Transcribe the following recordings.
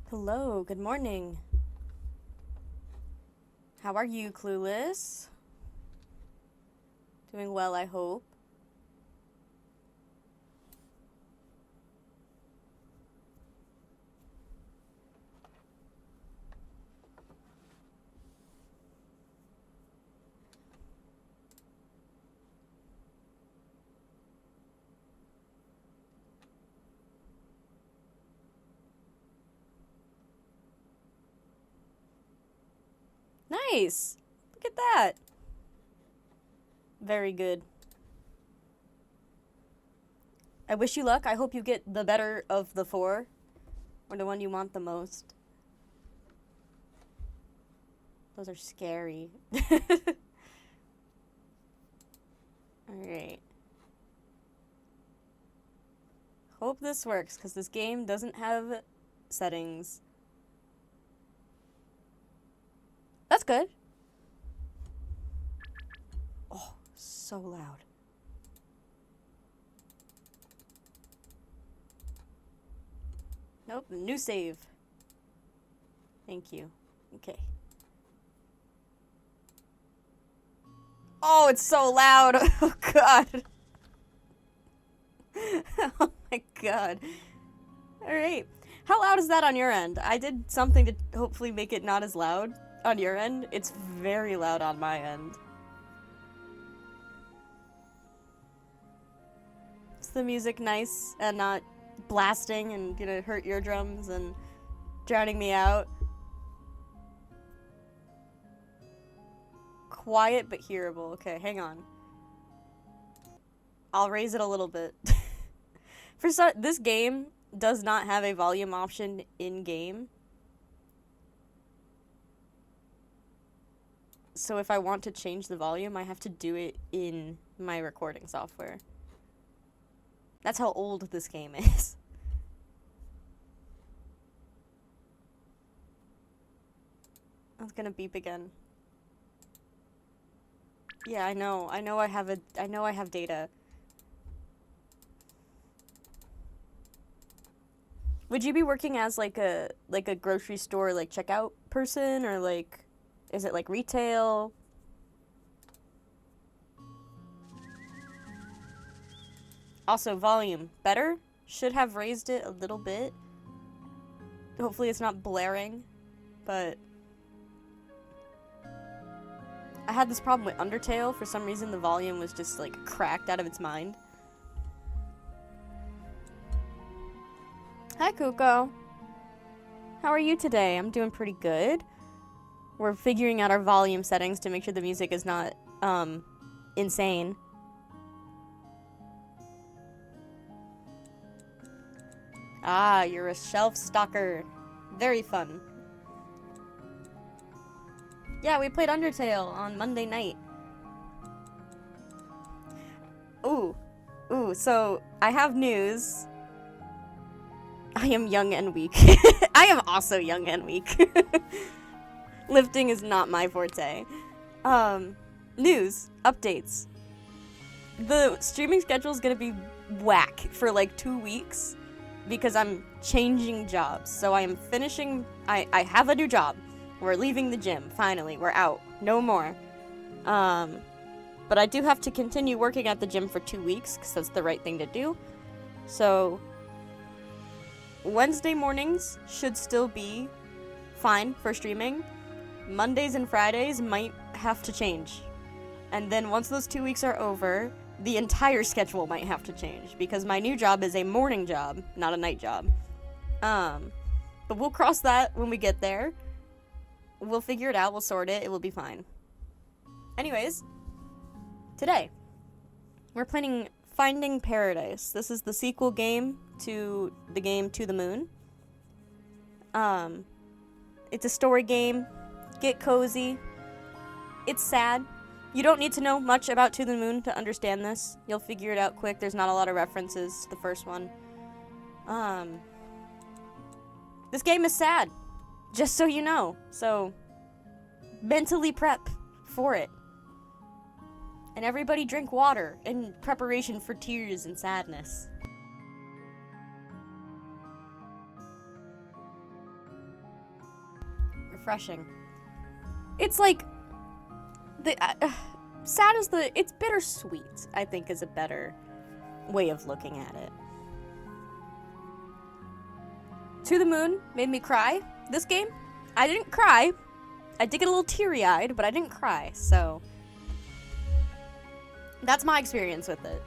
Hello, good morning. How are you, Clueless? Doing well, I hope. Nice! Look at that! Very good. I wish you luck. I hope you get the better of the four, or the one you want the most. Those are scary. Alright. Hope this works, because this game doesn't have settings. That's good. Oh, so loud. Nope, new save. Thank you. Okay. Oh, it's so loud. Oh, God. Oh, my God. All right. How loud is that on your end? I did something to hopefully make it not as loud on your end. It's very loud on my end. Is the music nice and not blasting and gonna hurt eardrums and drowning me out? Quiet but hearable. Okay, hang on. I'll raise it a little bit. This game does not have a volume option in-game. So if I want to change the volume, I have to do it in my recording software. That's how old this game is. It's gonna beep again. Yeah, I know. I know I have data. Would you be working as like a grocery store like checkout person, or like is it like retail? Also, volume better? Should have raised it a little bit. Hopefully it's not blaring, but I had this problem with Undertale. For some reason the volume was just like cracked out of its mind. Hi, Kuko. How are you today? I'm doing pretty good. We're figuring out our volume settings to make sure the music is not, insane. Ah, you're a shelf stalker. Very fun. Yeah, we played Undertale on Monday night. Ooh. Ooh, so I have news. I am young and weak. I am also young and weak. Lifting is not my forte. News, updates. The streaming schedule is gonna be whack for like 2 weeks because I'm changing jobs. So I am finishing, I have a new job. We're leaving the gym, finally. We're out. No more. But I do have to continue working at the gym for 2 weeks because that's the right thing to do. So Wednesday mornings should still be fine for streaming. Mondays and Fridays might have to change. And then once those 2 weeks are over, the entire schedule might have to change because my new job is a morning job, not a night job. But we'll cross that when we get there. We'll figure it out, we'll sort it, it will be fine. Anyways, today, we're playing Finding Paradise. This is the sequel game to the game To the Moon. It's a story game. Get cozy. It's sad. You don't need to know much about To the Moon to understand this. You'll figure it out quick. There's not a lot of references to the first one. This game is sad. Just so you know. So, mentally prep for it. And everybody drink water in preparation for tears and sadness. refreshing. It's like the sad is it's bittersweet, I think, is a better way of looking at it. To the Moon made me cry. This game, I didn't cry. I did get a little teary-eyed, but I didn't cry, so that's my experience with it.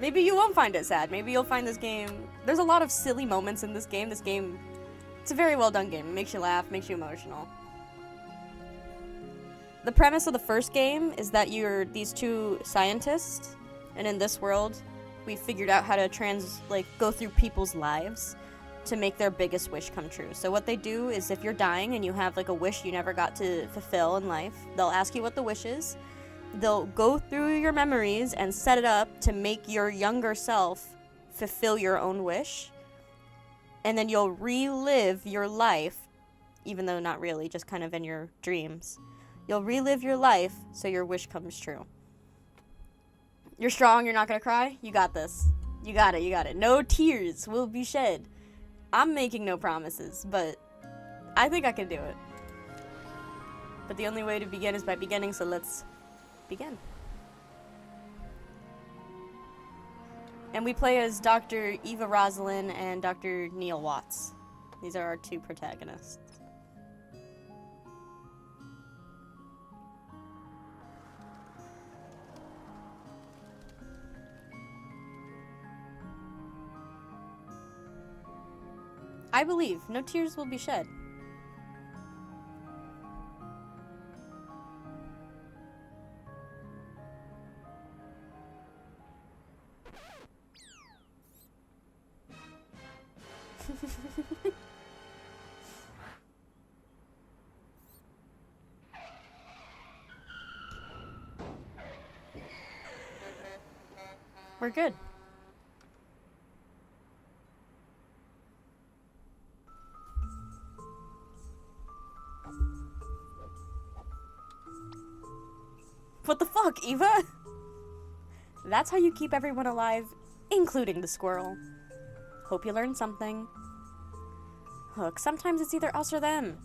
Maybe you won't find it sad. Maybe you'll find this game... There's a lot of silly moments in this game. This game, it's a very well-done game. It makes you laugh, makes you emotional. The premise of the first game is that you're these two scientists, and in this world, we figured out how to go through people's lives to make their biggest wish come true. So what they do is if you're dying and you have like a wish you never got to fulfill in life, they'll ask you what the wish is. They'll go through your memories and set it up to make your younger self fulfill your own wish. And then you'll relive your life, even though not really, just kind of in your dreams. You'll relive your life so your wish comes true. You're strong, you're not gonna cry? You got this. You got it. No tears will be shed. I'm making no promises, but I think I can do it. But the only way to begin is by beginning, so let's begin. And we play as Dr. Eva Rosalind and Dr. Neil Watts. These are our two protagonists. I believe no tears will be shed. We're good. What the fuck, Eva? That's how you keep everyone alive, including the squirrel. Hope you learned something. Look, sometimes it's either us or them.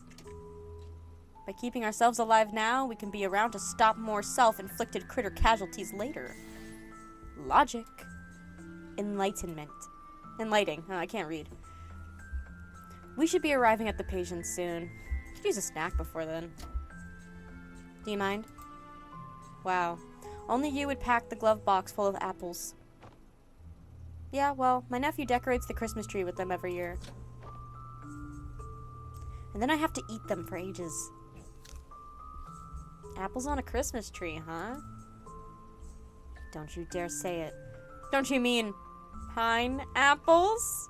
By keeping ourselves alive now, we can be around to stop more self-inflicted critter casualties later. Logic. Enlightenment. Enlightening. Oh, I can't read. We should be arriving at the patients soon. Could use a snack before then. Do you mind? Wow. Only you would pack the glove box full of apples. Yeah, well, my nephew decorates the Christmas tree with them every year. And then I have to eat them for ages. Apples on a Christmas tree, huh? Don't you dare say it. Don't you mean pineapples?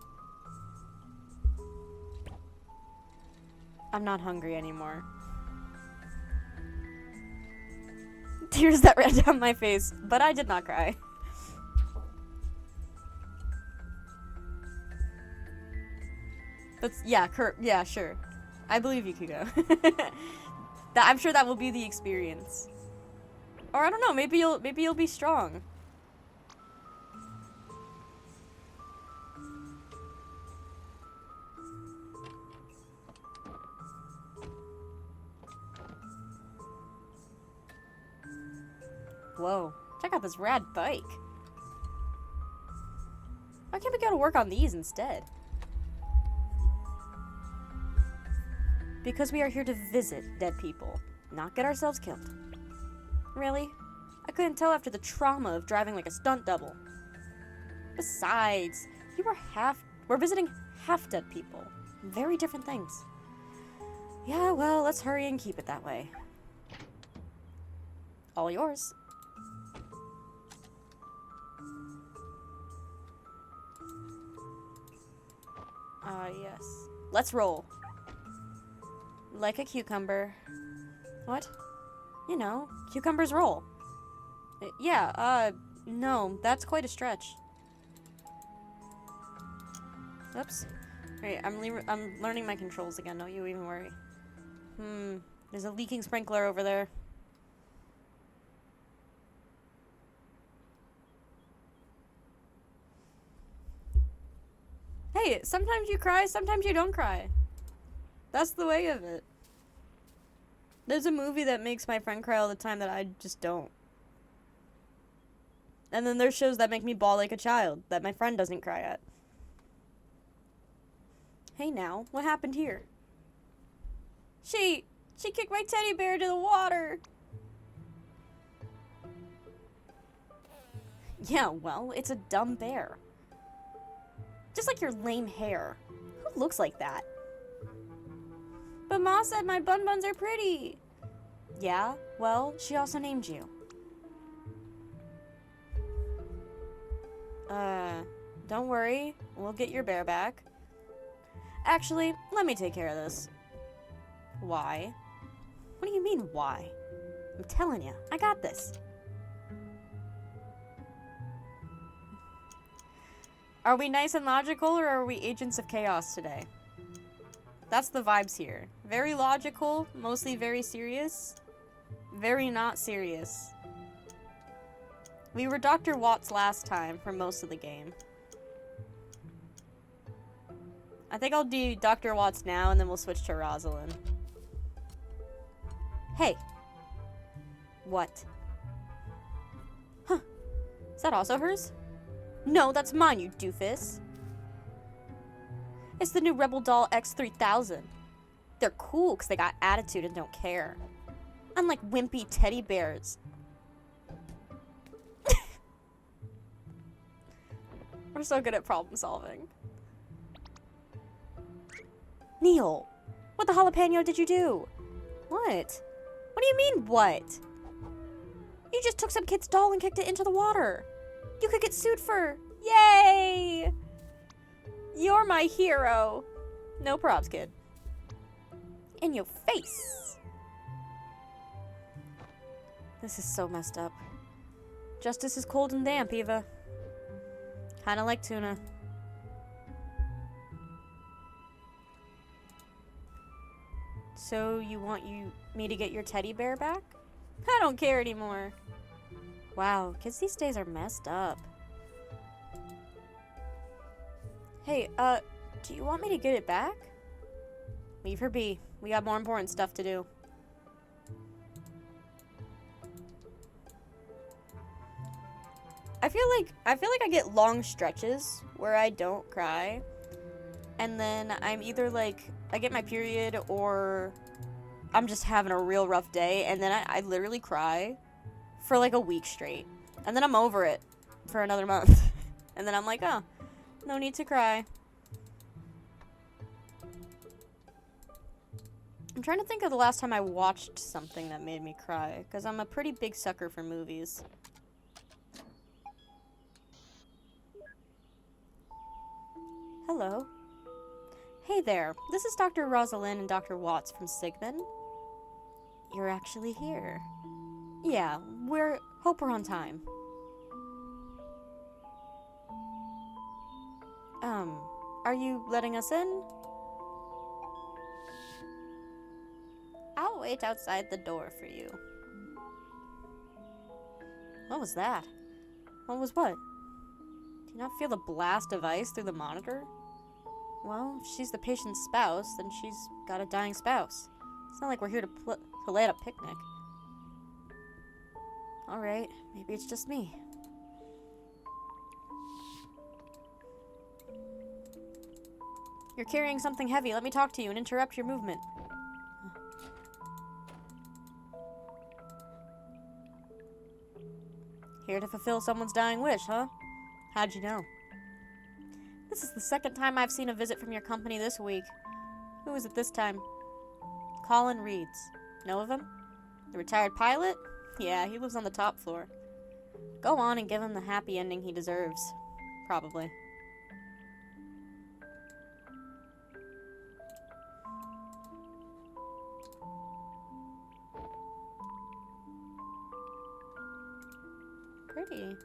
I'm not hungry anymore. Tears that ran down my face, but I did not cry. That's, yeah, yeah, sure. I believe you, Kugo. I'm sure that will be the experience. Or I don't know, maybe you'll be strong. Whoa, check out this rad bike. Why can't we go to work on these instead? Because we are here to visit dead people, not get ourselves killed. Really? I couldn't tell after the trauma of driving like a stunt double. Besides, we're visiting half-dead people. Very different things. Yeah, well, let's hurry and keep it that way. All yours. Yes. Let's roll. Like a cucumber. What? You know, cucumbers roll. Yeah, no, that's quite a stretch. Oops. Alright, I'm learning my controls again, don't you even worry. There's a leaking sprinkler over there. Hey, sometimes you cry, sometimes you don't cry. That's the way of it. There's a movie that makes my friend cry all the time that I just don't. And then there's shows that make me bawl like a child that my friend doesn't cry at. Hey now, what happened here? She kicked my teddy bear to the water. Yeah, well, it's a dumb bear. Just like your lame hair. Who looks like that? But Ma said my bun buns are pretty. Yeah, well, she also named you. Don't worry. We'll get your bear back. Actually, let me take care of this. Why? What do you mean, why? I'm telling you, I got this. Are we nice and logical, or are we agents of chaos today? That's the vibes here. Very logical, mostly very serious. Very not serious. We were Dr. Watts last time for most of the game. I think I'll do Dr. Watts now, and then we'll switch to Rosalind. Hey. What? Huh. Is that also hers? No, that's mine, you doofus. It's the new Rebel Doll X3000. They're cool because they got attitude and don't care. Unlike wimpy teddy bears. We're so good at problem solving. Neil, what the jalapeno did you do? What? What do you mean, what? You just took some kid's doll and kicked it into the water. You could get sued for... Yay! You're my hero. No props, kid. In your face. This is so messed up. Justice is cold and damp, Eva. Kinda like tuna. So you want me to get your teddy bear back? I don't care anymore. Wow, kids these days are messed up. Hey, do you want me to get it back? Leave her be. We got more important stuff to do. I feel like I get long stretches where I don't cry. And then I'm either like, I get my period or I'm just having a real rough day. And then I literally cry for like a week straight. And then I'm over it for another month. And then I'm like, oh, no need to cry. I'm trying to think of the last time I watched something that made me cry. Because I'm a pretty big sucker for movies. Hello. Hey there, this is Dr. Rosalind and Dr. Watts from Sigmund. You're actually here. Yeah, hope we're on time. Are you letting us in? I'll wait outside the door for you. What was that? What was what? Do you not feel the blast of ice through the monitor? Well, if she's the patient's spouse, then she's got a dying spouse. It's not like we're here to lay at a picnic. Alright, maybe it's just me. You're carrying something heavy. Let me talk to you and interrupt your movement. Here to fulfill someone's dying wish, huh? How'd you know? This is the second time I've seen a visit from your company this week. Who is it this time? Colin Reeds. Know of him? The retired pilot? Yeah, he lives on the top floor. Go on and give him the happy ending he deserves. Probably. Pretty.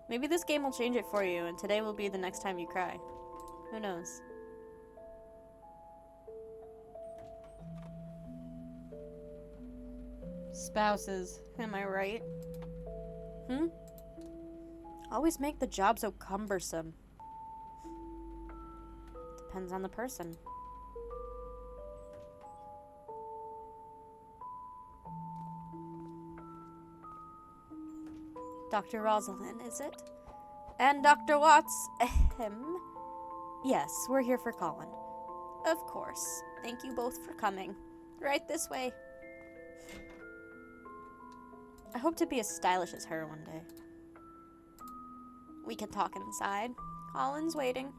Maybe this game will change it for you, and today will be the next time you cry. Who knows? Spouses, am I right? Always make the job so cumbersome. depends on the person. Dr. Rosalind, is it? And Dr. Watts, ahem. Yes, we're here for Colin. Of course. Thank you both for coming. Right this way. I hope to be as stylish as her one day. We can talk inside. Colin's waiting.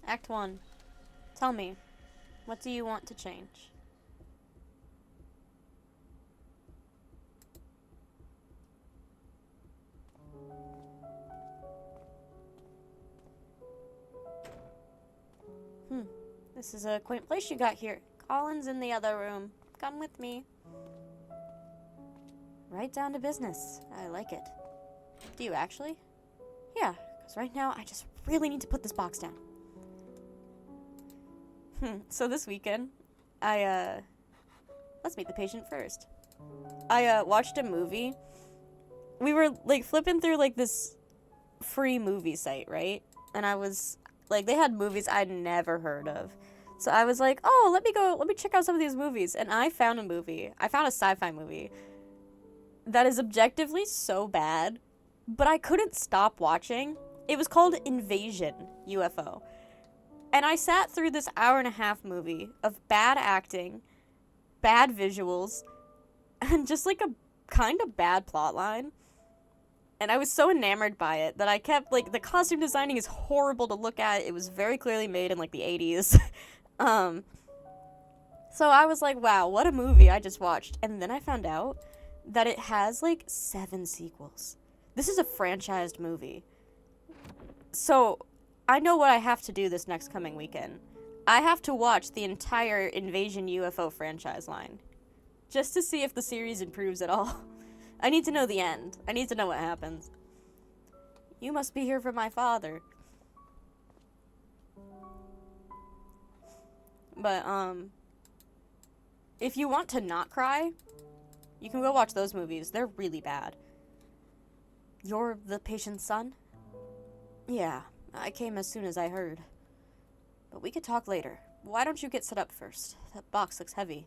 Act 1. Tell me, what do you want to change? This is a quaint place you got here. Colin's in the other room. Come with me. Right down to business. I like it. Do you actually? Yeah, because right now I just really need to put this box down. So this weekend, let's meet the patient first. I watched a movie. We were like flipping through like this free movie site, right? And I was like, they had movies I'd never heard of. So I was like, oh, let me check out some of these movies. And I found a sci-fi movie that is objectively so bad, but I couldn't stop watching. It was called Invasion UFO. And I sat through this 1.5-hour movie of bad acting, bad visuals, and just like a kind of bad plotline. And I was so enamored by it that I kept, like, the costume designing is horrible to look at. It was very clearly made in, like, the 80s. So I was like, wow, what a movie I just watched. And then I found out that it has, like, 7 sequels. This is a franchised movie. So I know what I have to do this next coming weekend. I have to watch the entire Invasion UFO franchise line. Just to see if the series improves at all. I need to know the end. I need to know what happens. You must be here for my father. But, if you want to not cry, you can go watch those movies. They're really bad. You're the patient's son? Yeah, I came as soon as I heard. But we could talk later. Why don't you get set up first? That box looks heavy.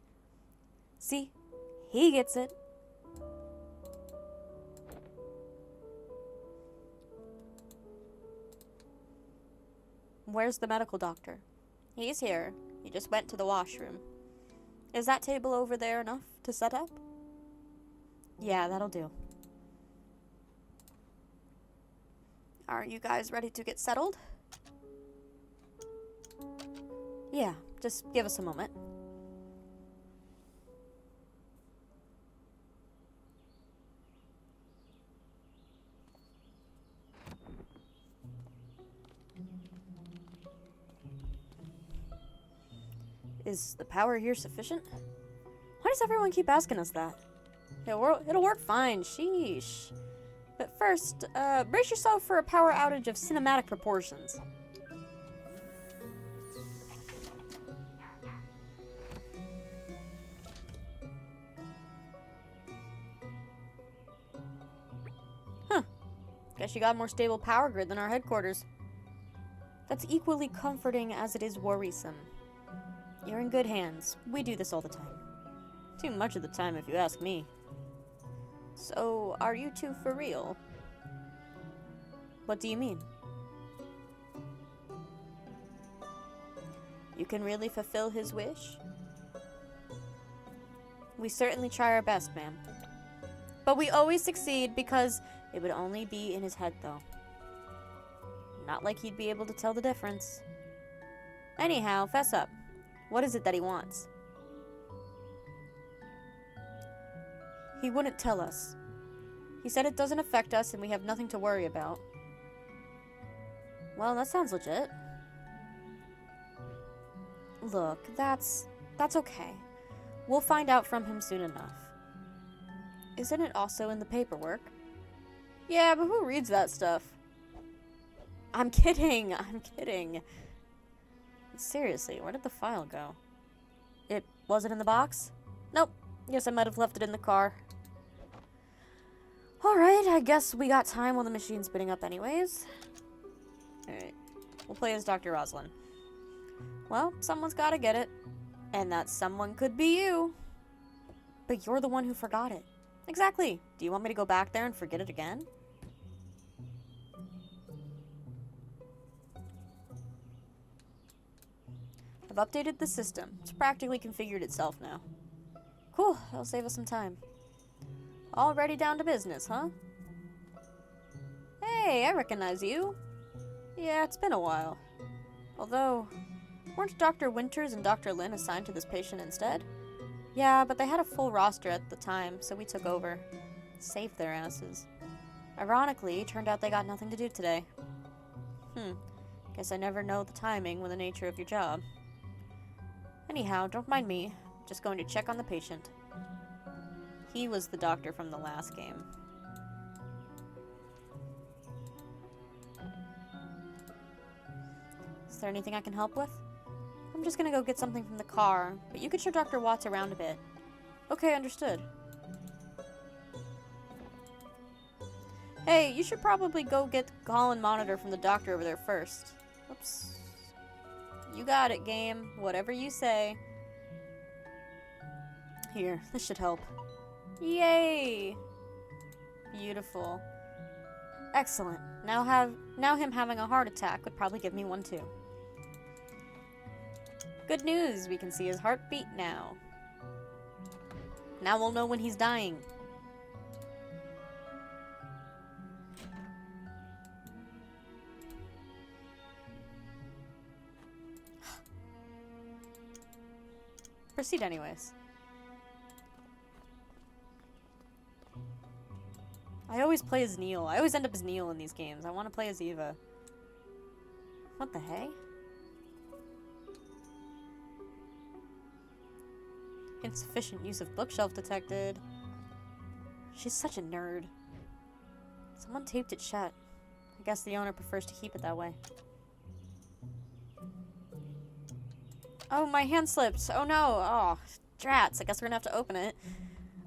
See? He gets it. Where's the medical doctor? He's here. He just went to the washroom. Is that table over there enough to set up? Yeah, that'll do. Are you guys ready to get settled? Yeah, just give us a moment. Is the power here sufficient? Why does everyone keep asking us that? It'll work fine, sheesh. But first, brace yourself for a power outage of cinematic proportions. Huh. Guess you got a more stable power grid than our headquarters. That's equally comforting as it is worrisome. You're in good hands. We do this all the time. Too much of the time, if you ask me. So, are you two for real? What do you mean? You can really fulfill his wish? We certainly try our best, ma'am. But we always succeed because it would only be in his head, though. Not like he'd be able to tell the difference. Anyhow, fess up. What is it that he wants? He wouldn't tell us. He said it doesn't affect us and we have nothing to worry about. Well, that sounds legit. Look, that's okay. We'll find out from him soon enough. Isn't it also in the paperwork? Yeah, but who reads that stuff? I'm kidding. Seriously, where did the file go? It Was it in the box? Nope. Guess I might have left it in the car. Alright, I guess we got time while the machine's spinning up anyways. Alright. We'll play as Dr. Roslyn. Well, someone's gotta get it. And that someone could be you. But you're the one who forgot it. Exactly. Do you want me to go back there and forget it again? I've updated the system. It's practically configured itself now. Cool, that'll save us some time. Already down to business, huh? Hey, I recognize you. Yeah, it's been a while. Although, weren't Dr. Winters and Dr. Lin assigned to this patient instead? Yeah, but they had a full roster at the time, so we took over. Saved their asses. Ironically, turned out they got nothing to do today. Guess I never know the timing when the nature of your job. Anyhow, don't mind me. Just going to check on the patient. He was the doctor from the last game. Is there anything I can help with? I'm just gonna go get something from the car, but you could show Dr. Watts around a bit. Okay, understood. Hey, you should probably go get the call and monitor from the doctor over there first. Oops. You got it, game. Whatever you say. Here, this should help. Yay! Beautiful. Excellent. Now him having a heart attack would probably give me one too. Good news, we can see his heartbeat now. Now we'll know when he's dying. Proceed anyways. I always play as Neil. I always end up as Neil in these games. I want to play as Eva. What the hey? Insufficient use of bookshelf detected. She's such a nerd. Someone taped it shut. I guess the owner prefers to keep it that way. Oh, my hand slipped. Oh no. Oh, drats. I guess we're gonna have to open it.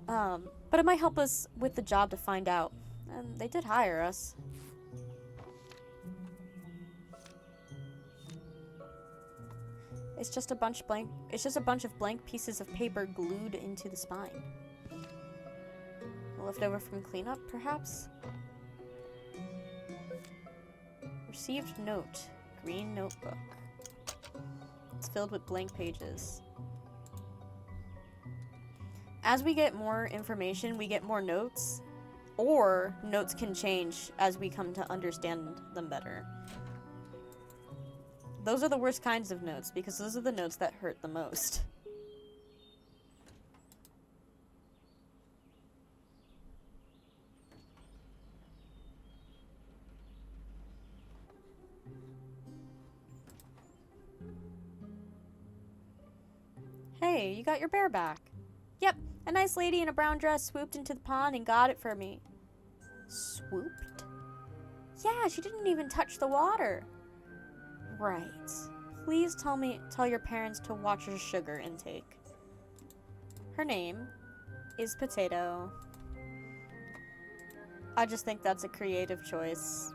But it might help us with the job to find out. And they did hire us. It's just a bunch of blank pieces of paper glued into the spine. Left over from cleanup, perhaps? Received note. Green notebook. It's filled with blank pages. As we get more information, we get more notes, or notes can change as we come to understand them better. Those are the worst kinds of notes, because those are the notes that hurt the most. Hey, you got your bear back. Yep, a nice lady in a brown dress swooped into the pond and got it for me. Swooped? Yeah, she didn't even touch the water. Right. Please tell your parents to watch your sugar intake. Her name is Potato. I just think that's a creative choice.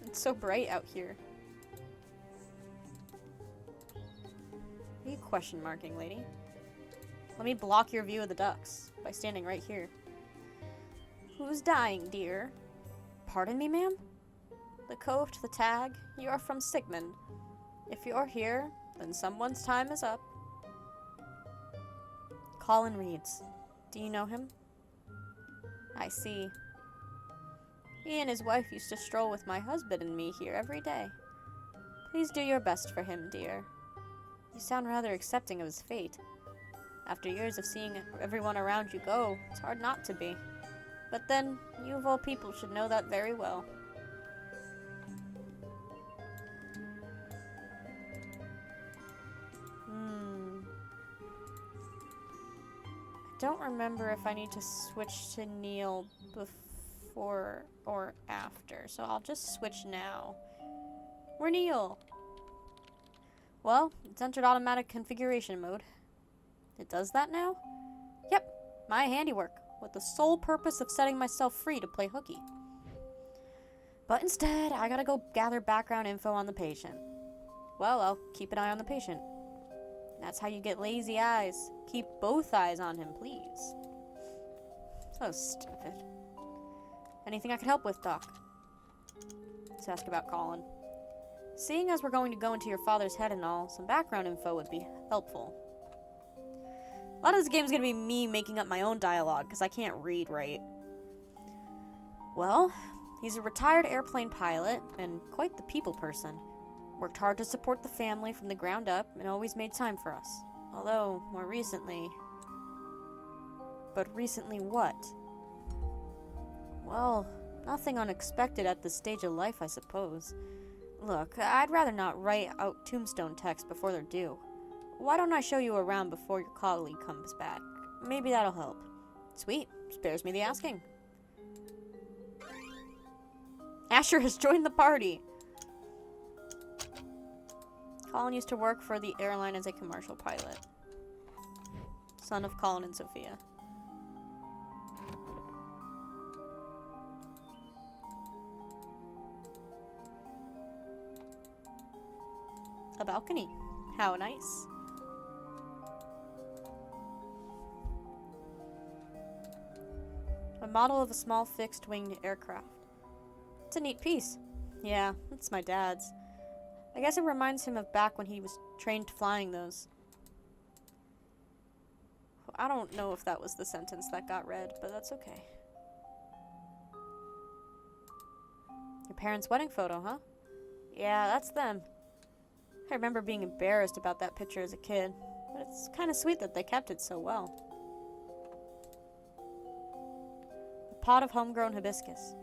It's so bright out here. What are you question marking, lady? Let me block your view of the ducks by standing right here. Who's dying, dear? Pardon me, ma'am? The code to the tag. You are from Sigmund. If you're here, then someone's time is up. Colin Reeds. Do you know him? I see. He and his wife used to stroll with my husband and me here every day. Please do your best for him, dear. You sound rather accepting of his fate. After years of seeing everyone around you go, it's hard not to be. But then, you of all people should know that very well. I don't remember if I need to switch to Neil before or after, so I'll just switch now. We're Neil. Well, it's entered automatic configuration mode. It does that now? Yep, my handiwork, with the sole purpose of setting myself free to play hooky. But instead, I gotta go gather background info on the patient. Well, I'll keep an eye on the patient. That's how you get lazy eyes. Keep both eyes on him, please. So stupid. Anything I could help with, Doc? Let's ask about Colin. Seeing as we're going to go into your father's head and all, some background info would be helpful. A lot of this game is going to be me making up my own dialogue, because I can't read right. Well, he's a retired airplane pilot, and quite the people person. Worked hard to support the family from the ground up, and always made time for us. Although, more recently... But recently what? Well, nothing unexpected at this stage of life, I suppose. Look, I'd rather not write out tombstone text before they're due. Why don't I show you around before your colleague comes back? Maybe that'll help. Sweet. Spares me the asking. Asher has joined the party! Colin used to work for the airline as a commercial pilot. Son of Colin and Sophia. A balcony. How nice. A model of a small fixed-winged aircraft. It's a neat piece. Yeah, it's my dad's. I guess it reminds him of back when he was trained flying those. I don't know if that was the sentence that got read, but that's okay. Your parents' wedding photo, huh? Yeah, that's them. I remember being embarrassed about that picture as a kid, but it's kind of sweet that they kept it so well. A pot of homegrown hibiscus.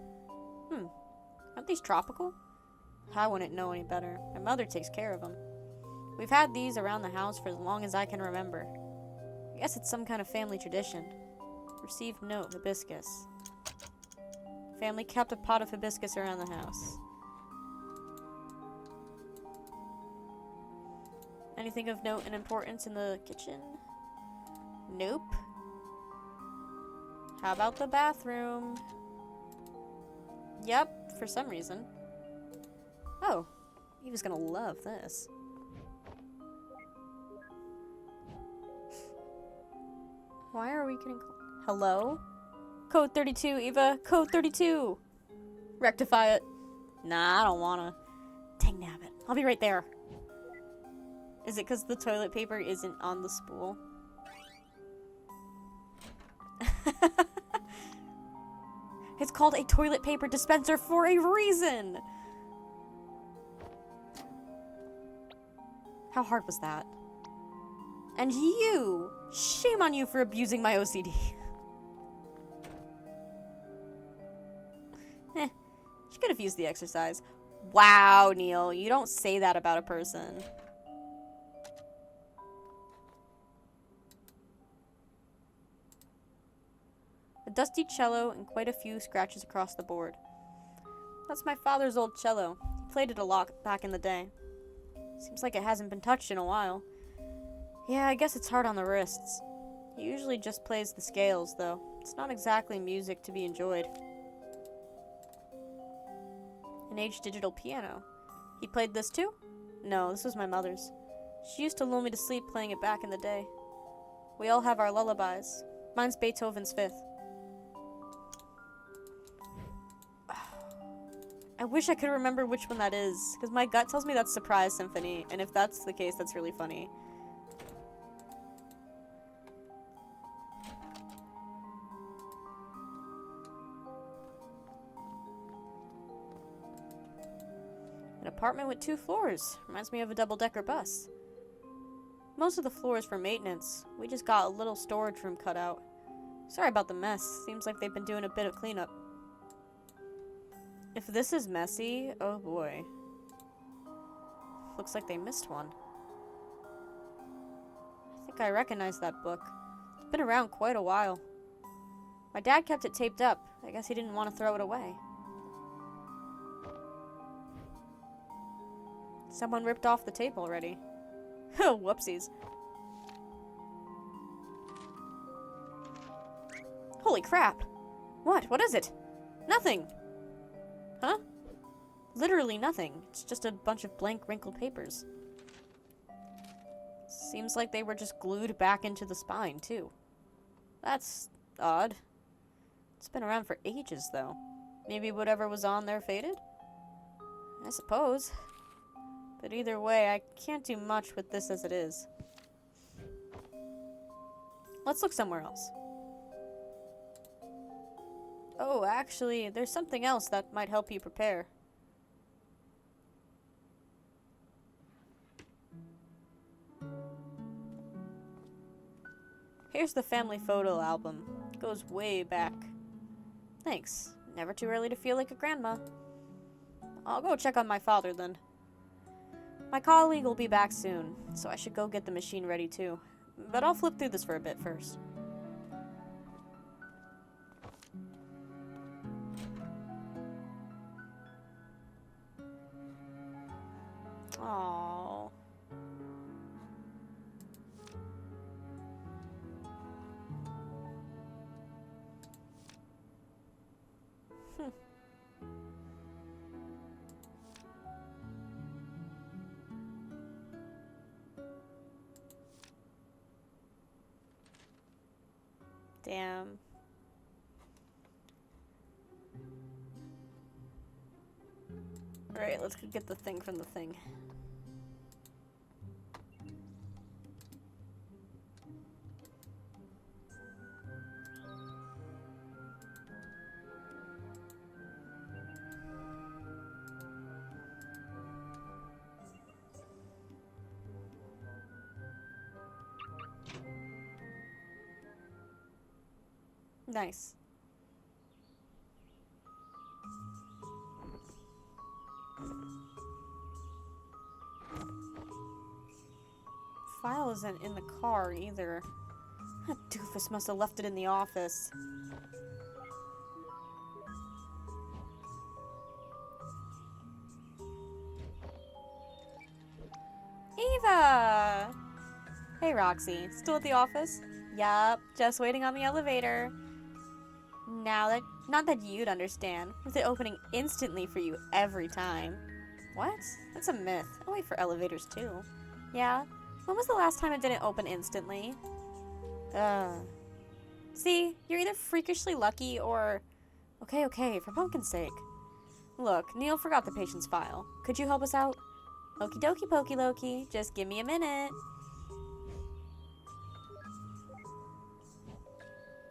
Aren't these tropical? I wouldn't know any better. My mother takes care of them. We've had these around the house for as long as I can remember. I guess it's some kind of family tradition. Received note, hibiscus. Family kept a pot of hibiscus around the house. Anything of note and importance in the kitchen? Nope. How about the bathroom? Yep, for some reason. Oh, Eva's gonna love this. Why are we getting... Hello? Code 32, Eva. Code 32. Rectify it. Nah, I don't wanna. Dang nabbit. I'll be right there. Is it because the toilet paper isn't on the spool? It's called a toilet paper dispenser for a reason! How hard was that? And you! Shame on you for abusing my OCD. She could have used the exercise. Wow, Neil, you don't say that about a person. A dusty cello and quite a few scratches across the board. That's my father's old cello. He played it a lot back in the day. Seems like it hasn't been touched in a while. Yeah, I guess it's hard on the wrists. He usually just plays the scales, though. It's not exactly music to be enjoyed. An aged digital piano. He played this too? No, this was my mother's. She used to lull me to sleep playing it back in the day. We all have our lullabies. Mine's Beethoven's Fifth. I wish I could remember which one that is, because my gut tells me that's Surprise Symphony, and if that's the case, that's really funny. An apartment with 2 floors. Reminds me of a double-decker bus. Most of the floor is for maintenance. We just got a little storage room cut out. Sorry about the mess. Seems like they've been doing a bit of cleanup. If this is messy, oh boy. Looks like they missed one. I think I recognize that book. It's been around quite a while. My dad kept it taped up. I guess he didn't want to throw it away. Someone ripped off the tape already. Oh, whoopsies. Holy crap. What? What is it? Nothing. Huh? Literally nothing. It's just a bunch of blank, wrinkled papers. Seems like they were just glued back into the spine, too. That's odd. It's been around for ages, though. Maybe whatever was on there faded? I suppose. But either way, I can't do much with this as it is. Let's look somewhere else. Oh, actually, there's something else that might help you prepare. Here's the family photo album. It goes way back. Thanks. Never too early to feel like a grandma. I'll go check on my father then. My colleague will be back soon, so I should go get the machine ready too. But I'll flip through this for a bit first. Aww. Damn. Alright, let's go get the thing from the thing. Nice. File isn't in the car either. That doofus must have left it in the office. Eva! Hey, Roxy. Still at the office? Yup, just waiting on the elevator. Not that you'd understand, with it opening instantly for you every time. What? That's a myth. I wait for elevators too. Yeah? When was the last time it didn't open instantly? See, you're either freakishly lucky or... Okay, for pumpkin's sake. Look, Neil forgot the patient's file. Could you help us out? Okie dokie pokey Loki, just give me a minute.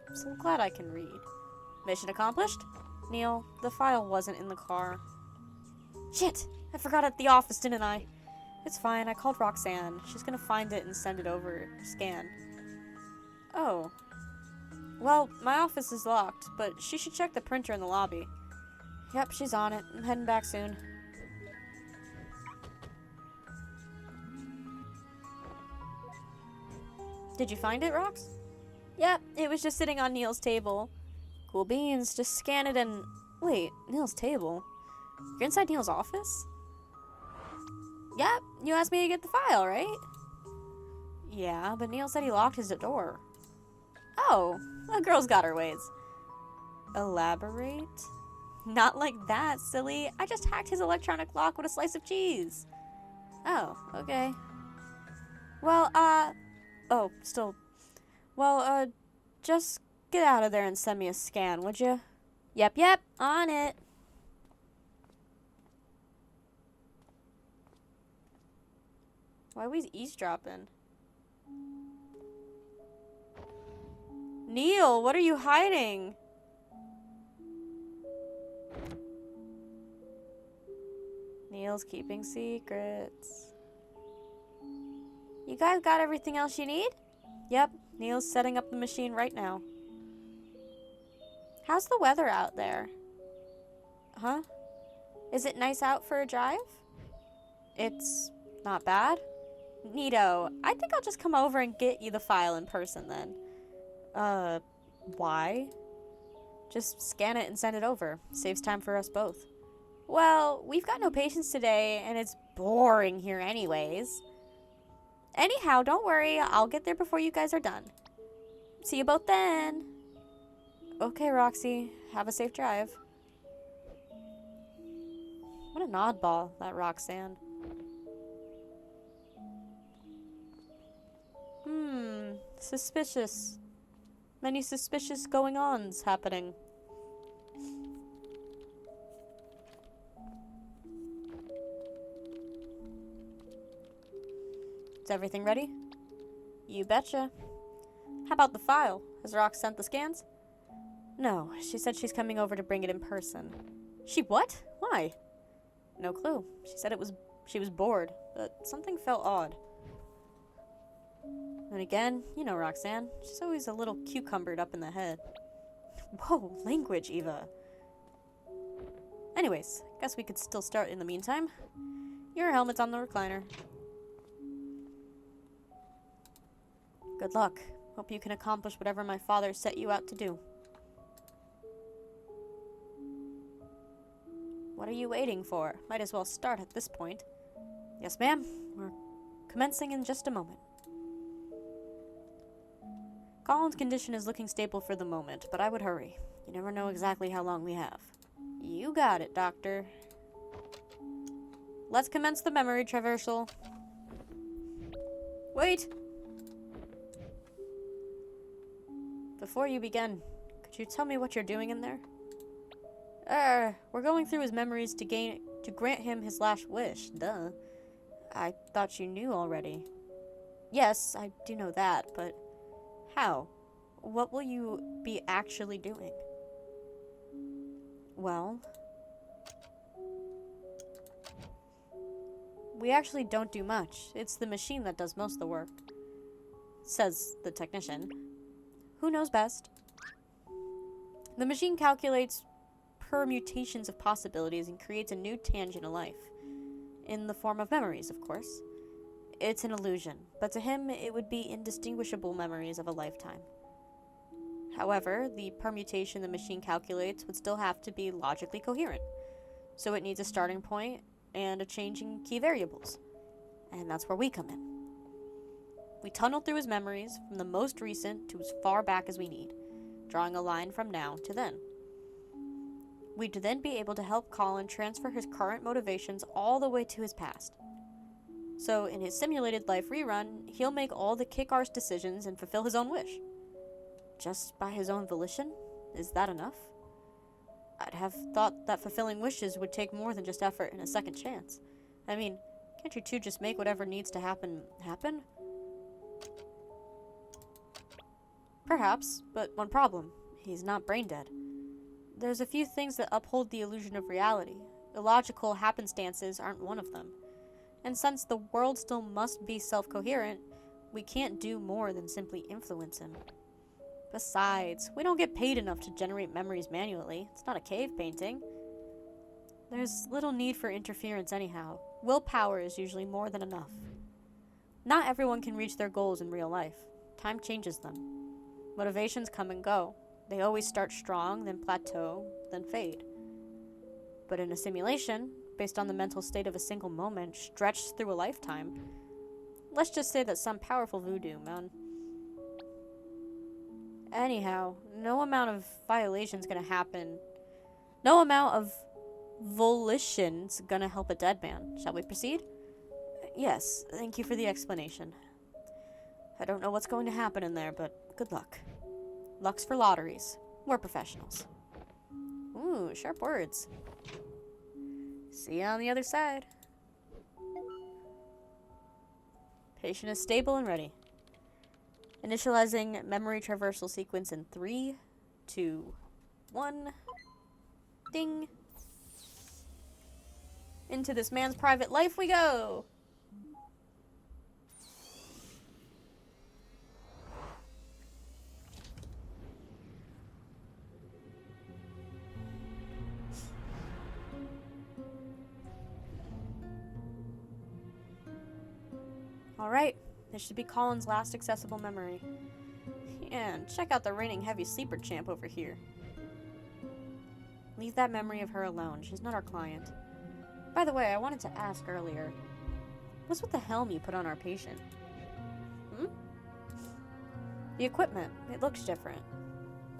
I'm so glad I can read. Mission accomplished? Neil, the file wasn't in the car. Shit! I forgot it at the office, didn't I? It's fine, I called Roxanne. She's gonna find it and send it over, scanned. Oh. Well, my office is locked, but she should check the printer in the lobby. Yep, she's on it. I'm heading back soon. Did you find it, Rox? Yep, it was just sitting on Neil's table. Cool beans, just scan it and... Wait, Neil's table? You're inside Neil's office? Yep, you asked me to get the file, right? Yeah, but Neil said he locked his door. Oh, a girl's got her ways. Elaborate? Not like that, silly. I just hacked his electronic lock with a slice of cheese. Oh, okay. Well, just get out of there and send me a scan, would you? Yep, on it. Why are we eavesdropping? Neil, what are you hiding? Neil's keeping secrets. You guys got everything else you need? Yep, Neil's setting up the machine right now. How's the weather out there? Huh? Is it nice out for a drive? It's not bad. Neato, I think I'll just come over and get you the file in person then. Why? Just scan it and send it over. Saves time for us both. Well, we've got no patients today, and it's boring here anyways. Anyhow, don't worry. I'll get there before you guys are done. See you both then. Okay, Roxy. Have a safe drive. What an oddball, that Roxanne. Suspicious. Many suspicious going-ons happening. Is everything ready? You betcha. How about the file? Has Rox sent the scans? No, she said she's coming over to bring it in person. She what? Why? No clue. She said she was bored, but something felt odd. And again, you know Roxanne. She's always a little cucumbered up in the head. Whoa, language, Eva. Anyways, guess we could still start in the meantime. Your helmet's on the recliner. Good luck. Hope you can accomplish whatever my father set you out to do. What are you waiting for? Might as well start at this point. Yes, ma'am. We're commencing in just a moment. Colin's condition is looking stable for the moment, but I would hurry. You never know exactly how long we have. You got it, Doctor. Let's commence the memory traversal. Wait! Before you begin, could you tell me what you're doing in there? We're going through his memories to grant him his last wish. Duh. I thought you knew already. Yes, I do know that, but how? What will you be actually doing? Well, we actually don't do much. It's the machine that does most of the work, says the technician. Who knows best? The machine calculates permutations of possibilities and creates a new tangent of life. In the form of memories, of course. It's an illusion, but to him it would be indistinguishable memories of a lifetime. However, the permutation the machine calculates would still have to be logically coherent, so it needs a starting point and a change in key variables. And that's where we come in. We tunnel through his memories from the most recent to as far back as we need, drawing a line from now to then. We'd then be able to help Colin transfer his current motivations all the way to his past. So in his simulated life rerun, he'll make all the kick-arse decisions and fulfill his own wish. Just by his own volition? Is that enough? I'd have thought that fulfilling wishes would take more than just effort and a second chance. I mean, can't you two just make whatever needs to happen, happen? Perhaps, but one problem. He's not brain dead. There's a few things that uphold the illusion of reality. Illogical happenstances aren't one of them. And since the world still must be self-coherent, we can't do more than simply influence him. Besides, we don't get paid enough to generate memories manually. It's not a cave painting. There's little need for interference anyhow. Willpower is usually more than enough. Not everyone can reach their goals in real life. Time changes them. Motivations come and go. They always start strong, then plateau, then fade. But in a simulation, based on the mental state of a single moment stretched through a lifetime, let's just say that some powerful voodoo, man. Anyhow, no amount of violation's gonna happen. No amount of volition's gonna help a dead man. Shall we proceed? Yes, thank you for the explanation. I don't know what's going to happen in there, but good luck. Luck's for lotteries. We're professionals. Ooh, sharp words. See you on the other side. Patient is stable and ready. Initializing memory traversal sequence in 3, 2, 1. Ding. Into this man's private life we go. Alright, this should be Colin's last accessible memory. And check out the reigning heavy sleeper champ over here. Leave that memory of her alone. She's not our client. By the way, I wanted to ask earlier. What's with the helm you put on our patient? The equipment. It looks different.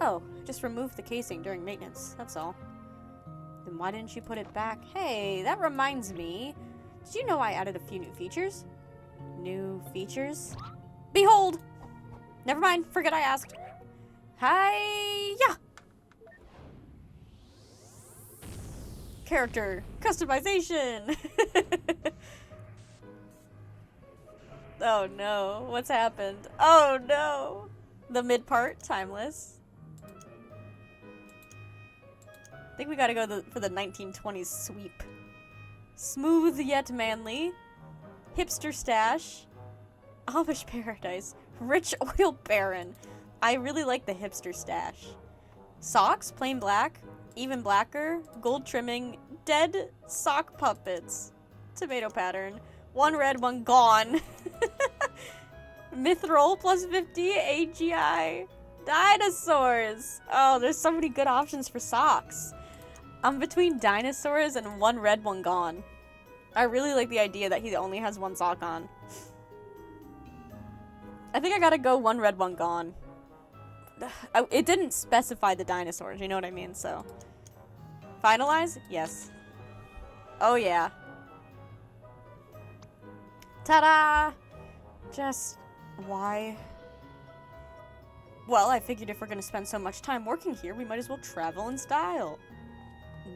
Oh, just removed the casing during maintenance. That's all. Then why didn't you put it back? Hey, that reminds me. Did you know I added a few new features? New features? Behold! Never mind. Forget I asked. Hi-ya! Character customization. Oh no, what's happened? Oh no! The mid part, timeless. I think we gotta go for the 1920s sweep. Smooth yet manly. Hipster stash. Amish paradise. Rich oil baron. I really like the hipster stash. Socks, plain black. Even blacker. Gold trimming. Dead sock puppets. Tomato pattern. One red, one gone. Mithril plus 50 AGI. Dinosaurs. Oh, there's so many good options for socks. I'm between dinosaurs and one red, one gone. I really like the idea that he only has one sock on. I think I gotta go one red, one gone. It didn't specify the dinosaurs, you know what I mean? So, finalize? Yes. Oh yeah. Ta-da! Just, why? Well, I figured if we're gonna spend so much time working here, we might as well travel in style.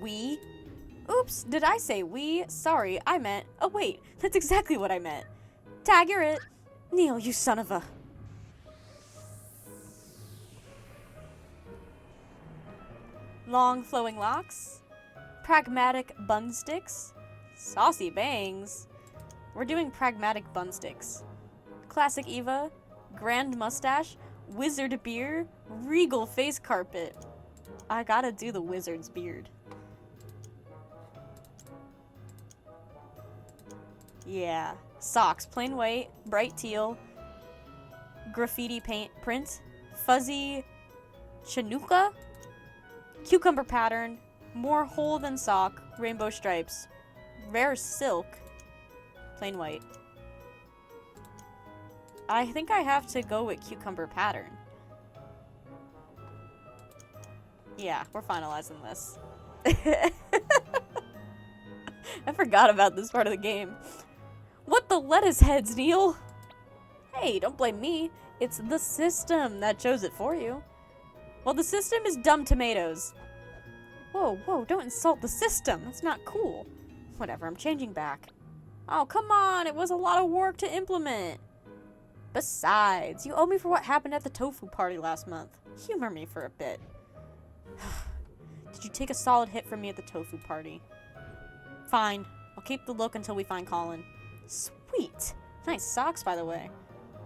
We? Oops, did I say we? Sorry, I meant, oh wait, that's exactly what I meant. Tagger it. Neil, you son of a... Long flowing locks. Pragmatic bun sticks. Saucy bangs. We're doing pragmatic bun sticks. Classic Eva. Grand mustache. Wizard beard. Regal face carpet. I gotta do the wizard's beard. Yeah. Socks. Plain white. Bright teal. Graffiti paint print. Fuzzy Chinooka. Cucumber pattern. More hole than sock. Rainbow stripes. Rare silk. Plain white. I think I have to go with cucumber pattern. Yeah, we're finalizing this. I forgot about this part of the game. What the lettuce heads, Neil? Hey, don't blame me. It's the system that chose it for you. Well, the system is dumb tomatoes. Whoa, whoa, don't insult the system. That's not cool. Whatever, I'm changing back. Oh, come on. It was a lot of work to implement. Besides, you owe me for what happened at the tofu party last month. Humor me for a bit. Did you take a solid hit from me at the tofu party? Fine. I'll keep the look until we find Colin. Sweet. Nice socks, by the way.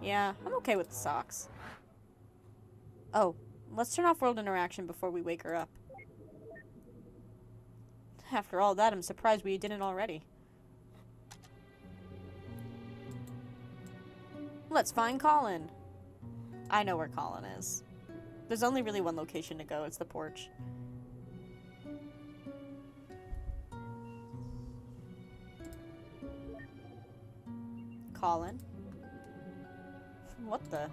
Yeah, I'm okay with the socks. Oh, let's turn off world interaction before we wake her up. After all that, I'm surprised we didn't already. Let's find Colin. I know where Colin is. There's only really one location to go. It's the porch. Colin? What the?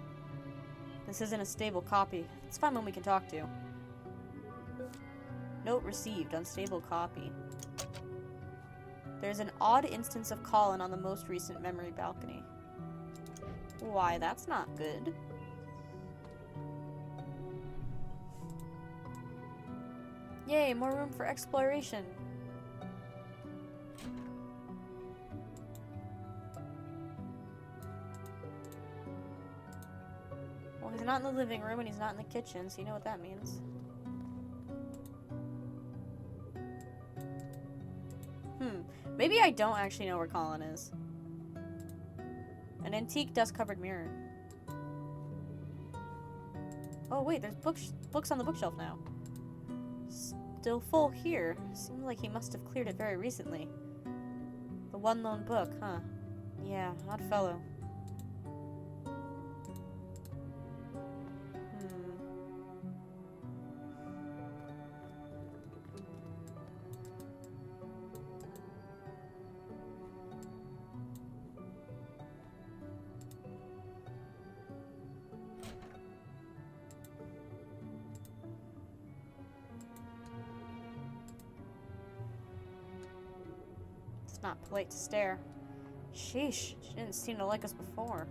This isn't a stable copy. Let's find one we can talk to. Note received. Unstable copy. There's an odd instance of Colin on the most recent memory balcony. Why, that's not good. Yay, more room for exploration. Well, he's not in the living room and he's not in the kitchen, so you know what that means. Maybe I don't actually know where Colin is. An antique dust-covered mirror. Oh wait, there's books on the bookshelf now. Still full here. Seems like he must have cleared it very recently. The one lone book, huh? Yeah, odd fellow. not polite to stare. Sheesh, she didn't seem to like us before.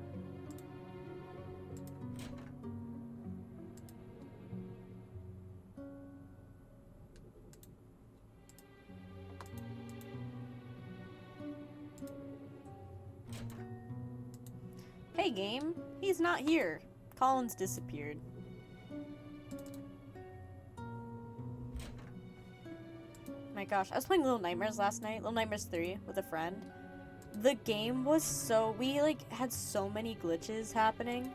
Hey game, he's not here. Colin's disappeared. My gosh, I was playing Little Nightmares last night, Little Nightmares 3, with a friend. The game was we had so many glitches happening.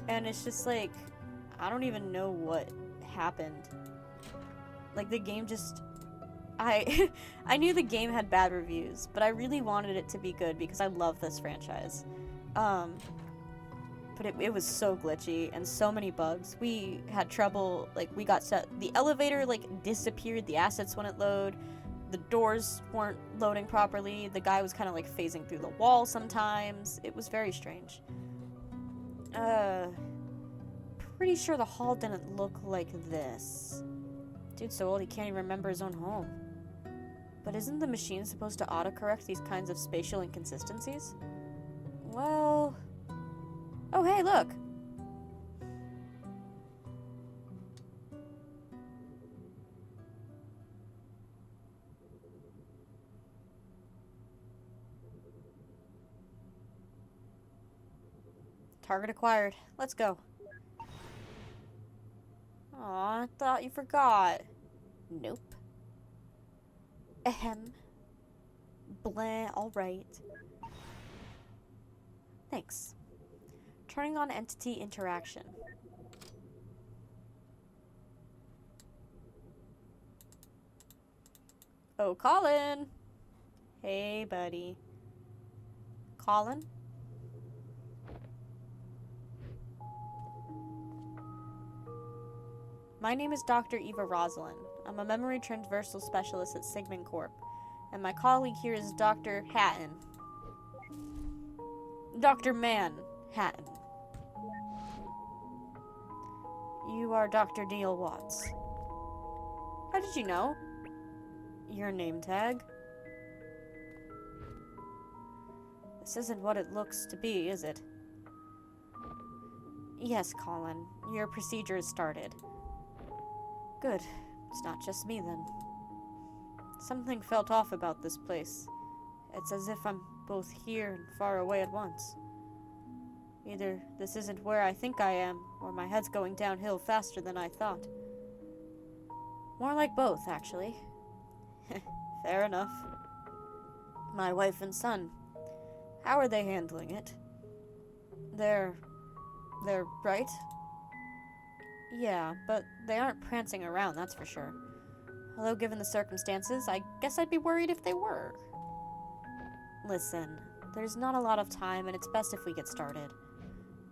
And it's just like, I don't even know what happened. Like the game just, I knew the game had bad reviews, but I really wanted it to be good because I love this franchise. But it was so glitchy and so many bugs. We had trouble, like we got set, the elevator like disappeared, the assets wouldn't load, the doors weren't loading properly, the guy was kind of like phasing through the wall sometimes. It was very strange. Pretty sure the hall didn't look like this. Dude's so old he can't even remember his own home. But isn't the machine supposed to autocorrect these kinds of spatial inconsistencies? Well... Oh, hey, look! Target acquired. Let's go. Aw, I thought you forgot. Nope. Ahem. Blah, alright. Thanks. Turning on entity interaction. Oh, Colin! Hey, buddy. Colin? My name is Dr. Eva Rosalind. I'm a memory transversal specialist at Sigmund Corp. And my colleague here is Dr. Hatton. Dr. Manhattan. You are Dr. Neil Watts. How did you know? Your name tag. This isn't what it looks to be, is it? Yes, Colin. Your procedure has started. Good. It's not just me, then. Something felt off about this place. It's as if I'm both here and far away at once. Either this isn't where I think I am, or my head's going downhill faster than I thought. More like both, actually. Fair enough. My wife and son. How are they handling it? They're right? Yeah, but they aren't prancing around, that's for sure. Although given the circumstances, I guess I'd be worried if they were. Listen, there's not a lot of time and it's best if we get started.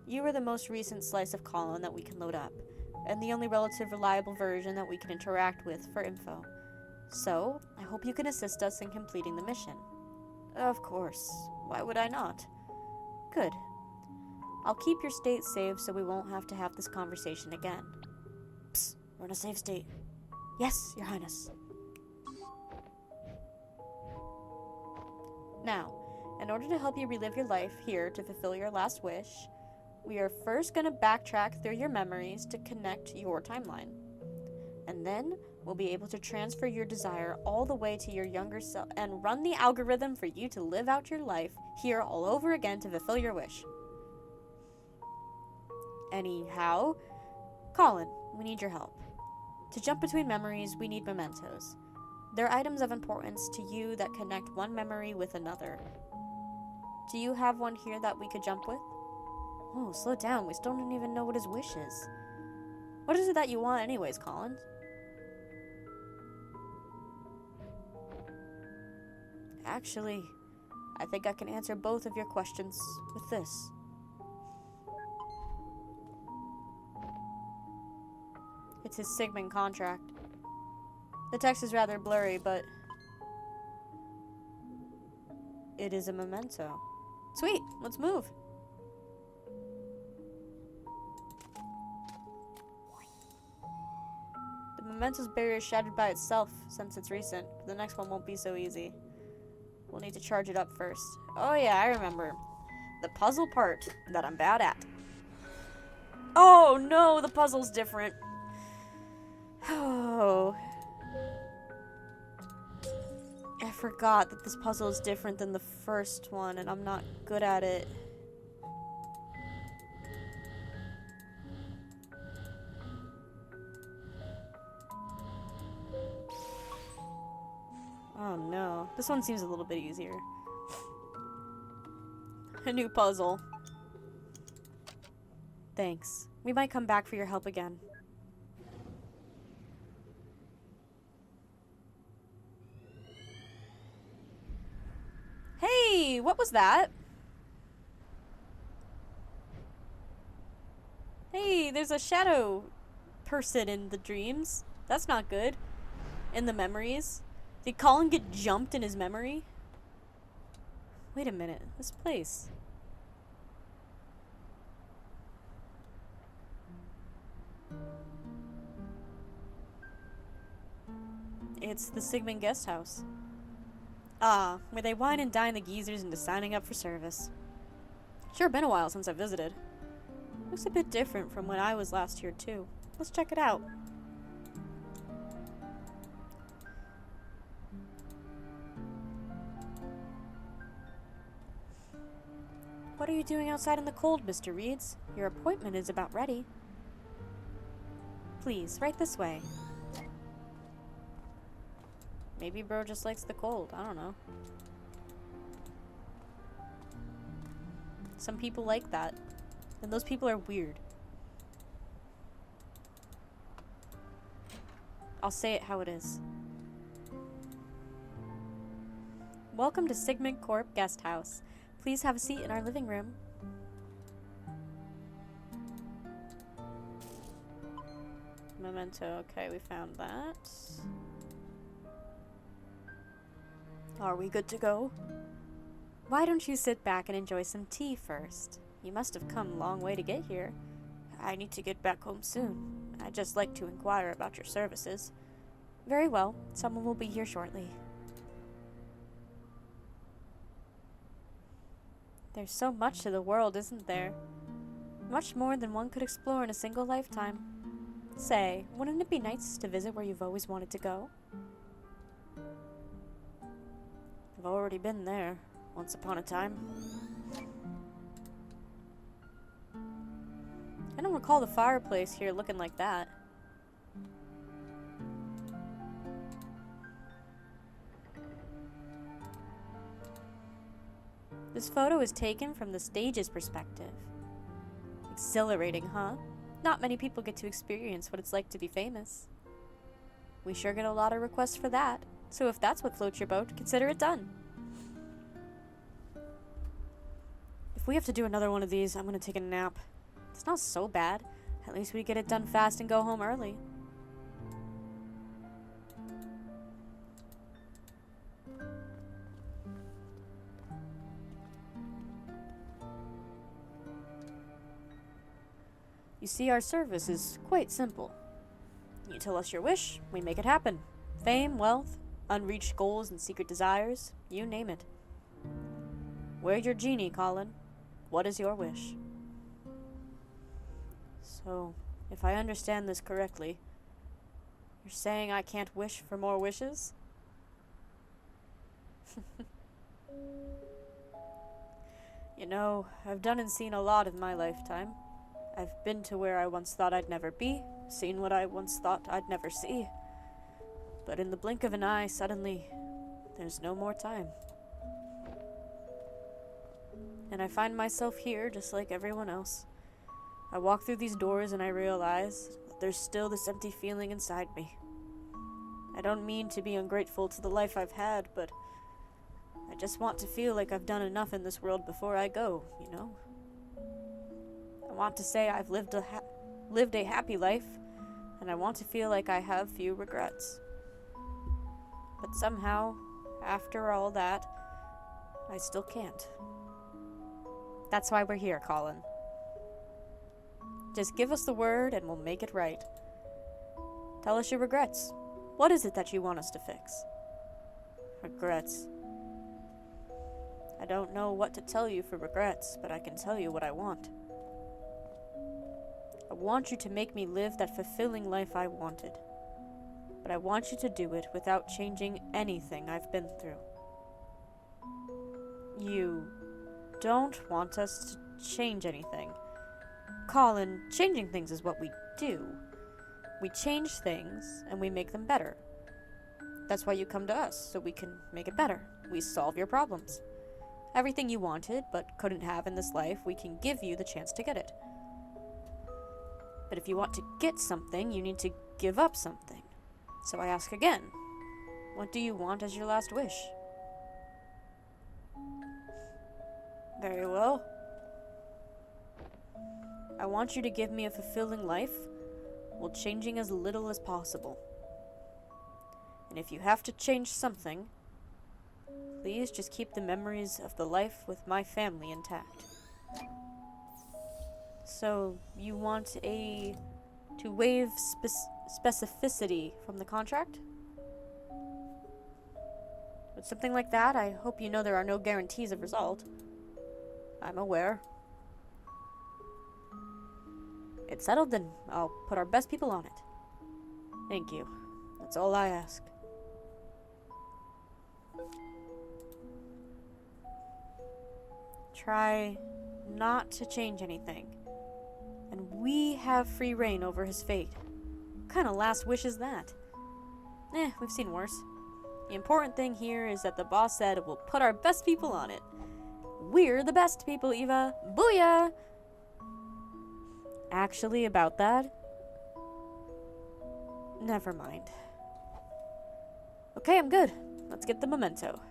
You are the most recent slice of Colin that we can load up, and the only relative reliable version that we can interact with for info. So, I hope you can assist us in completing the mission. Of course. Why would I not? Good. I'll keep your state safe so we won't have to have this conversation again. Psst, we're in a safe state. Yes, Your Highness. Now, in order to help you relive your life here to fulfill your last wish, we are first going to backtrack through your memories to connect your timeline. And then, we'll be able to transfer your desire all the way to your younger self and run the algorithm for you to live out your life here all over again to fulfill your wish. Anyhow, Colin, we need your help. To jump between memories, we need mementos. They're items of importance to you that connect one memory with another. Do you have one here that we could jump with? Oh, slow down. We still don't even know what his wish is. What is it that you want anyways, Colin? Actually, I think I can answer both of your questions with this. It's his Sigmund contract. The text is rather blurry, but it is a memento. Sweet, let's move. The Memento's barrier is shattered by itself since it's recent. But the next one won't be so easy. We'll need to charge it up first. Oh yeah, I remember. The puzzle part that I'm bad at. Oh no, the puzzle's different. Oh. I forgot that this puzzle is different than the first one, and I'm not good at it. Oh no. This one seems a little bit easier. A new puzzle. Thanks. We might come back for your help again. Hey, what was that? Hey, there's a shadow person in the dreams. That's not good. In the memories. Did Colin get jumped in his memory? Wait a minute. This place. It's the Sigmund guest house. Ah, where they wine and dine the geezers into signing up for service. Sure been a while since I visited. Looks a bit different from when I was last here too. Let's check it out. What are you doing outside in the cold, Mr. Reeds? Your appointment is about ready. Please, right this way. Maybe bro just likes the cold. I don't know. Some people like that. And those people are weird. I'll say it how it is. Welcome to Sigmund Corp Guest House. Please have a seat in our living room. Memento. Okay, we found that. Are we good to go? Why don't you sit back and enjoy some tea first? You must have come a long way to get here. I need to get back home soon. I'd just like to inquire about your services. Very well. Someone will be here shortly. There's so much to the world, isn't there? Much more than one could explore in a single lifetime. Say, wouldn't it be nice to visit where you've always wanted to go? I've already been there, once upon a time. I don't recall the fireplace here looking like that. This photo is taken from the stage's perspective. Exhilarating, huh? Not many people get to experience what it's like to be famous. We sure get a lot of requests for that, so if that's what floats your boat, consider it done. If we have to do another one of these, I'm gonna take a nap. It's not so bad. At least we get it done fast and go home early. You see, our service is quite simple. You tell us your wish, we make it happen. Fame, wealth, unreached goals and secret desires, you name it. We're your genie, Colin. What is your wish? So, if I understand this correctly, you're saying I can't wish for more wishes? You know, I've done and seen a lot in my lifetime. I've been to where I once thought I'd never be, seen what I once thought I'd never see. But in the blink of an eye, suddenly, there's no more time. And I find myself here just like everyone else. I walk through these doors and I realize that there's still this empty feeling inside me. I don't mean to be ungrateful to the life I've had, but I just want to feel like I've done enough in this world before I go, you know? I want to say I've lived a happy life, and I want to feel like I have few regrets. But somehow, after all that, I still can't. That's why we're here, Colin. Just give us the word and we'll make it right. Tell us your regrets. What is it that you want us to fix? Regrets. I don't know what to tell you for regrets, but I can tell you what I want. I want you to make me live that fulfilling life I wanted. But I want you to do it without changing anything I've been through. You don't want us to change anything. Colin, changing things is what we do. We change things and we make them better. That's why you come to us, so we can make it better. We solve your problems. Everything you wanted but couldn't have in this life, we can give you the chance to get it. But if you want to get something, you need to give up something. So I ask again, what do you want as your last wish? Very well. I want you to give me a fulfilling life while changing as little as possible. And if you have to change something, please just keep the memories of the life with my family intact. So, you want to waive specificity from the contract? With something like that, I hope you know there are no guarantees of result. I'm aware. It's settled, then I'll put our best people on it. Thank you. That's all I ask. Try not to change anything. And we have free reign over his fate. What kind of last wish is that? We've seen worse. The important thing here is that the boss said we'll put our best people on it. We're the best people, Eva. Booyah! Actually, about that? Never mind. Okay, I'm good. Let's get the memento.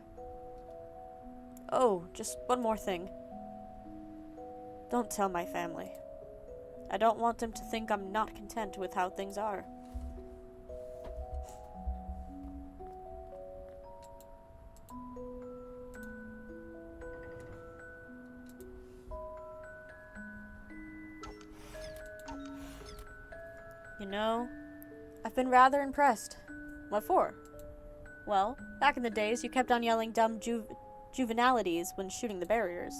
Oh, just one more thing. Don't tell my family. I don't want them to think I'm not content with how things are. You know, I've been rather impressed. What for? Well, back in the days, you kept on yelling dumb juvenalities when shooting the barriers.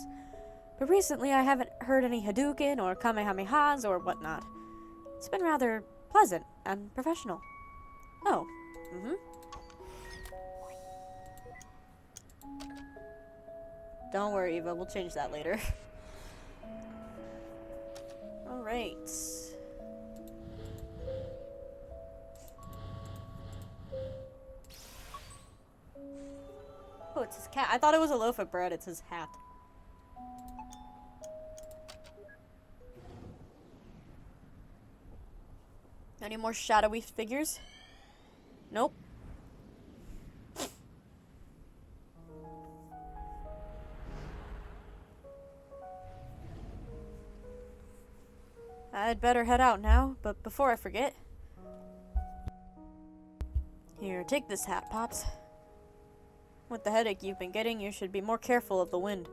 But recently, I haven't heard any Hadouken or Kamehamehas or whatnot. It's been rather pleasant and professional. Oh, Don't worry, Eva. We'll change that later. Alright. Oh, it's his cat. I thought it was a loaf of bread. It's his hat. Any more shadowy figures? Nope. I'd better head out now, but before I forget... Here, take this hat, Pops. With the headache you've been getting, you should be more careful of the wind.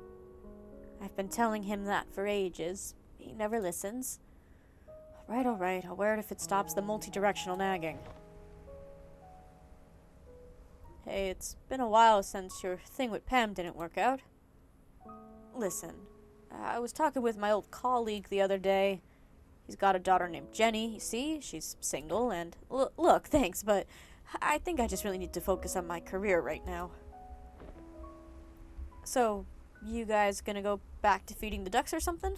I've been telling him that for ages. He never listens. Alright, I'll wear it if it stops the multi-directional nagging. Hey, it's been a while since your thing with Pam didn't work out. Listen, I was talking with my old colleague the other day. He's got a daughter named Jenny, you see? She's single, and... Look, thanks, but I think I just really need to focus on my career right now. So, you guys gonna go back to feeding the ducks or something?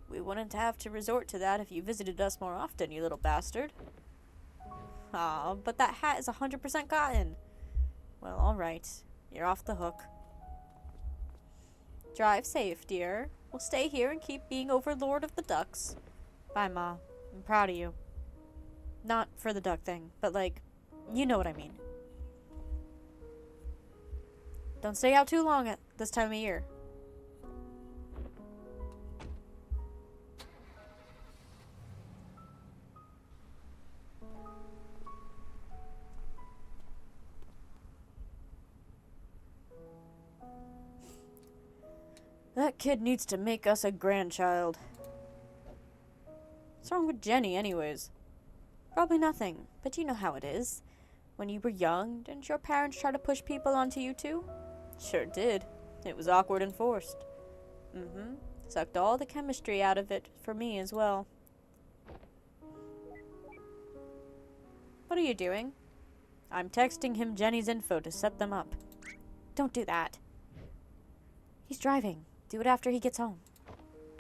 We wouldn't have to resort to that if you visited us more often, you little bastard. Aw, but that hat is 100% cotton. Well, alright. You're off the hook. Drive safe, dear. We'll stay here and keep being overlord of the ducks. Bye, Ma. I'm proud of you. Not for the duck thing, but like, you know what I mean. Don't stay out too long at this time of year. That kid needs to make us a grandchild. What's wrong with Jenny, anyways? Probably nothing, but you know how it is. When you were young, didn't your parents try to push people onto you too? Sure did. It was awkward and forced. Mm-hmm. Sucked all the chemistry out of it for me as well. What are you doing? I'm texting him Jenny's info to set them up. Don't do that. He's driving. Do it after he gets home.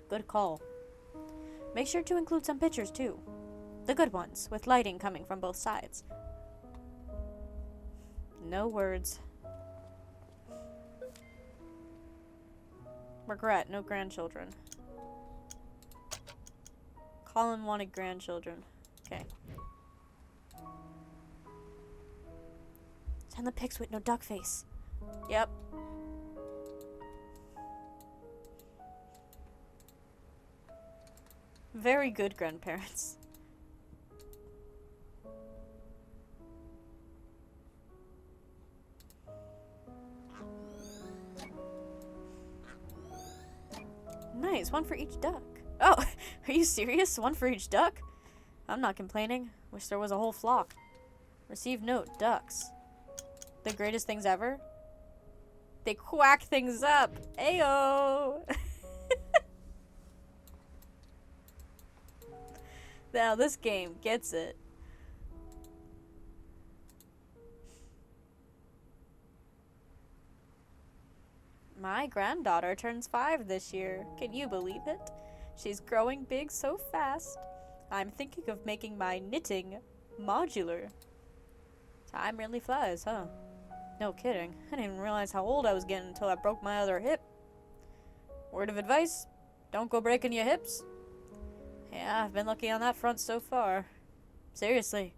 Good call. Make sure to include some pictures too. The good ones, with lighting coming from both sides. No words. Regret, no grandchildren. Colin wanted grandchildren. Okay. Send the pics with no duck face. Yep. Very good grandparents. Nice, one for each duck. Oh, are you serious? One for each duck? I'm not complaining. Wish there was a whole flock. Received note, ducks. The greatest things ever? They quack things up. Ayo! Now this game gets it. My granddaughter turns 5 this year. Can you believe it? She's growing big so fast. I'm thinking of making my knitting modular. Time really flies, huh? No kidding. I didn't even realize how old I was getting until I broke my other hip. Word of advice, don't go breaking your hips. Yeah, I've been lucky on that front so far. Seriously,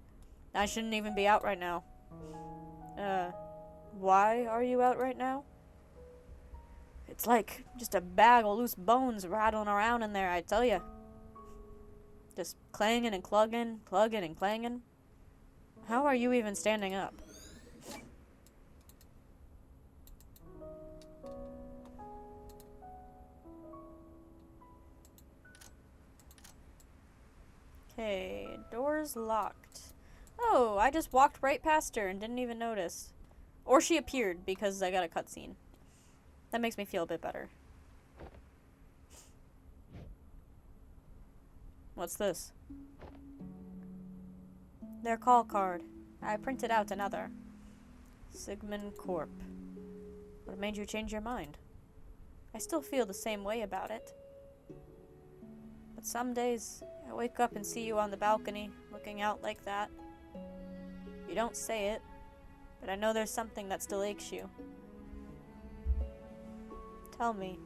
I shouldn't even be out right now. Why are you out right now? It's like just a bag of loose bones rattling around in there, I tell ya. Just clanging and clugging and clanging. How are you even standing up? Okay, door's locked. Oh, I just walked right past her and didn't even notice. Or she appeared because I got a cutscene. That makes me feel a bit better. What's this? Their call card. I printed out another. Sigmund Corp. What made you change your mind? I still feel the same way about it. But some days, I wake up and see you on the balcony, looking out like that. You don't say it, but I know there's something that still aches you. Tell me,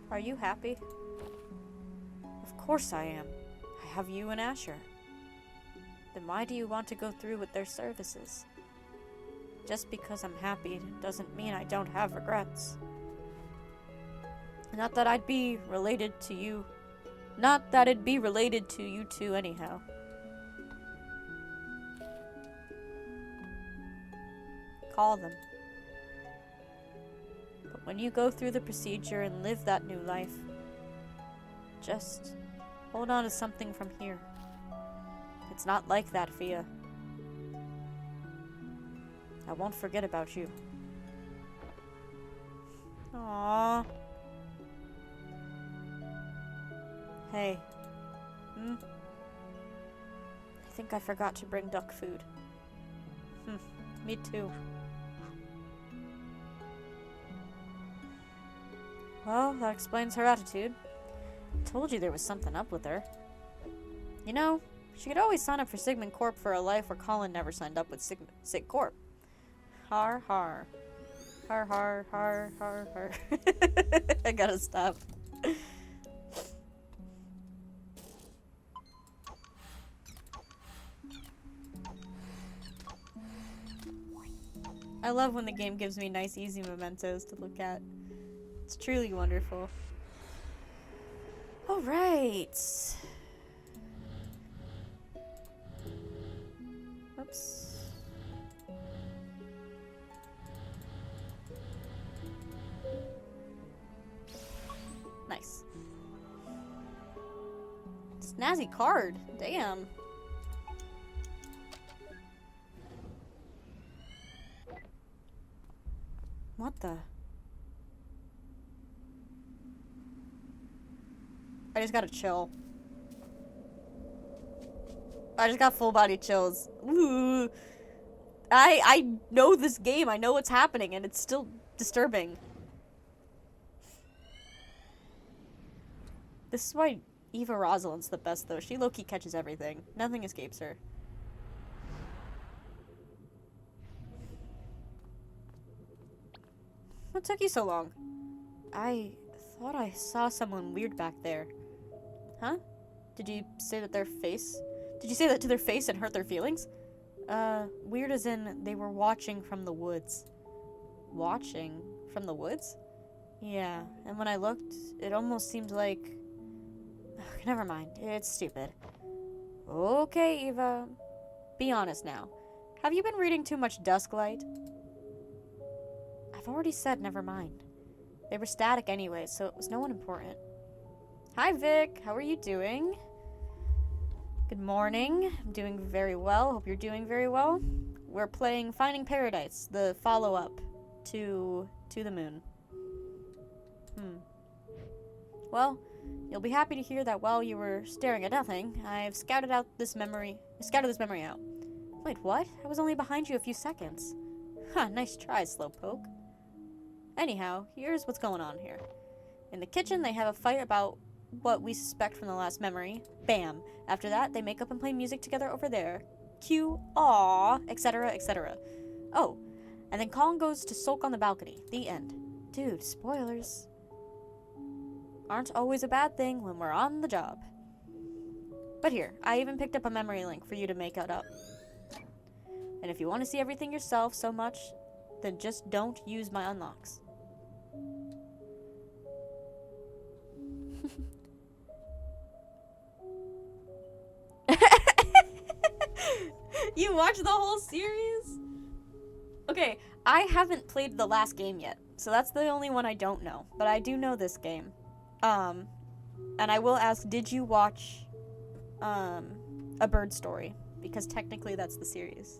are you happy? Of course I am. I have you and Asher. Then why do you want to go through with their services? Just because I'm happy doesn't mean I don't have regrets. Not that I'd be related to you. Not that it'd be related to you two anyhow. Call them. But when you go through the procedure and live that new life, just hold on to something from here. It's not like that, Fia. I won't forget about you. Aww. Hey. I think I forgot to bring duck food. Me too. Well, that explains her attitude. I told you there was something up with her. You know, she could always sign up for Sigmund Corp for a life where Colin never signed up with Sig Corp. Har har. Har har har har har. I gotta stop. I love when the game gives me nice easy mementos to look at. It's truly wonderful. Alright. Oops. Nice. Snazzy card. Damn. What the? I just gotta chill. I just got full body chills. Ooh. I know this game. I know what's happening, and it's still disturbing. This is why Eva Rosalind's the best, though. She low-key catches everything. Nothing escapes her. What took you so long? I thought I saw someone weird back there. Huh? Did you say that their face... Did you say that to their face and hurt their feelings? Weird as in they were watching from the woods. Watching from the woods? Yeah, and when I looked, it almost seemed like... Never mind, it's stupid. Okay, Eva. Be honest now. Have you been reading too much Dusklight? I've already said never mind. They were static anyway, so it was no one important. Hi, Vic. How are you doing? Good morning. I'm doing very well. Hope you're doing very well. We're playing Finding Paradise, the follow-up to the Moon. Well, you'll be happy to hear that while you were staring at nothing, I've scouted this memory out. Wait, what? I was only behind you a few seconds. Huh, nice try, Slowpoke. Anyhow, here's what's going on here. In the kitchen, they have a fight about what we suspect from the last memory. Bam. After that, they make up and play music together over there. Cue, aw, etc., etc. Oh, and then Colin goes to sulk on the balcony. The end. Dude, spoilers aren't always a bad thing when we're on the job. But here, I even picked up a memory link for you to make it up. And if you want to see everything yourself so much, then just don't use my unlocks. You watched the whole series? Okay, I haven't played the last game yet, so that's the only one I don't know. But I do know this game. And I will ask, did you watch, A Bird Story? Because technically that's the series.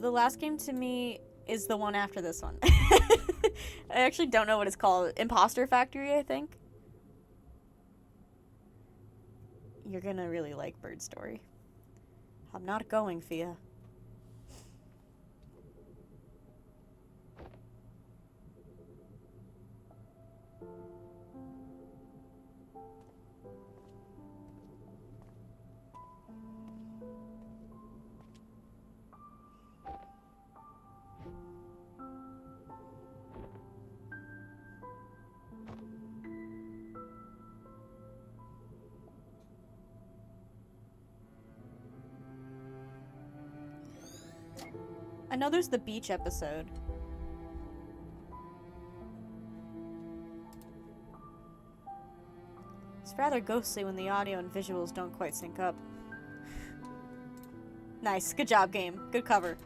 The last game to me is the one after this one. I actually don't know what it's called. Imposter Factory, I think. You're gonna really like Bird Story. I'm not going, Fia. I know there's the beach episode. It's rather ghostly when the audio and visuals don't quite sync up. Nice. Good job, game. Good cover.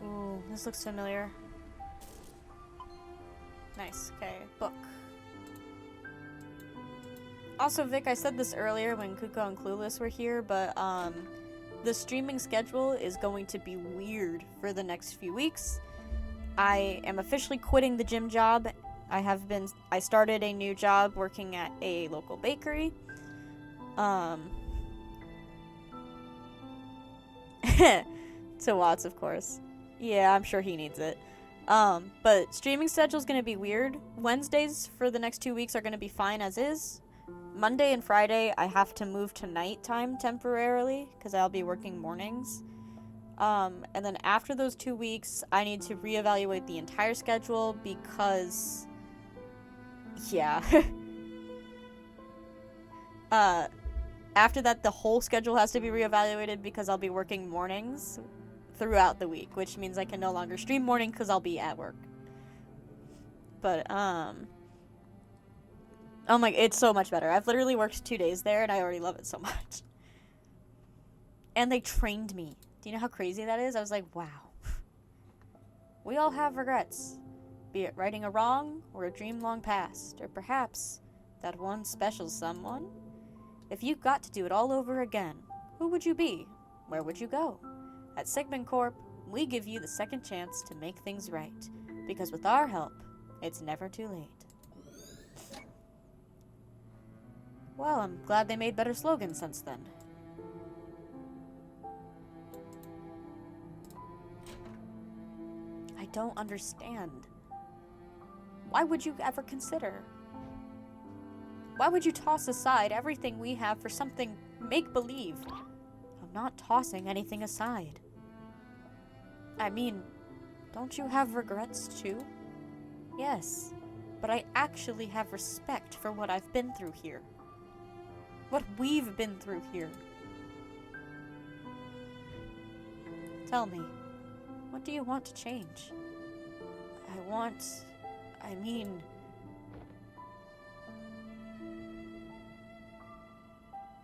Ooh, this looks familiar. Nice. Okay, book. Also, Vic, I said this earlier when Kuko and Clueless were here, but the streaming schedule is going to be weird for the next few weeks. I am officially quitting the gym job. I started a new job working at a local bakery. To Watts, of course. Yeah, I'm sure he needs it. But streaming schedule is going to be weird. Wednesdays for the next 2 weeks are going to be fine as is. Monday and Friday, I have to move to nighttime temporarily because I'll be working mornings. And then after those 2 weeks, I need to reevaluate the entire schedule because, yeah. After that, the whole schedule has to be reevaluated because I'll be working mornings throughout the week, which means I can no longer stream morning because I'll be at work. But, Oh my, it's so much better. I've literally worked 2 days there and I already love it so much. And they trained me. Do you know how crazy that is? I was like, wow. We all have regrets. Be it righting a wrong or a dream long past, or perhaps that one special someone. If you got to do it all over again, who would you be? Where would you go? At Sigmund Corp, we give you the second chance to make things right, because with our help, it's never too late. Well, I'm glad they made better slogans since then. I don't understand. Why would you ever consider? Why would you toss aside everything we have for something make-believe? I'm not tossing anything aside. I mean, don't you have regrets too? Yes, but I actually have respect for what I've been through here. What we've been through here. Tell me, what do you want to change? I mean...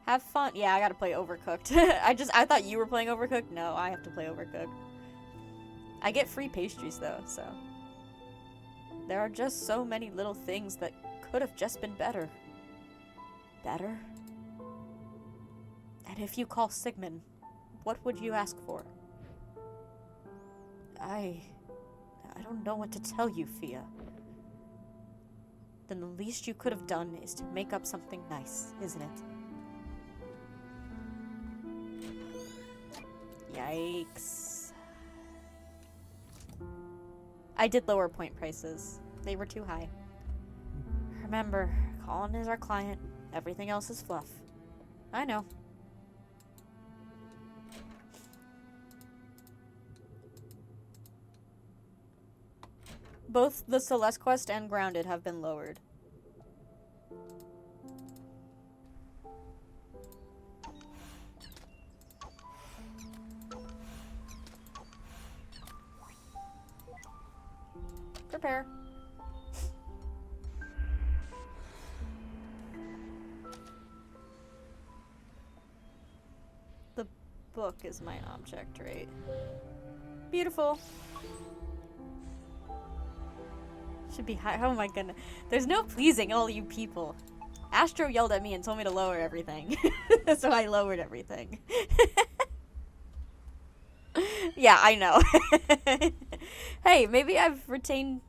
Have fun. Yeah, I gotta play Overcooked. I thought you were playing Overcooked. No, I have to play Overcooked. I get free pastries though, so. There are just so many little things that could have just been better. Better? And if you call Sigmund, what would you ask for? I don't know what to tell you, Fia. Then the least you could have done is to make up something nice, isn't it? Yikes. I did lower point prices. They were too high. Remember, Colin is our client. Everything else is fluff. I know. Both the Celeste Quest and Grounded have been lowered. Prepare. The book is my object, right? Beautiful. Should be high. Oh my goodness. There's no pleasing all you people. Astro yelled at me and told me to lower everything. So I lowered everything. Yeah, I know. Hey, maybe I've retained...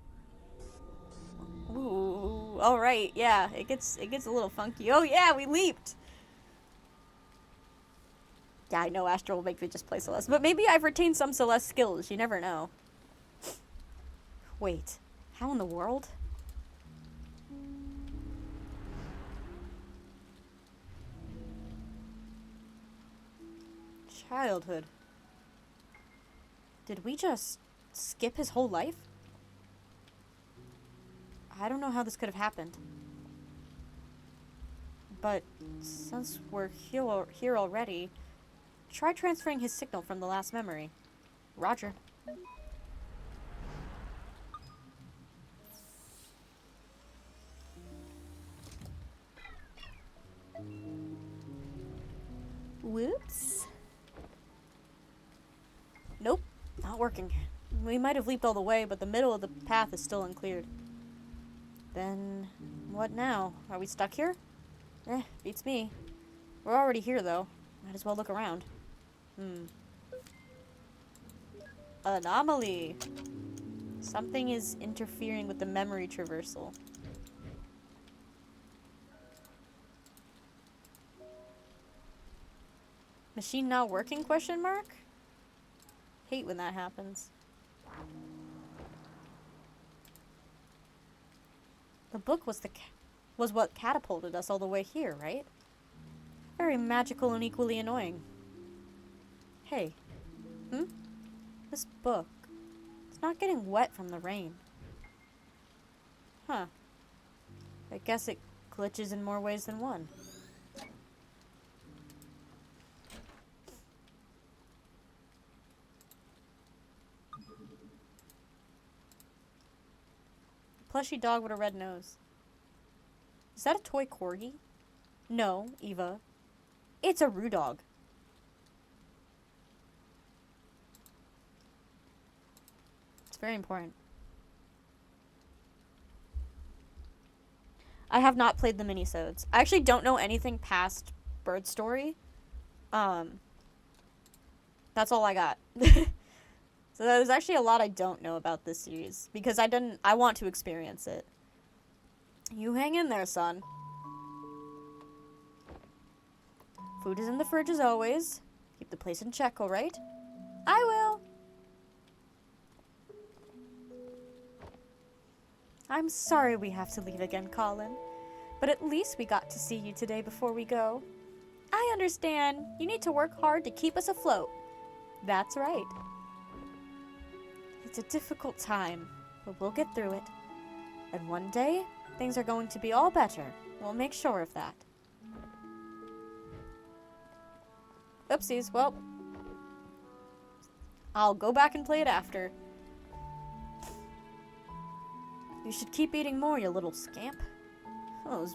Ooh, alright, yeah. It gets a little funky. Oh yeah, we leaped! Yeah, I know Astro will make me just play Celeste. But maybe I've retained some Celeste skills. You never know. Wait. How in the world? Childhood. Did we just skip his whole life? I don't know how this could have happened. But since we're here already, try transferring his signal from the last memory. Roger. Whoops. Nope, not working. We might have leaped all the way, but the middle of the path is still uncleared. Then, what now? Are we stuck here? Beats me. We're already here, though. Might as well look around. Anomaly! Something is interfering with the memory traversal. Machine not working, question mark? Hate when that happens. The book was what catapulted us all the way here, right? Very magical and equally annoying. Hey. This book. It's not getting wet from the rain. Huh. I guess it glitches in more ways than one. Plushy dog with a red nose. Is that a toy corgi? No, Eva. It's a Roo dog. It's very important. I have not played the minisodes. I actually don't know anything past Bird Story. That's all I got. So there's actually a lot I don't know about this series because I want to experience it. You hang in there, son. Food is in the fridge as always. Keep the place in check, alright? I will. I'm sorry we have to leave again, Colin. But at least we got to see you today before we go. I understand. You need to work hard to keep us afloat. That's right. It's a difficult time, but we'll get through it. And one day, things are going to be all better. We'll make sure of that. Oopsies, well. I'll go back and play it after. You should keep eating more, you little scamp. Those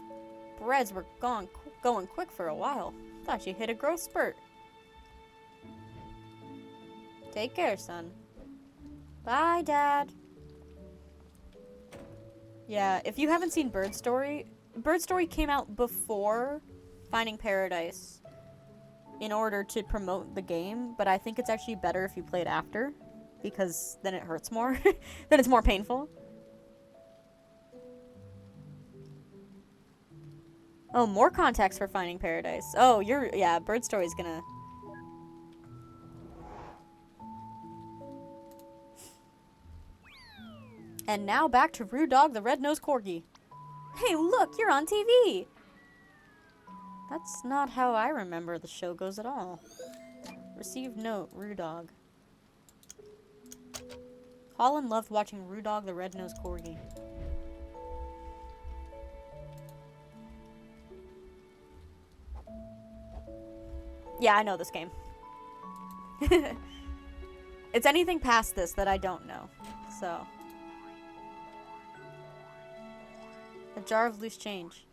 breads were going quick for a while. Thought you hit a growth spurt. Take care, son. Bye, Dad. Yeah, if you haven't seen Bird Story came out before Finding Paradise in order to promote the game, but I think it's actually better if you play it after, because then it hurts more. Then it's more painful. Oh, more contacts for Finding Paradise. Oh, yeah, Bird Story's gonna... And now back to Roo Dog the Red-Nosed Corgi. Hey, look, you're on TV! That's not how I remember the show goes at all. Received note, Roo Dog. Colin loved watching Roo Dog the Red-Nosed Corgi. Yeah, I know this game. It's anything past this that I don't know, so... A jar of loose change.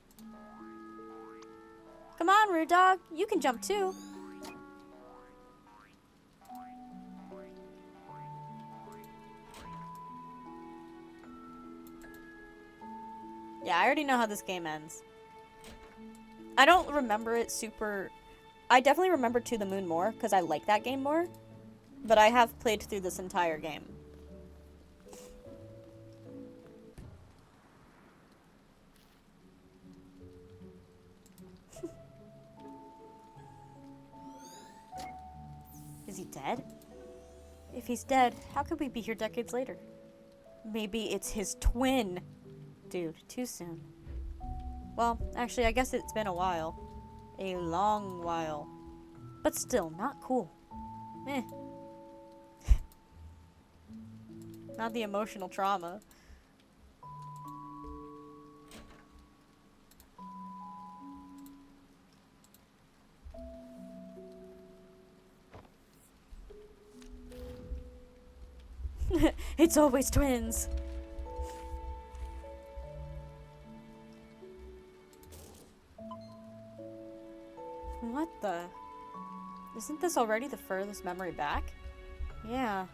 Come on, Roo Dog. You can jump too. Yeah, I already know how this game ends. I don't remember it super... I definitely remember To the Moon more, because I like that game more. But I have played through this entire game. Is he dead? If he's dead, how could we be here decades later? Maybe it's his twin. Dude, too soon. Well, actually, I guess it's been a while. A long while. But still, not cool. Eh. Not the emotional trauma. It's always twins. What the? Isn't this already the furthest memory back? Yeah.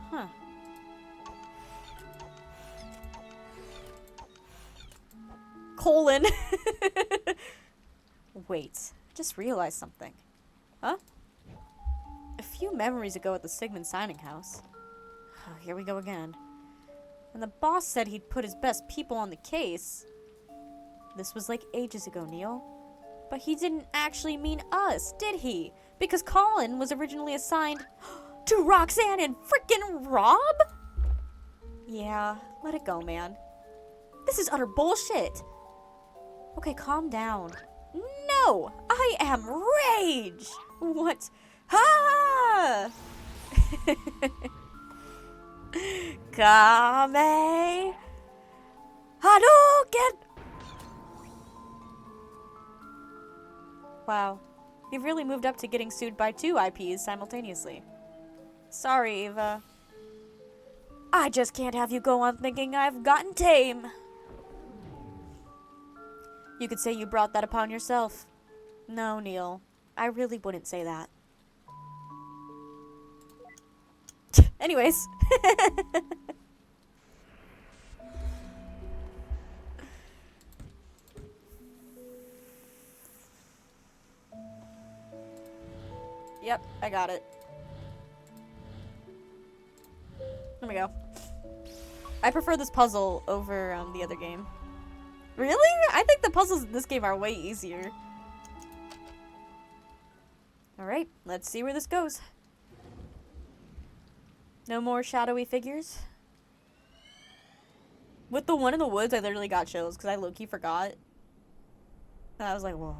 Huh. Colon. Wait, just realized something. Huh? A few memories ago at the Sigmund signing house. Oh, here we go again. And the boss said he'd put his best people on the case. This was like ages ago, Neil. But he didn't actually mean us, did he? Because Colin was originally assigned to Roxanne and frickin' Rob? Yeah, let it go, man. This is utter bullshit. Okay, calm down. No, I am rage. What? Ha! Kame Hadouken! Wow, you've really moved up to getting sued by 2 IPs simultaneously. Sorry, Eva. I just can't have you go on thinking I've gotten tame. You could say you brought that upon yourself. No, Neil. I really wouldn't say that. Anyways. Yep, I got it. There we go. I prefer this puzzle over the other game. Really? I think the puzzles in this game are way easier. Alright, let's see where this goes. No more shadowy figures? With the one in the woods, I literally got chills because I low-key forgot. And I was like, whoa.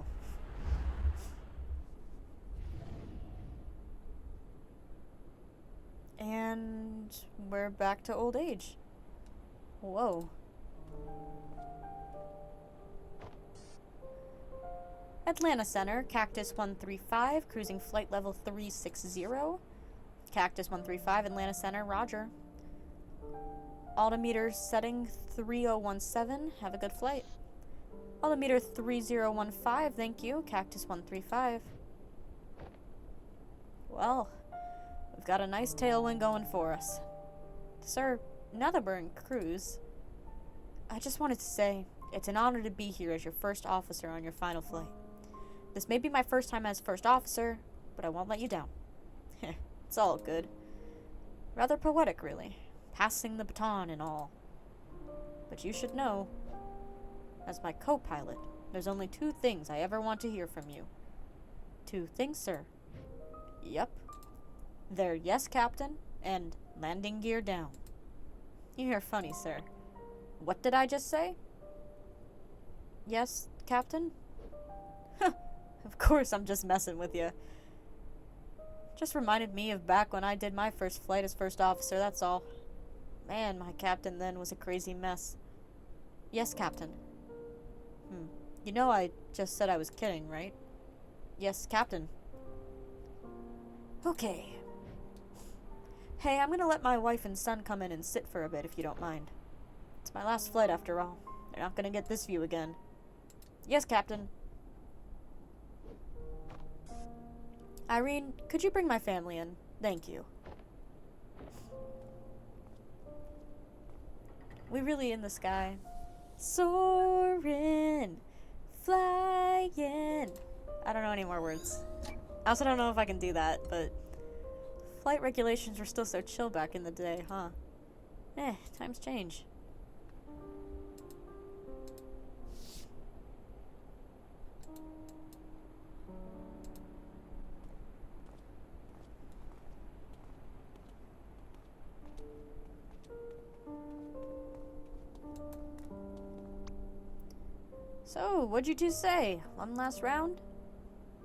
And we're back to old age. Whoa. Atlanta Center, Cactus 135, cruising flight level 360. Cactus 135, Atlanta Center, roger. Altimeter setting 3017, have a good flight. Altimeter 3015, thank you, Cactus 135. Well, we've got a nice tailwind going for us. Sir, now that we're in cruise, I just wanted to say, it's an honor to be here as your first officer on your final flight. This may be my first time as first officer, but I won't let you down. It's all good. Rather poetic, really. Passing the baton and all. But you should know, as my co-pilot, there's only 2 things I ever want to hear from you. 2 things, sir. Yep. They're yes, Captain, and landing gear down. You're funny, sir. What did I just say? Yes, Captain? Of course, I'm just messing with you. Just reminded me of back when I did my first flight as first officer, that's all. Man, my captain then was a crazy mess. Yes, Captain. You know I just said I was kidding, right? Yes, Captain. Okay. Hey, I'm gonna let my wife and son come in and sit for a bit if you don't mind. It's my last flight after all. They're not gonna get this view again. Yes, Captain. Irene, could you bring my family in? Thank you. We really in the sky. Soaring, flying. I don't know any more words. I also don't know if I can do that, but flight regulations were still so chill back in the day, huh? Times change. So, what'd you two say? One last round?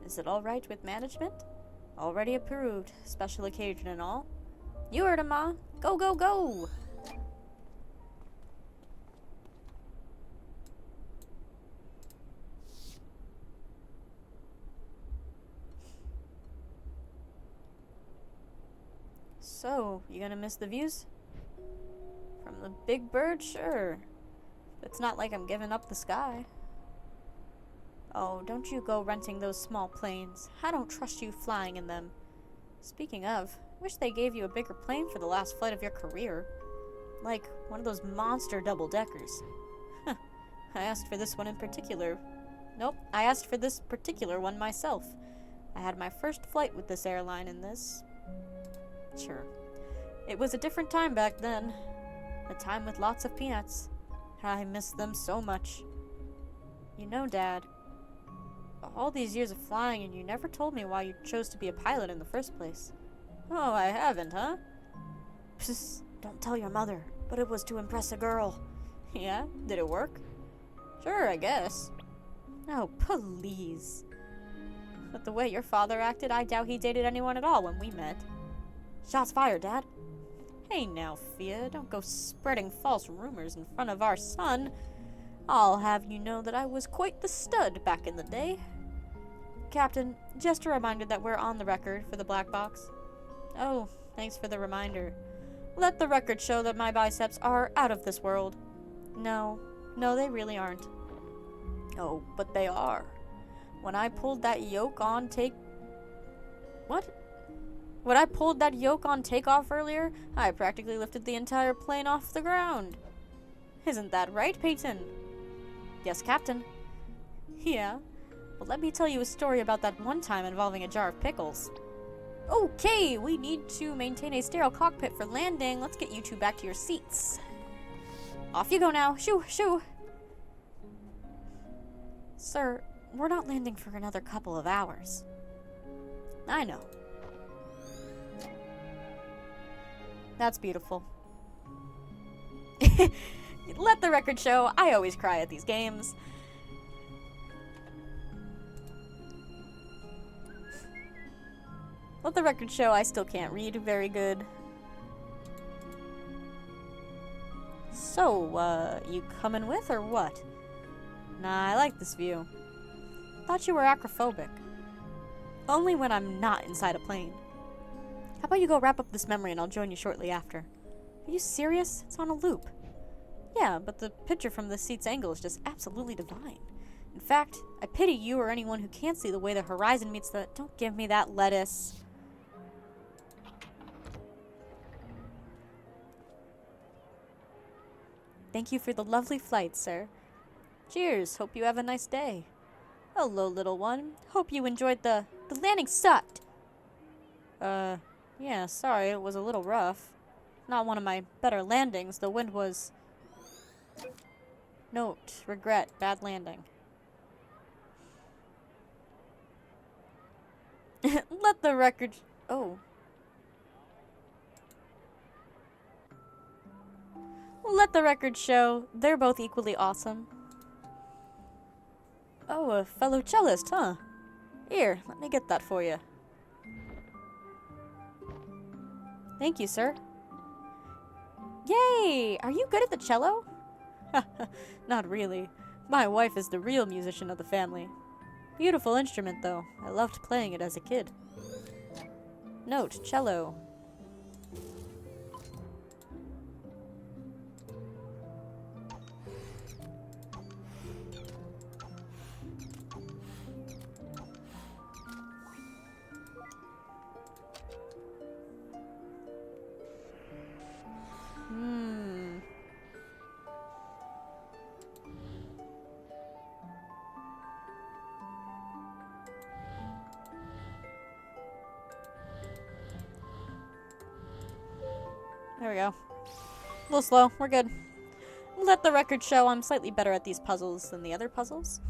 Is it alright with management? Already approved. Special occasion and all. You heard him, Ma. Go, go, go! So, you gonna miss the views? From the big bird? Sure. It's not like I'm giving up the sky. Oh, don't you go renting those small planes. I don't trust you flying in them. Speaking of, wish they gave you a bigger plane for the last flight of your career. Like one of those monster double-deckers. I asked for this one in particular. Nope, I asked for this particular one myself. I had my first flight with this airline in this. Sure. It was a different time back then. A time with lots of peanuts. I miss them so much. You know, Dad, all these years of flying and you never told me why you chose to be a pilot in the first place. Oh, I haven't, huh? Psst, don't tell your mother, but it was to impress a girl. Yeah? Did it work? Sure, I guess. Oh, please. But the way your father acted, I doubt he dated anyone at all when we met. Shots fired, Dad. Hey now, Fia, don't go spreading false rumors in front of our son. I'll have you know that I was quite the stud back in the day. Captain, just a reminder that we're on the record for the black box. Oh, thanks for the reminder. Let the record show that my biceps are out of this world. No, they really aren't. Oh, but they are. When I pulled that yoke on What? When I pulled that yoke on takeoff earlier, I practically lifted the entire plane off the ground. Isn't that right, Peyton? Yes, Captain. Yeah. Well, let me tell you a story about that one time involving a jar of pickles. Okay, we need to maintain a sterile cockpit for landing. Let's get you two back to your seats. Off you go now. Shoo, shoo. Sir, we're not landing for another couple of hours. I know. That's beautiful. Let the record show, I always cry at these games. Let the record show, I still can't read very good. So, you coming with or what? Nah, I like this view. Thought you were acrophobic. Only when I'm not inside a plane. How about you go wrap up this memory and I'll join you shortly after? Are you serious? It's on a loop. Yeah, but the picture from the seat's angle is just absolutely divine. In fact, I pity you or anyone who can't see the way the horizon meets the... Don't give me that lettuce. Thank you for the lovely flight, sir. Cheers. Hope you have a nice day. Hello, little one. Hope you enjoyed the landing sucked. Yeah, sorry, it was a little rough. Not one of my better landings. The wind was... Note, regret, bad landing. Let the record... Oh. Let the record show, they're both equally awesome. Oh, a fellow cellist, huh? Here, let me get that for you. Thank you, sir. Yay! Are you good at the cello? Not really. My wife is the real musician of the family. Beautiful instrument, though. I loved playing it as a kid. Note, cello. There we go. A little slow. We're good. Let the record show I'm slightly better at these puzzles than the other puzzles.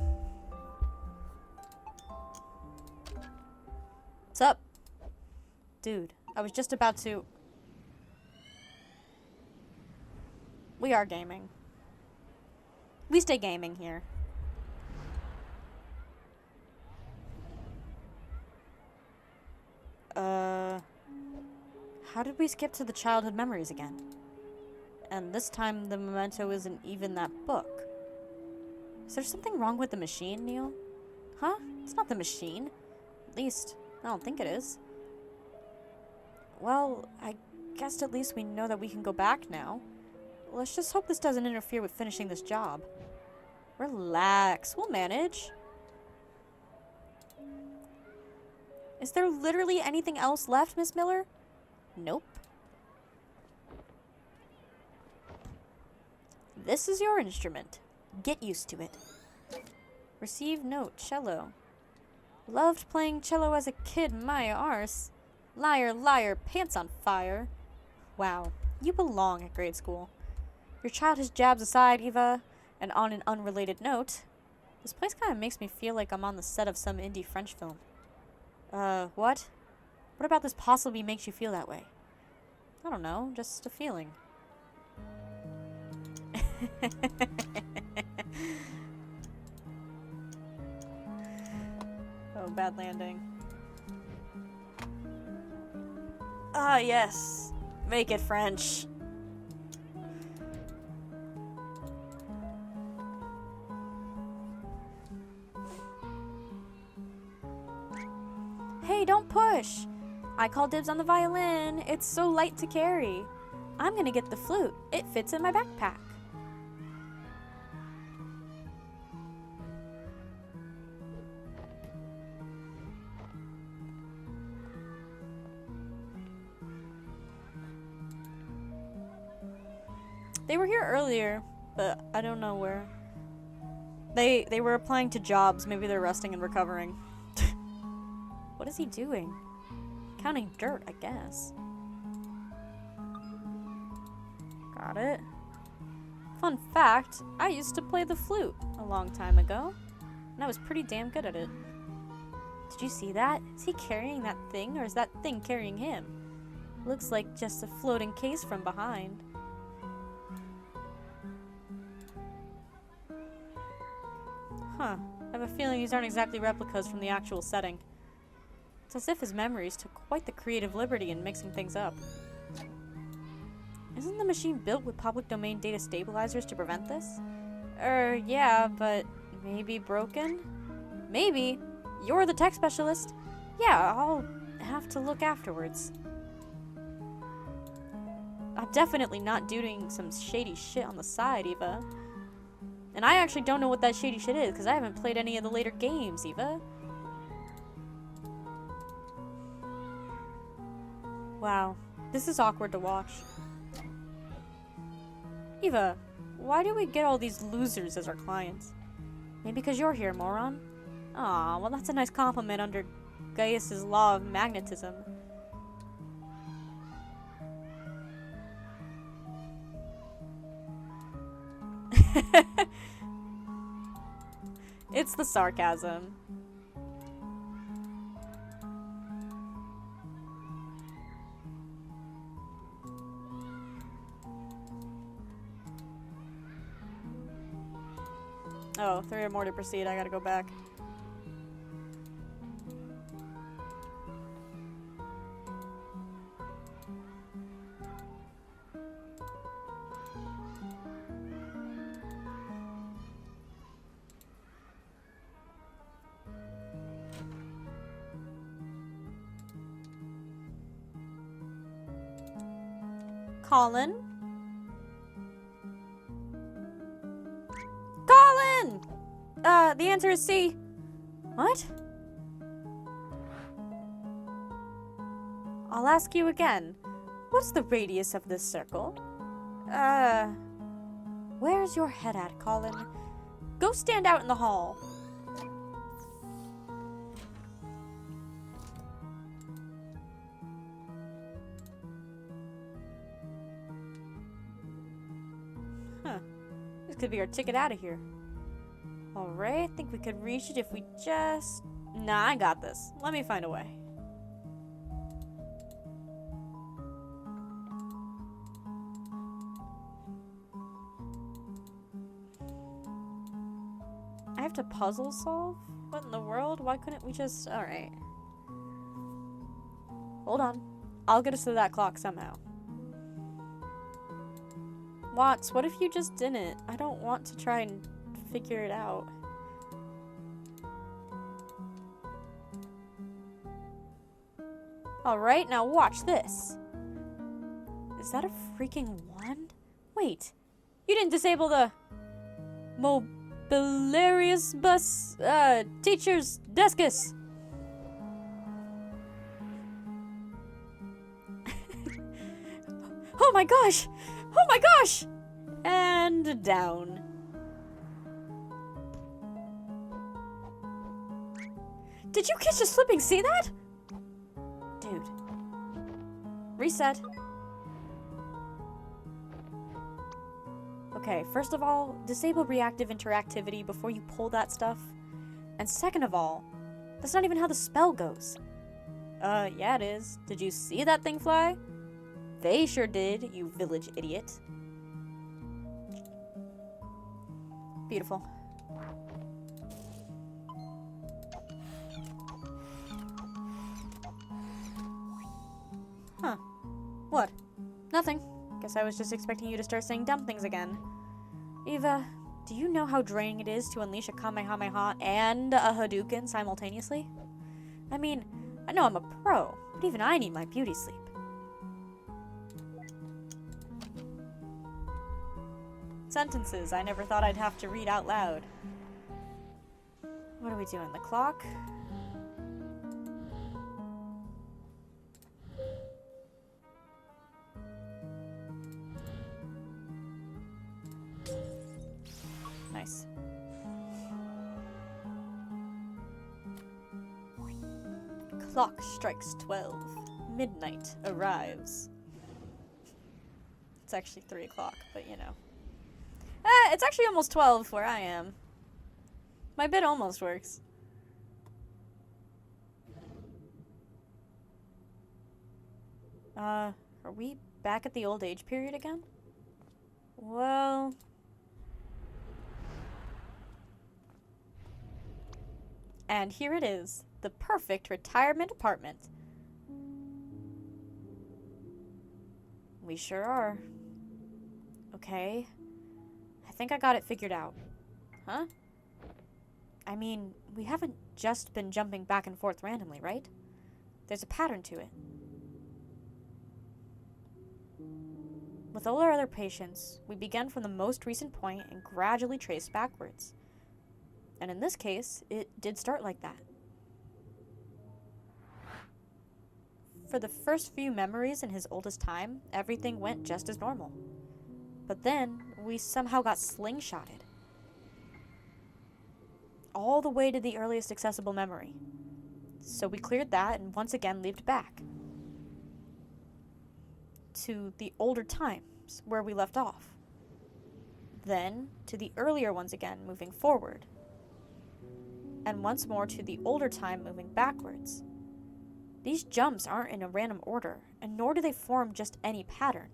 What's up? Dude, I was just about to... We are gaming. We stay gaming here. How did we skip to the childhood memories again? And this time the memento isn't even that book. Is there something wrong with the machine, Neil? Huh? It's not the machine. At least, I don't think it is. Well, I guess at least we know that we can go back now. Let's just hope this doesn't interfere with finishing this job. Relax, we'll manage. Is there literally anything else left, Miss Miller? Nope. This is your instrument. Get used to it. Receive note, cello. Loved playing cello as a kid, my arse. Liar, liar, pants on fire. Wow, you belong at grade school. Your childish jabs aside, Eva, and on an unrelated note, this place kind of makes me feel like I'm on the set of some indie French film. What? What about this possibly makes you feel that way? I don't know, just a feeling. Oh, bad landing. Ah, yes. Make it French. Hey, don't push. I call dibs on the violin. It's so light to carry. I'm gonna get the flute. It fits in my backpack. They were here earlier, but I don't know where. They were applying to jobs. Maybe they're resting and recovering. What is he doing? Counting dirt, I guess. Got it. Fun fact, I used to play the flute a long time ago, and I was pretty damn good at it. Did you see that? Is he carrying that thing, or is that thing carrying him? Looks like just a floating case from behind. Huh. I have a feeling these aren't exactly replicas from the actual setting. It's as if his memories took quite the creative liberty in mixing things up. Isn't the machine built with public domain data stabilizers to prevent this? Yeah, but maybe broken? Maybe. You're the tech specialist. Yeah, I'll have to look afterwards. I'm definitely not doing some shady shit on the side, Eva. And I actually don't know what that shady shit is, because I haven't played any of the later games, Eva. Wow, this is awkward to watch. Eva, why do we get all these losers as our clients? Maybe because you're here, moron. Aw, well that's a nice compliment under Gaius's law of magnetism. It's the sarcasm. Oh, 3 or more to proceed. I gotta go back. Colin? Colin! The answer is C. What? I'll ask you again. What's the radius of this circle? Where's your head at, Colin? Go stand out in the hall. Huh. This could be our ticket out of here. Alright, I think we could reach it if we just... Nah, I got this. Let me find a way. I have to puzzle solve? What in the world? Why couldn't we just... Alright. Hold on. I'll get us to that clock somehow. Watts, what if you just didn't? I don't want to try and figure it out. Alright, now watch this. Is that a freaking wand? Wait, you didn't disable the Mobiliarius bus, teacher's deskus. Oh my gosh! Oh my gosh! And down. Did you catch a slipping? See that? Dude. Reset. Okay, first of all, disable reactive interactivity before you pull that stuff. And second of all, that's not even how the spell goes. Yeah it is. Did you see that thing fly? They sure did, you village idiot. Beautiful. Huh. What? Nothing. Guess I was just expecting you to start saying dumb things again. Eva, do you know how draining it is to unleash a Kamehameha and a Hadouken simultaneously? I mean, I know I'm a pro, but even I need my beauty sleep. Sentences I never thought I'd have to read out loud. What are we doing? The clock? clock strikes 12. Midnight arrives. It's actually 3 o'clock, but you know. It's actually almost 12 where I am. My bit almost works. Are we back at the old age period again? Well... And here it is, the perfect retirement apartment. We sure are. Okay. I think I got it figured out. Huh? I mean, we haven't just been jumping back and forth randomly, right? There's a pattern to it. With all our other patients, we began from the most recent point and gradually traced backwards. And in this case, it did start like that. For the first few memories in his oldest time, everything went just as normal. But then, we somehow got slingshotted. All the way to the earliest accessible memory. So we cleared that and once again leaped back. To the older times, where we left off. Then, to the earlier ones again, moving forward. And once more to the older time, moving backwards. These jumps aren't in a random order, and nor do they form just any pattern.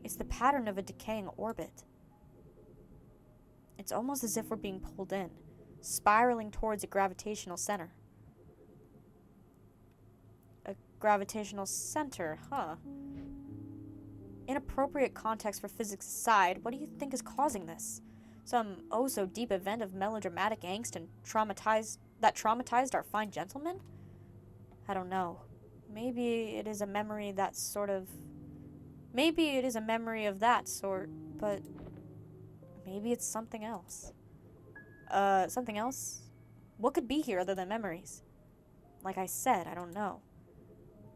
It's the pattern of a decaying orbit. It's almost as if we're being pulled in, spiraling towards a gravitational center. A gravitational center, huh? Inappropriate context for physics aside, what do you think is causing this? Some oh-so-deep event of melodramatic angst and traumatized our fine gentleman? I don't know. Maybe it is a memory of that sort, but maybe it's something else. Something else? What could be here other than memories? Like I said, I don't know.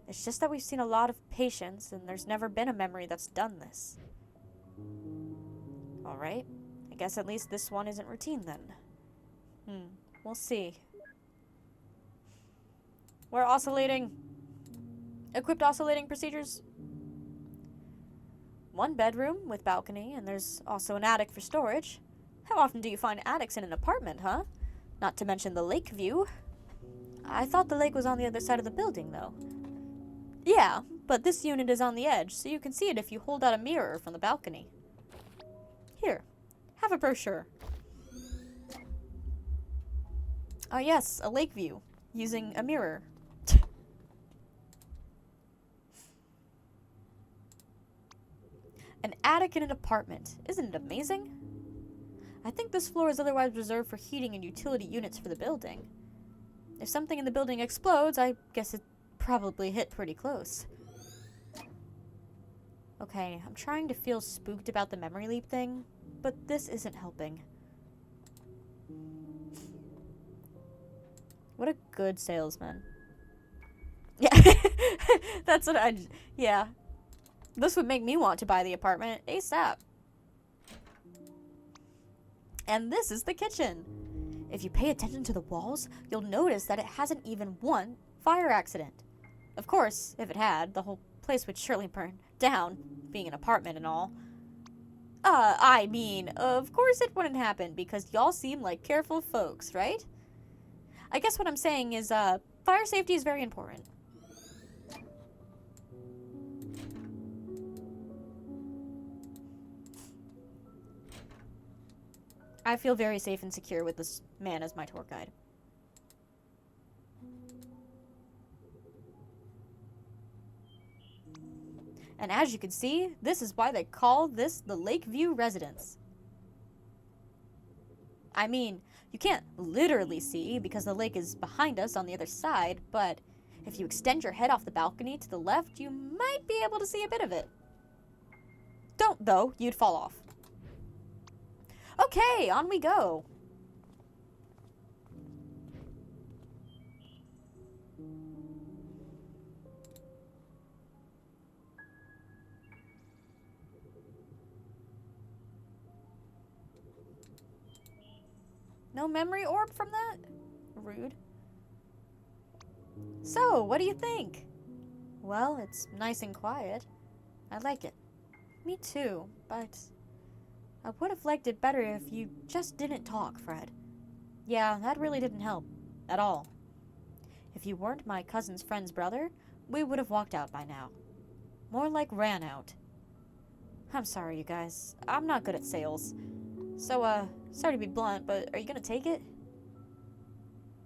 It's just that we've seen a lot of patients, and there's never been a memory that's done this. Alright. I guess at least this one isn't routine then. We'll see. We're oscillating. Equipped oscillating procedures. 1 bedroom with balcony, and there's also an attic for storage. How often do you find attics in an apartment, huh? Not to mention the lake view. I thought the lake was on the other side of the building, though. Yeah, but this unit is on the edge, so you can see it if you hold out a mirror from the balcony. Here, have a brochure. Oh yes, a lake view, using a mirror. An attic in an apartment. Isn't it amazing? I think this floor is otherwise reserved for heating and utility units for the building. If something in the building explodes, I guess it probably hit pretty close. Okay, I'm trying to feel spooked about the memory leap thing, but this isn't helping. What a good salesman. Yeah, that's what yeah. This would make me want to buy the apartment ASAP. And this is the kitchen. If you pay attention to the walls, you'll notice that it hasn't even one fire accident. Of course, if it had, the whole place would surely burn down, being an apartment and all. I mean, of course it wouldn't happen, because y'all seem like careful folks, right? I guess what I'm saying is, fire safety is very important. I feel very safe and secure with this man as my tour guide. And as you can see, this is why they call this the Lakeview Residence. I mean, you can't literally see because the lake is behind us on the other side, but if you extend your head off the balcony to the left, you might be able to see a bit of it. Don't, though, you'd fall off. Okay, on we go. No memory orb from that? Rude. So, what do you think? Well, it's nice and quiet. I like it. Me too, but I would have liked it better if you just didn't talk, Fred. Yeah, that really didn't help. At all. If you weren't my cousin's friend's brother, we would have walked out by now. More like ran out. I'm sorry, you guys. I'm not good at sales. So, sorry to be blunt, but are you gonna take it?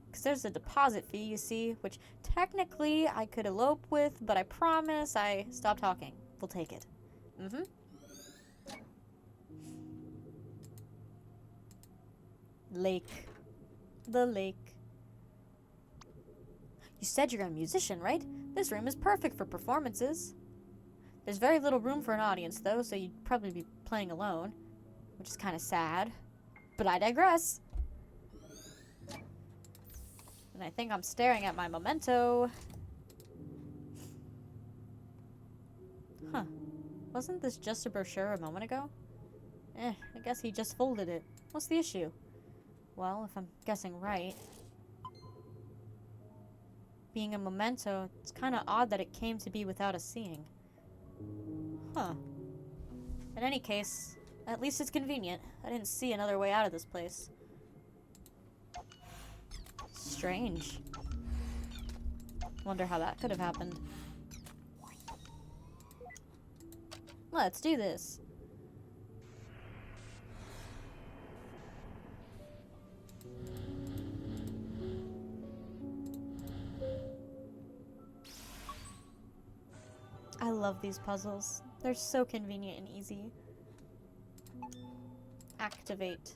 Because there's a deposit fee, you see, which technically I could elope with, but I promise I stop talking. We'll take it. Mm-hmm. Lake. The lake. You said you're a musician, right? This room is perfect for performances. There's very little room for an audience, though, so you'd probably be playing alone, which is kind of sad. But I digress. And I think I'm staring at my memento. Huh. Wasn't this just a brochure a moment ago? I guess he just folded it. What's the issue? Well, if I'm guessing right, being a memento, it's kind of odd that it came to be without us seeing. Huh. In any case, at least it's convenient. I didn't see another way out of this place. Strange. Wonder how that could have happened. Let's do this. I love these puzzles. They're so convenient and easy. Activate.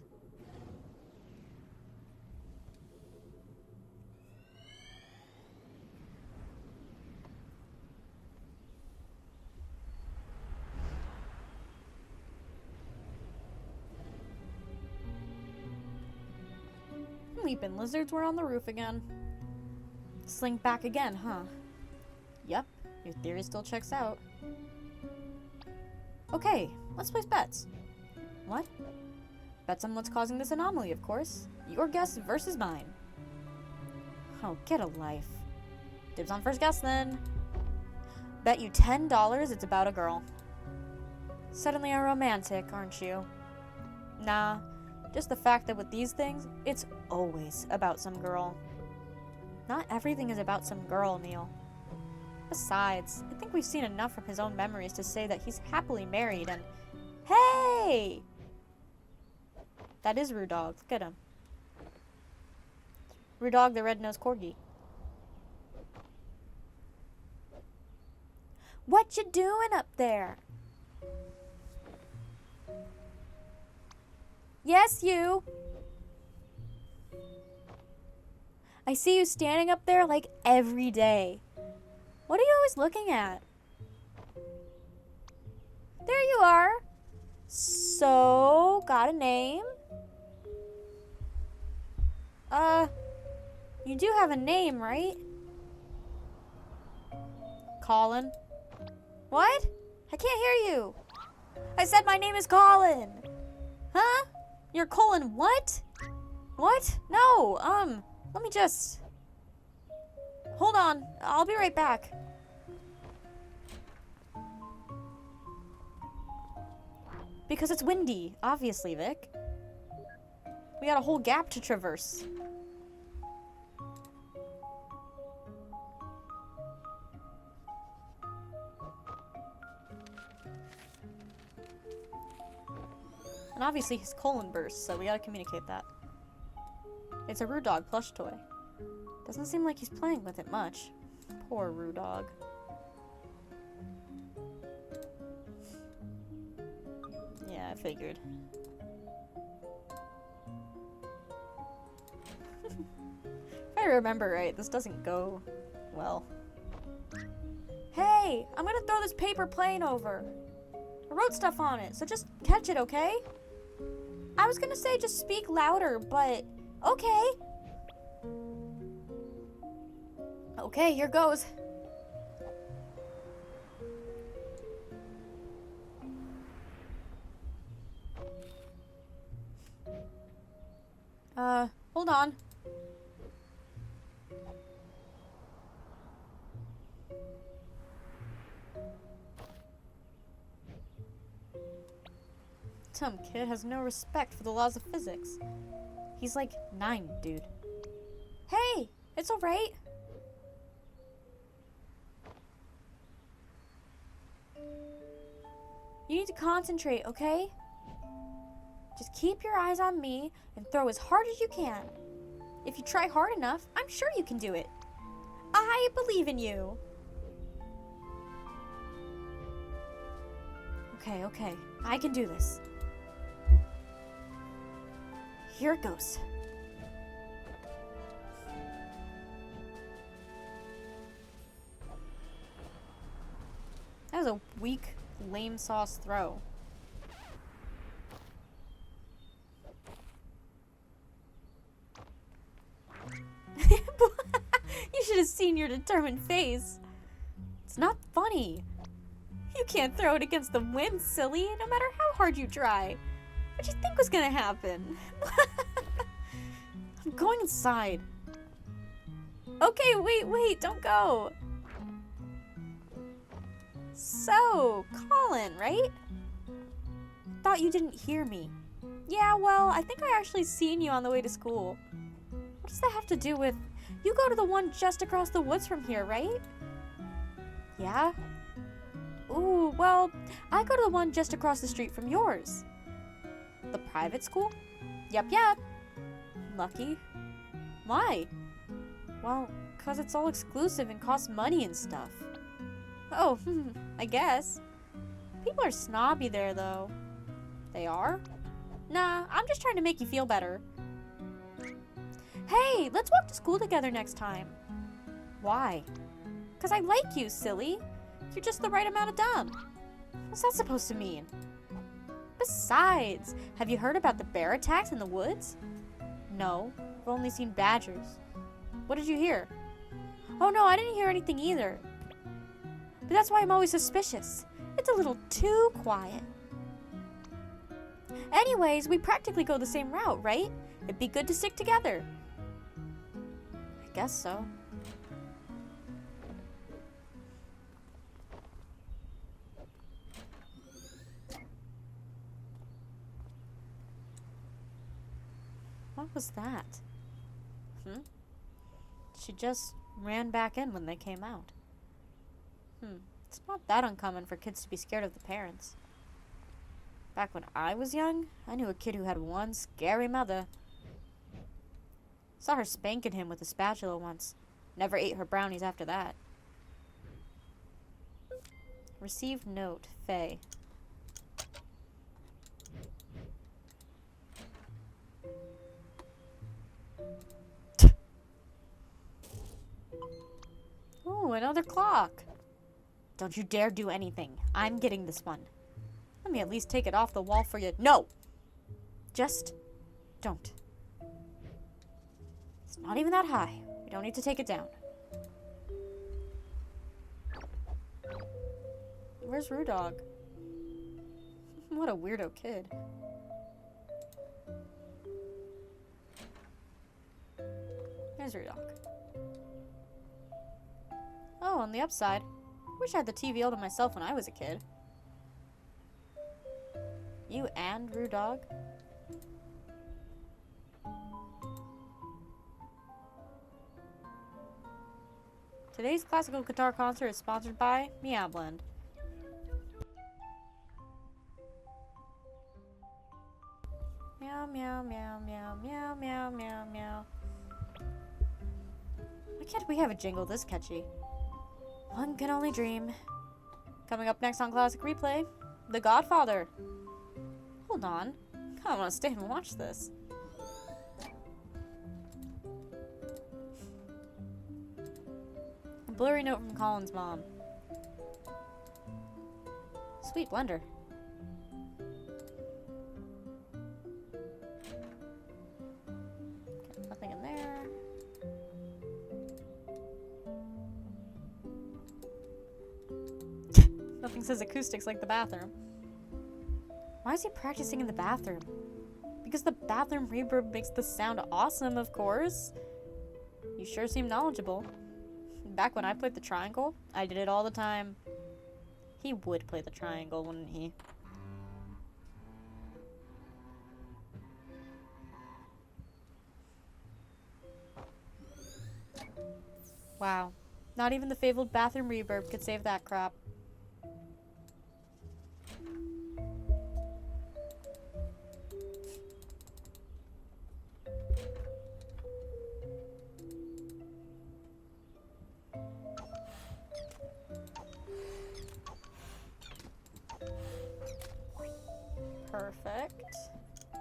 Weepin' lizards were on the roof again. Slink back again, huh? Yep, your theory still checks out. Okay, let's place bets. What? Bets on what's causing this anomaly, of course. Your guess versus mine. Oh, get a life. Dibs on first guess, then. Bet you $10 it's about a girl. Suddenly a romantic, aren't you? Nah, just the fact that with these things, it's always about some girl. Not everything is about some girl, Neil. Besides, I think we've seen enough from his own memories to say that he's happily married and... Hey! That is Rudog. Look at him. Rudog the red-nosed corgi. What you doing up there? Yes, you. I see you standing up there like every day. What are you always looking at? There you are. So, got a name? You do have a name, right? Colin. What? I can't hear you. I said my name is Colin. Huh? You're Colin what? What? No, let me just... Hold on, I'll be right back. Because it's windy, obviously, Vic. We got a whole gap to traverse. And obviously his colon burst, so we gotta communicate that. It's a Rudog plush toy. Doesn't seem like he's playing with it much. Poor Rudog. Yeah, I figured. If I remember right, this doesn't go well. Hey, I'm gonna throw this paper plane over. I wrote stuff on it, so just catch it, okay? I was gonna say just speak louder, but okay. Okay, here goes. Hold on. Dumb kid has no respect for the laws of physics. He's like 9, dude. Hey, it's alright. You need to concentrate, okay? Just keep your eyes on me and throw as hard as you can. If you try hard enough, I'm sure you can do it. I believe in you. Okay, I can do this. Here it goes. That was a weak, lame sauce throw. You should have seen your determined face. It's not funny. You can't throw it against the wind, silly, no matter how hard you try. What'd you think was gonna happen? I'm going inside. Okay, wait, don't go. So, Colin, right? Thought you didn't hear me. Yeah, well, I think I actually seen you on the way to school. What does that have to do with... You go to the one just across the woods from here, right? Yeah? Ooh, well, I go to the one just across the street from yours. The private school? Yep. Lucky. Why? Well, 'cause it's all exclusive and costs money and stuff. Oh, I guess. People are snobby there, though. They are? Nah, I'm just trying to make you feel better. Hey, let's walk to school together next time. Why? 'Cause I like you, silly. You're just the right amount of dumb. What's that supposed to mean? Besides, have you heard about the bear attacks in the woods? No, I've only seen badgers. What did you hear? Oh no, I didn't hear anything either. But that's why I'm always suspicious. It's a little too quiet. Anyways, we practically go the same route, right? It'd be good to stick together. I guess so. What was that? She just ran back in when they came out. It's not that uncommon for kids to be scared of the parents. Back when I was young, I knew a kid who had one scary mother. Saw her spanking him with a spatula once. Never ate her brownies after that. Received note, Faye. Ooh, another clock. Don't you dare do anything. I'm getting this one. Let me at least take it off the wall for you. No! Just don't. It's not even that high. We don't need to take it down. Where's Rudog? What a weirdo kid. There's Rudog. Oh, on the upside. Wish I had the TV all to myself when I was a kid. You and Rudog? Today's classical guitar concert is sponsored by Meow Blend. Meow, meow, meow, meow, meow, meow, meow, meow. Why can't we have a jingle this catchy? One can only dream. Coming up next on Classic Replay, The Godfather. Hold on. I want to stay and watch this. A blurry note from Colin's mom. Sweet blender. Okay, nothing in there. Nothing says acoustics like the bathroom. Why is he practicing in the bathroom? Because the bathroom reverb makes the sound awesome, of course. You sure seem knowledgeable. Back when I played the triangle, I did it all the time. He would play the triangle, wouldn't he? Wow. Not even the fabled bathroom reverb could save that crap. Perfect.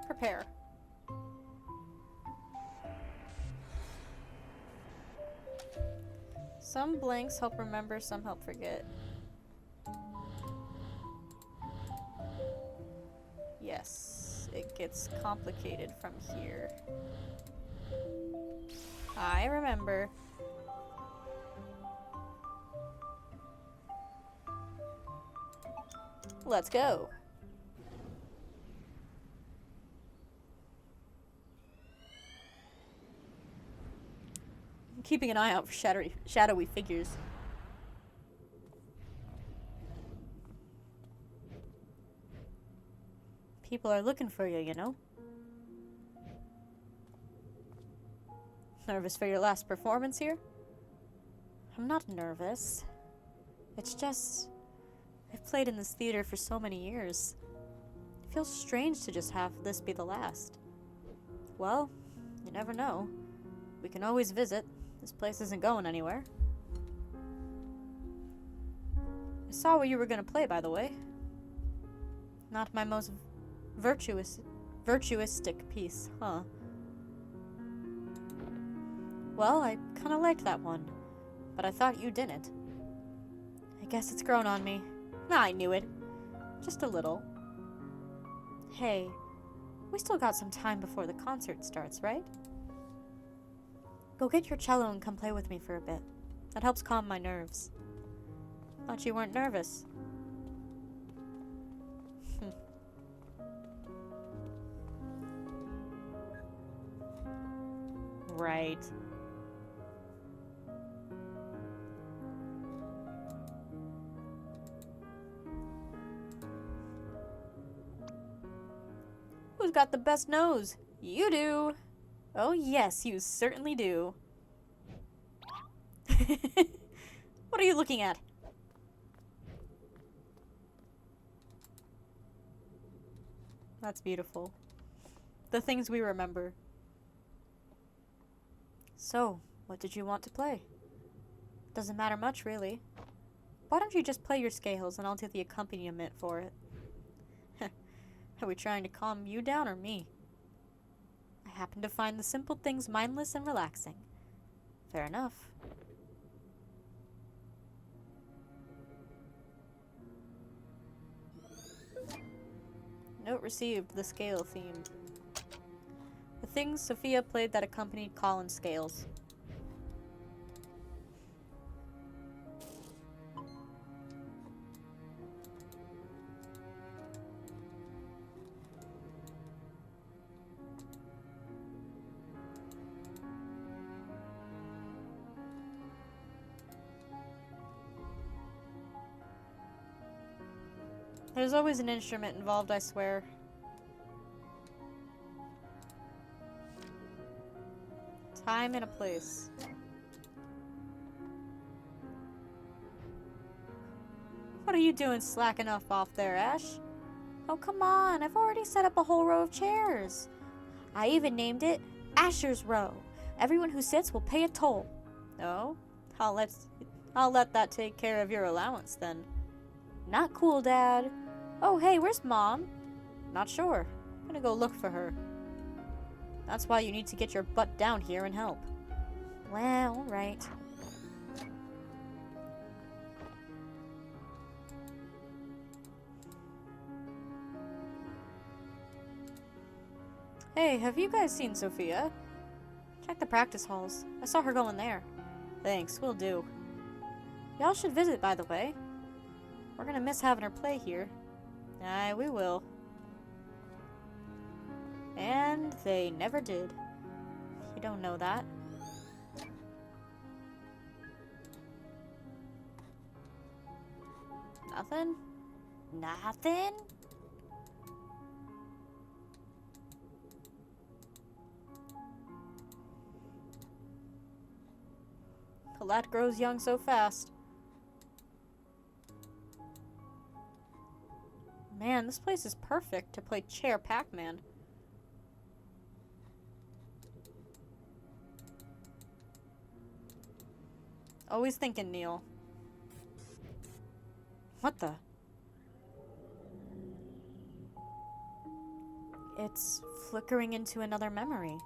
Prepare. Some blanks help remember, some help forget. Yes, it gets complicated from here. I remember. Let's go. I'm keeping an eye out for shadowy figures. People are looking for you, you know? Nervous for your last performance here? I'm not nervous. It's just... I've played in this theater for so many years. It feels strange to just have this be the last. Well, you never know. We can always visit. This place isn't going anywhere. I saw what you were gonna play, by the way. Not my most virtuistic piece, huh? Well, I kinda liked that one, but I thought you didn't. I guess it's grown on me. I knew it. Just a little. Hey, we still got some time before the concert starts, right? Go get your cello and come play with me for a bit. That helps calm my nerves. Thought you weren't nervous. Right. Who's got the best nose? You do. Oh yes, you certainly do. What are you looking at? That's beautiful. The things we remember. So, what did you want to play? Doesn't matter much, really. Why don't you just play your scales and I'll do the accompaniment for it? Are we trying to calm you down or me? I happen to find the simple things mindless and relaxing. Fair enough. Note received, the scale theme. The things Sophia played that accompanied Colin's scales. There's always an instrument involved, I swear. Time and a place. What are you doing slacking off there, Ash? Oh, come on. I've already set up a whole row of chairs. I even named it Asher's Row. Everyone who sits will pay a toll. Oh? I'll let that take care of your allowance, then. Not cool, Dad. Oh, hey, where's Mom? Not sure. I'm gonna go look for her. That's why you need to get your butt down here and help. Well, alright. Hey, have you guys seen Sophia? Check the practice halls. I saw her going there. Thanks, will do. Y'all should visit, by the way. We're gonna miss having her play here. Aye, we will. And they never did. You don't know that. Nothing? Nothing? lad grows young so fast. Man, this place is perfect to play Chair Pac-Man. Always thinking, Neil. What the? It's flickering into another memory.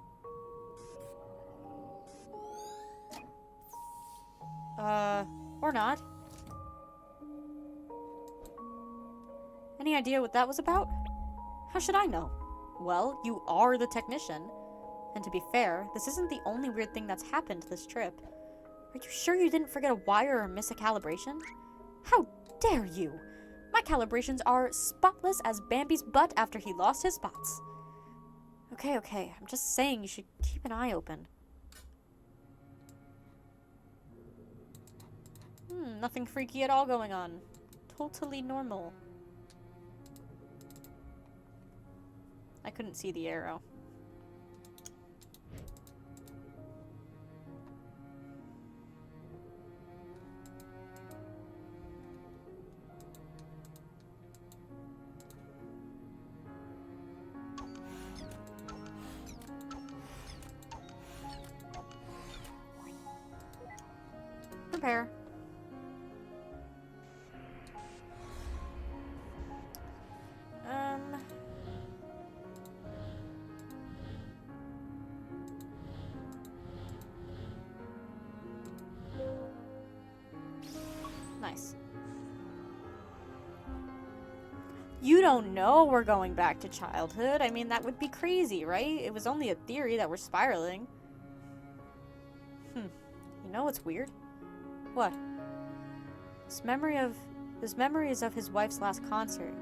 Or not. Any idea what that was about? How should I know? Well, you are the technician. And to be fair, this isn't the only weird thing that's happened this trip. Are you sure you didn't forget a wire or miss a calibration? How dare you! My calibrations are spotless as Bambi's butt after he lost his spots. Okay, I'm just saying you should keep an eye open. Nothing freaky at all going on. Totally normal. I couldn't see the arrow. Prepare. Nice. You don't know we're going back to childhood. I mean, that would be crazy, right? It was only a theory that we're spiraling. You know what's weird? What? This memory is of his wife's last concert.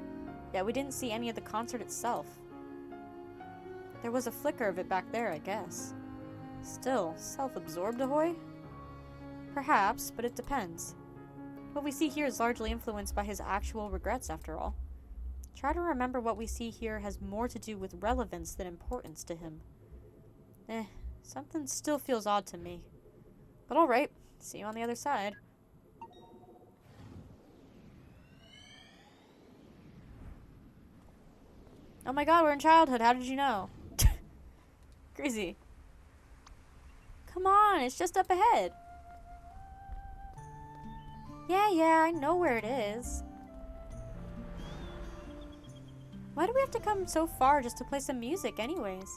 Yet we didn't see any of the concert itself. There was a flicker of it back there, I guess. Still, self-absorbed, ahoy? Perhaps, but it depends. What we see here is largely influenced by his actual regrets, after all. Try to remember what we see here has more to do with relevance than importance to him. Something still feels odd to me. But alright, see you on the other side. Oh my god, we're in childhood, how did you know? Crazy. Come on, it's just up ahead. Yeah, I know where it is. Why do we have to come so far just to play some music anyways?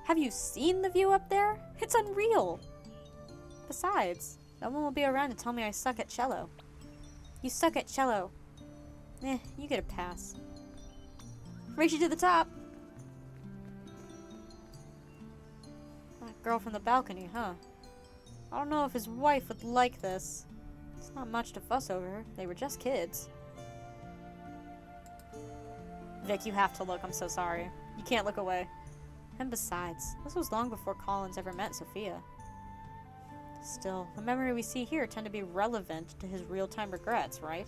Have you seen the view up there? It's unreal. Besides, no one will be around to tell me I suck at cello. You suck at cello. You get a pass. Race you to the top. That girl from the balcony, huh? I don't know if his wife would like this. It's not much to fuss over. They were just kids. Vic, you have to look. I'm so sorry. You can't look away. And besides, this was long before Collins ever met Sophia. Still, the memory we see here tend to be relevant to his real-time regrets, right?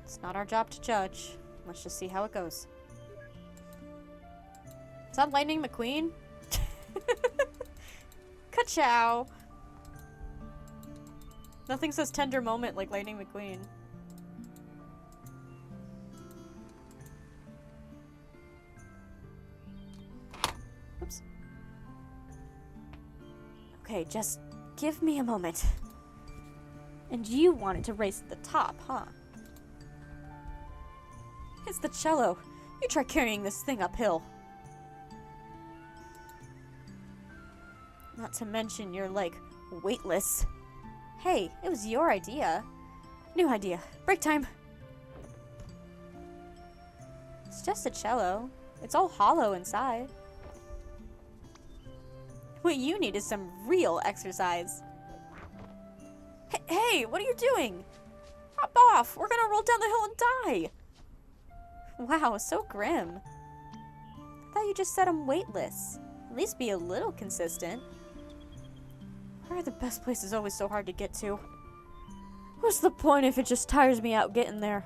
It's not our job to judge. Let's just see how it goes. Is that Lightning McQueen? Ka-chow! Nothing says tender moment like Lightning McQueen. Oops. Okay, just give me a moment. And you wanted to race to the top, huh? It's the cello. You try carrying this thing uphill. Not to mention you're, like, weightless. Hey, it was your idea. New idea. Break time. It's just a cello. It's all hollow inside. What you need is some real exercise. Hey, what are you doing? Hop off. We're gonna roll down the hill and die. Wow, so grim. I thought you just said I'm weightless. At least be a little consistent. Why are the best places always so hard to get to? What's the point if it just tires me out getting there?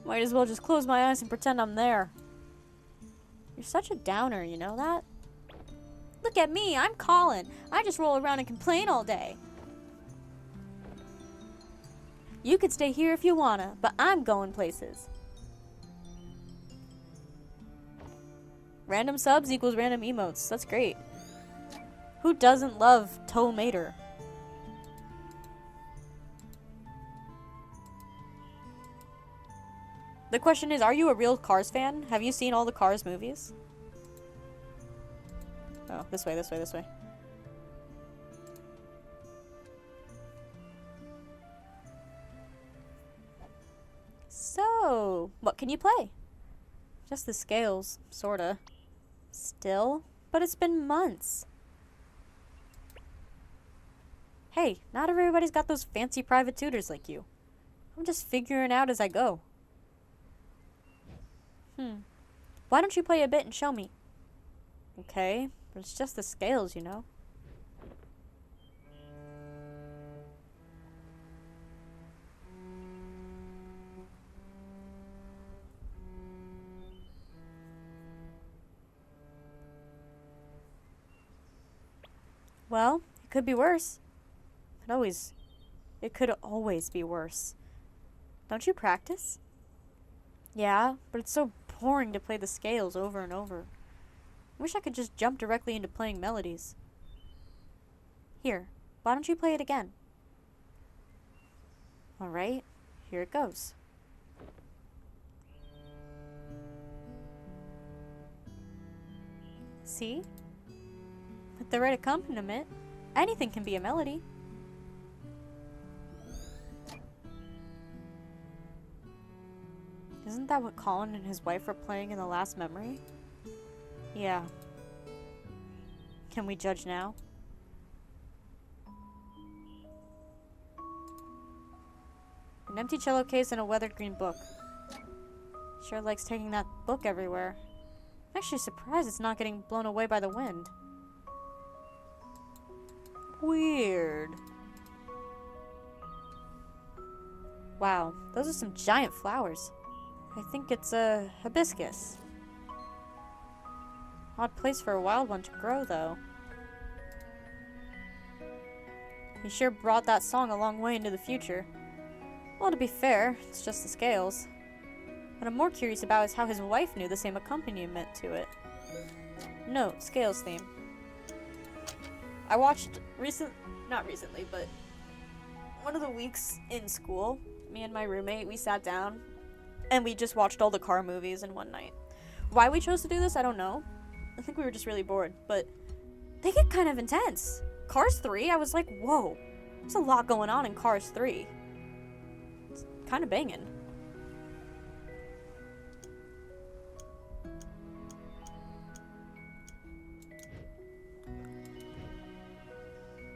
Might as well just close my eyes and pretend I'm there. You're such a downer, you know that? Look at me, I'm Colin. I just roll around and complain all day. You could stay here if you wanna, but I'm going places. Random subs equals random emotes. That's great. Who doesn't love Tow Mater? The question is, are you a real Cars fan? Have you seen all the Cars movies? Oh, this way, this way, this way. So, what can you play? Just the scales, sorta. Still? But it's been months. Hey, not everybody's got those fancy private tutors like you. I'm just figuring out as I go. Why don't you play a bit and show me? Okay, but it's just the scales, you know? Well, it could be worse. It could always be worse. Don't you practice? Yeah, but it's so boring to play the scales over and over. Wish I could just jump directly into playing melodies. Here, why don't you play it again? Alright, here it goes. See? With the right accompaniment, anything can be a melody. Isn't that what Colin and his wife were playing in The Last Memory? Yeah. Can we judge now? An empty cello case and a weathered green book. Sure likes taking that book everywhere. I'm actually surprised it's not getting blown away by the wind. Weird. Wow, those are some giant flowers. I think it's a hibiscus. Odd place for a wild one to grow, though. He sure brought that song a long way into the future. Well, to be fair, it's just the scales. What I'm more curious about is how his wife knew the same accompaniment to it. Note, scales theme. I watched not recently, but one of the weeks in school, me and my roommate, we sat down and we just watched all the car movies in one night. Why we chose to do this, I don't know. I think we were just really bored, but they get kind of intense. Cars 3, I was like, whoa, there's a lot going on in Cars 3. It's kind of banging.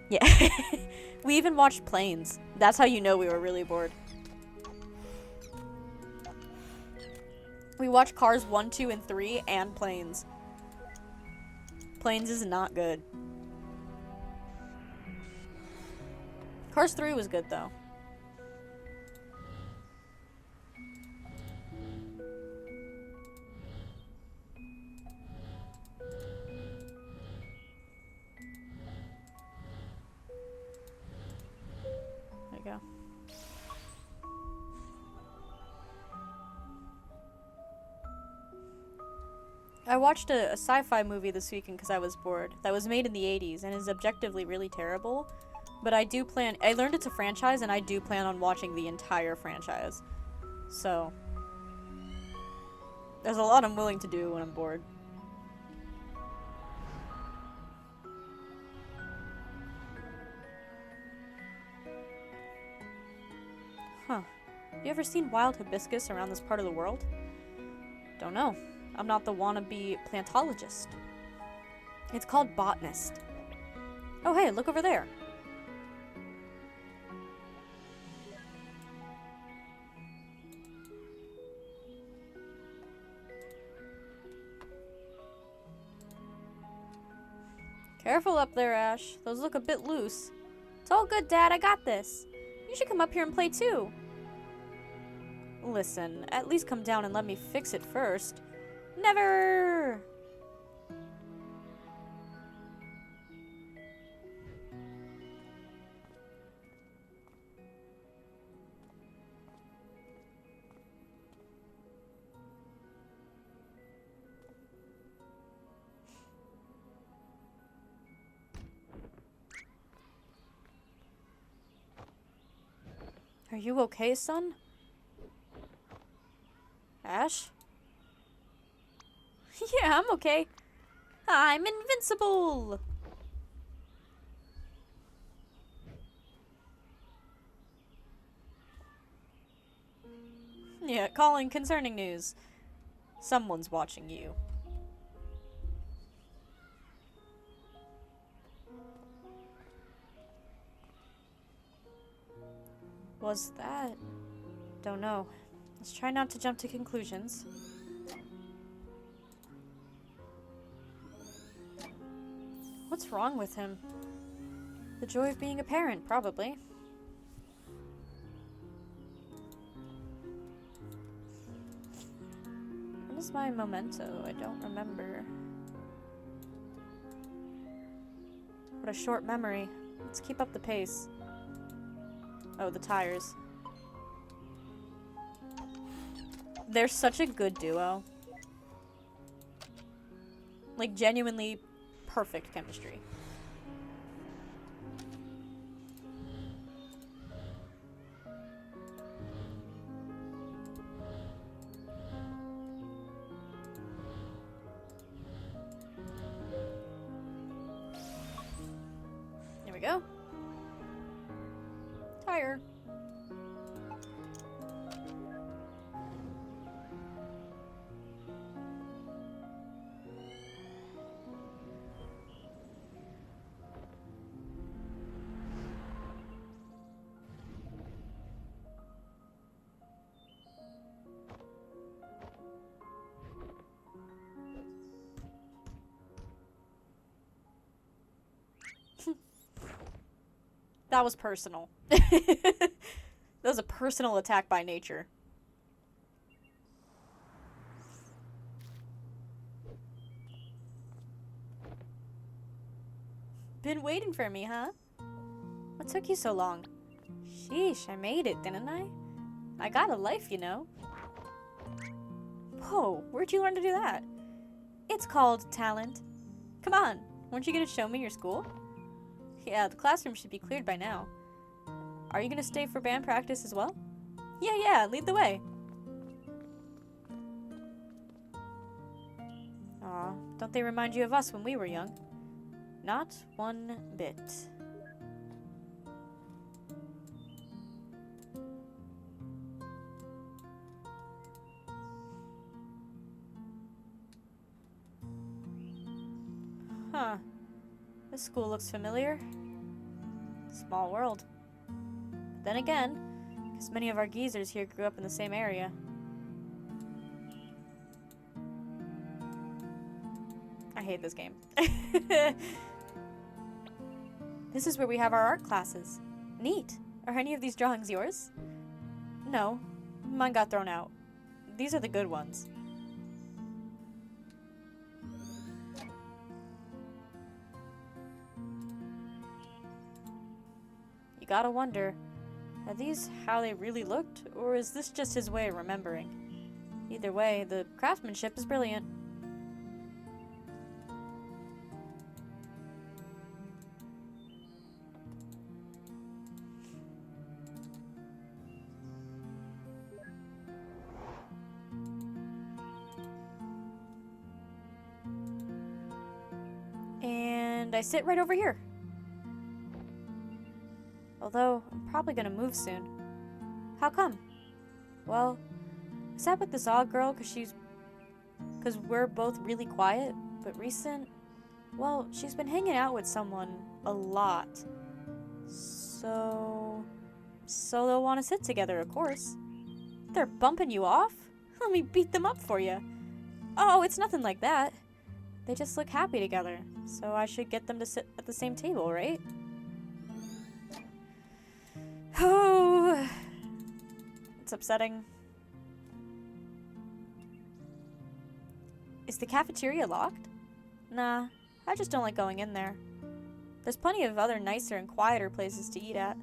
Yeah. We even watched Planes. That's how you know we were really bored. We watched Cars 1, 2, and 3 and Planes. Planes is not good. Cars 3 was good, though. There you go. I watched a sci-fi movie this weekend because I was bored. That was made in the 80s and is objectively really terrible. But I learned it's a franchise and I do plan on watching the entire franchise. So, there's a lot I'm willing to do when I'm bored. Huh. You ever seen wild hibiscus around this part of the world? Don't know. I'm not the wannabe plantologist. It's called botanist. Oh hey, look over there. Careful up there, Ash. Those look a bit loose. It's all good, Dad. I got this. You should come up here and play too. Listen, at least come down and let me fix it first. Never! Are you okay, son? Ash? Yeah, I'm okay. I'm invincible! Yeah, calling concerning news. Someone's watching you. Was that? Don't know. Let's try not to jump to conclusions. What's wrong with him? The joy of being a parent, probably. What is my memento? I don't remember. What a short memory. Let's keep up the pace. Oh, the tires. They're such a good duo. Like, genuinely perfect chemistry. Here we go. Tire. That was personal. That was a personal attack by nature. Been waiting for me, huh? What took you so long? Sheesh, I made it, didn't I? I got a life, you know. Whoa, where'd you learn to do that? It's called talent. Come on, weren't you gonna show me your school? Yeah, the classroom should be cleared by now. Are you gonna stay for band practice as well? Yeah, lead the way. Aw, don't they remind you of us when we were young? Not one bit. Huh. This school looks familiar. Small world. But then again, because many of our geezers here grew up in the same area. I hate this game. This is where we have our art classes. Neat. Are any of these drawings yours? No. Mine got thrown out. These are the good ones. You gotta wonder, are these how they really looked, or is this just his way of remembering? Either way, the craftsmanship is brilliant. And I sit right over here. Although, I'm probably gonna move soon. How come? Well, I sat with this odd girl because we're both really quiet, but recent, well, she's been hanging out with someone a lot. So they'll want to sit together, of course. They're bumping you off? Let me beat them up for you. Oh, it's nothing like that. They just look happy together, so I should get them to sit at the same table, right? Oh, it's upsetting. Is the cafeteria locked? Nah, I just don't like going in there. There's plenty of other nicer and quieter places to eat at.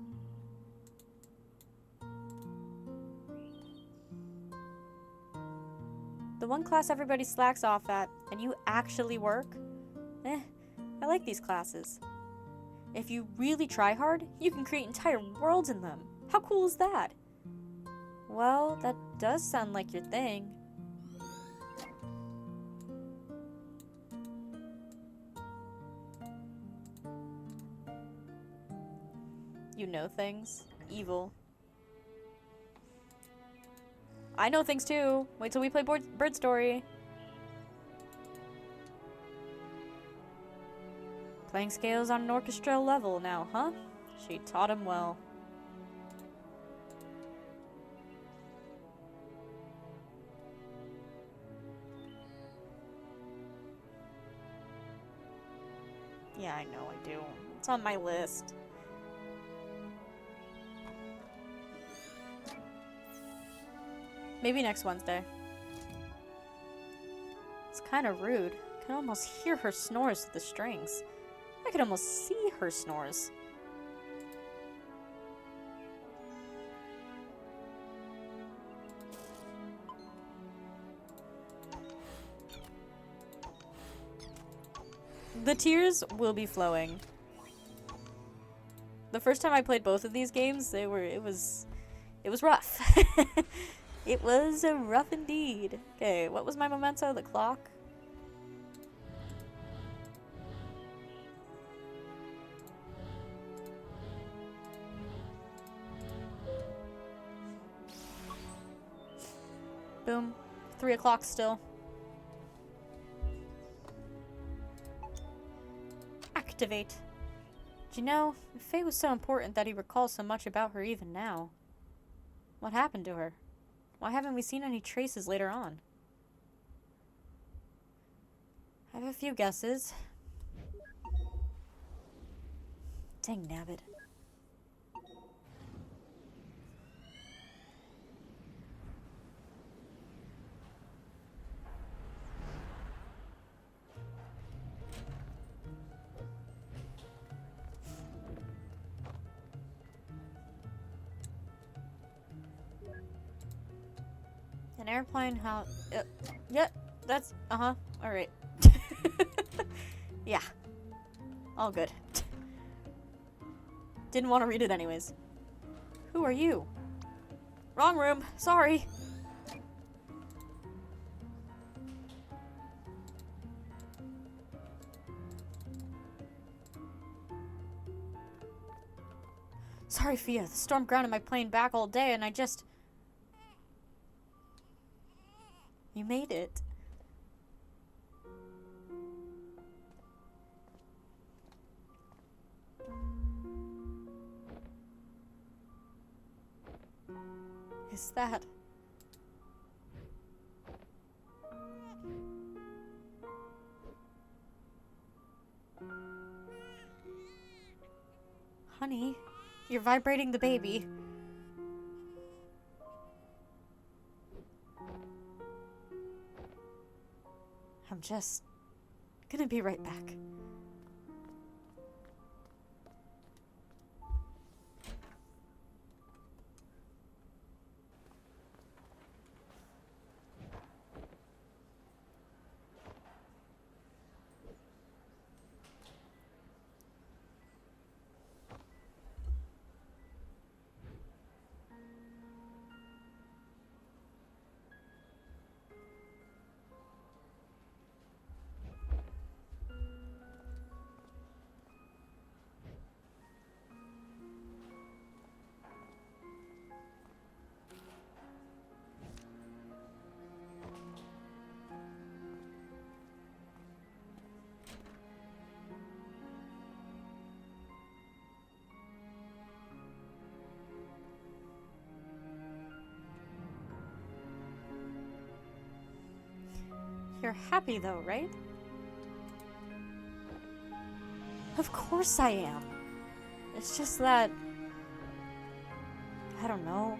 The one class everybody slacks off at, and you actually work? I like these classes. If you really try hard, you can create entire worlds in them. How cool is that? Well, that does sound like your thing. You know things. Evil. I know things too. Wait till we play Bird Story. Playing scales on an orchestral level now, huh? She taught him well. Yeah, I know I do. It's on my list. Maybe next Wednesday. It's kind of rude. I can almost hear her snores through the strings. I could almost see her snores. The tears will be flowing. The first time I played both of these games, it was rough. It was rough indeed. Okay, what was my memento? The clock? Boom. 3 o'clock still. Activate. Do you know, Faye was so important that he recalls so much about her even now. What happened to her? Why haven't we seen any traces later on? I have a few guesses. Dang nabbit. An airplane, how... yeah, that's... uh-huh. Alright. Yeah. All good. Didn't want to read it anyways. Who are you? Wrong room. Sorry. Sorry, Fia. The storm grounded my plane back all day and I just... You made it. Is that... Honey, you're vibrating the baby. I'm just gonna be right back. You're happy though, right? Of course I am. It's just that... I don't know.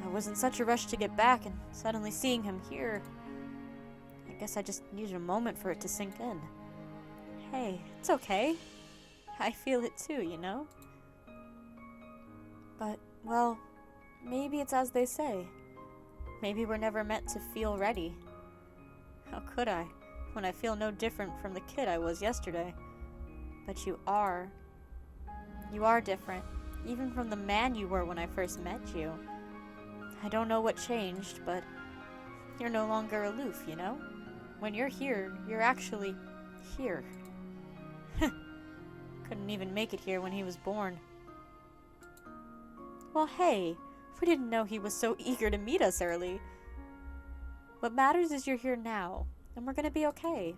I was in such a rush to get back and suddenly seeing him here... I guess I just needed a moment for it to sink in. Hey, it's okay. I feel it too, you know? But, well, maybe it's as they say. Maybe we're never meant to feel ready. How could I, when I feel no different from the kid I was yesterday? But you are. You are different, even from the man you were when I first met you. I don't know what changed, but you're no longer aloof, you know? When you're here, you're actually here. Couldn't even make it here when he was born. Well, hey, we didn't know he was so eager to meet us early. What matters is you're here now, and we're gonna be okay.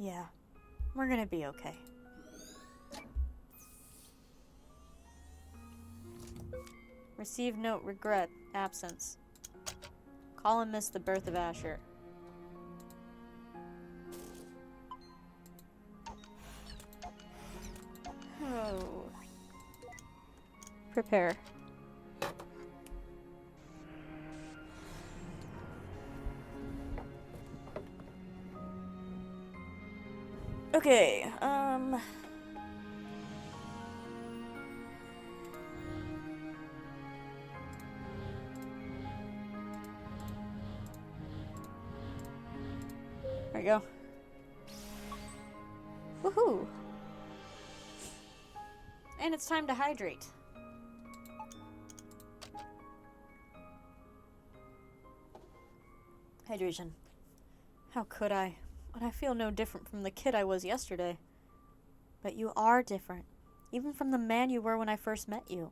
Yeah, we're gonna be okay. Receive note, regret, absence. Call and miss the birth of Asher. Oh. Prepare. Okay, there we go. Woohoo! And it's time to hydrate. Hydration. How could I, when I feel no different from the kid I was yesterday? But you are different, even from the man you were when I first met you.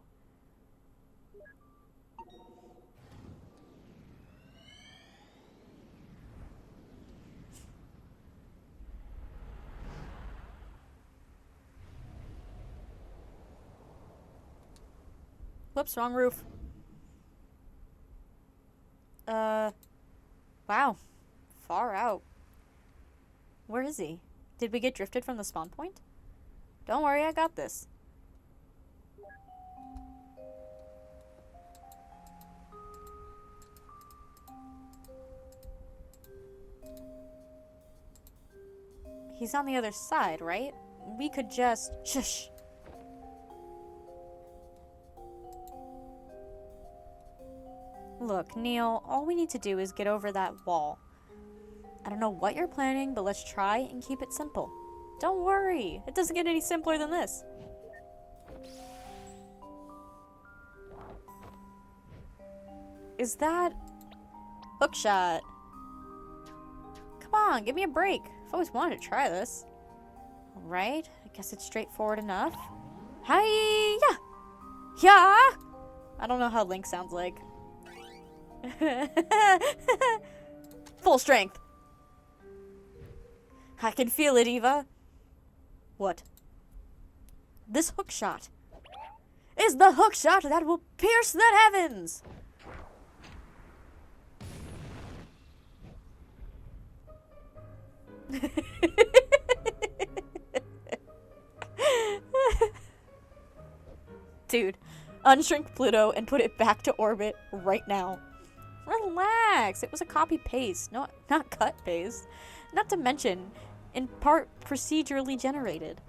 Whoops, wrong roof. Wow. Far out. Where is he? Did we get drifted from the spawn point? Don't worry, I got this. He's on the other side, right? We could just... Shush! Look, Neil, all we need to do is get over that wall. I don't know what you're planning, but let's try and keep it simple. Don't worry, it doesn't get any simpler than this. Is that... Hookshot? Come on, give me a break. I've always wanted to try this. Alright, I guess it's straightforward enough. Hi-ya! Yeah! I don't know how Link sounds like. Full strength. I can feel it, Eva. What? This hook shot is the hook shot that will pierce the heavens. Dude, unshrink Pluto and put it back to orbit right now. Relax, it was a copy-paste, not cut-paste. Not to mention, in part procedurally generated.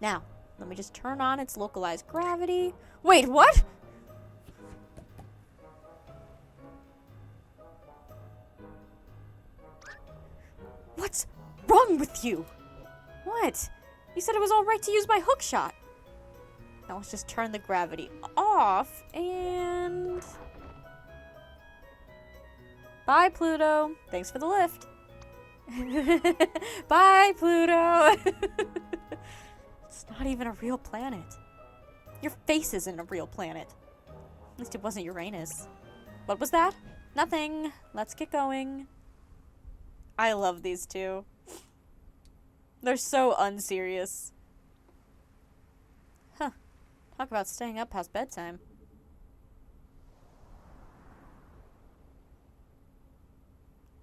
Now, let me just turn on its localized gravity. Wait, what? What's wrong with you? What? You said it was alright to use my hook shot. Now let's just turn the gravity off and... Bye, Pluto. Thanks for the lift. Bye, Pluto. It's not even a real planet. Your face isn't a real planet. At least it wasn't Uranus. What was that? Nothing. Let's get going. I love these two. They're so unserious. Huh. Talk about staying up past bedtime.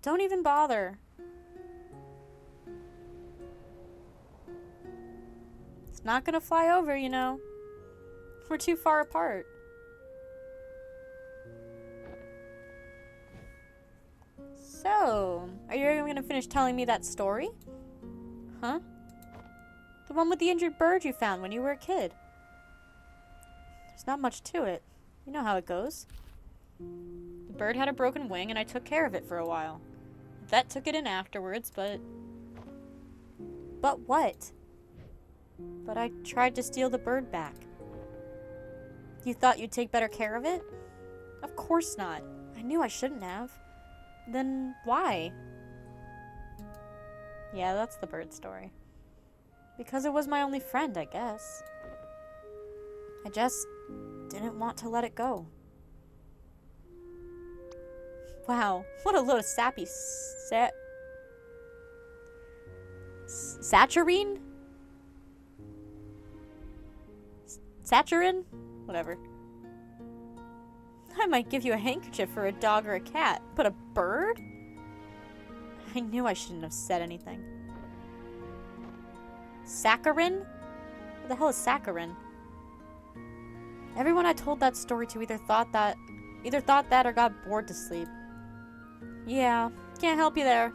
Don't even bother. It's not gonna fly over, you know. We're too far apart. So, are you even gonna finish telling me that story? Huh? The one with the injured bird you found when you were a kid. There's not much to it. You know how it goes. The bird had a broken wing and I took care of it for a while. The vet took it in afterwards, but... But what? But I tried to steal the bird back. You thought you'd take better care of it? Of course not. I knew I shouldn't have. Then why? Yeah, that's the bird story. Because it was my only friend, I guess. I just didn't want to let it go. Wow, what a load of sappy Saturnine? Saturin? Whatever. I might give you a handkerchief for a dog or a cat, but a bird? I knew I shouldn't have said anything. Saccharin? What the hell is saccharin? Everyone I told that story to either thought that or got bored to sleep. Yeah, can't help you there.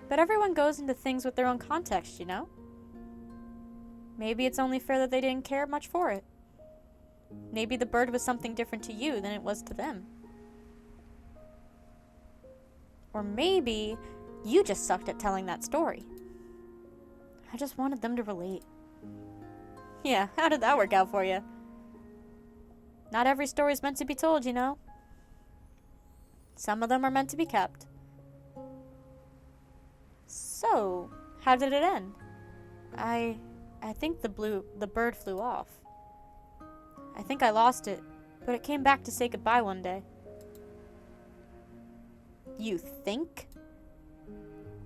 But everyone goes into things with their own context, you know? Maybe it's only fair that they didn't care much for it. Maybe the bird was something different to you than it was to them. Or maybe you just sucked at telling that story. I just wanted them to relate. Yeah, how did that work out for you? Not every story's meant to be told, you know? Some of them are meant to be kept. So, how did it end? I think the bird flew off. I think I lost it, but it came back to say goodbye one day. You think?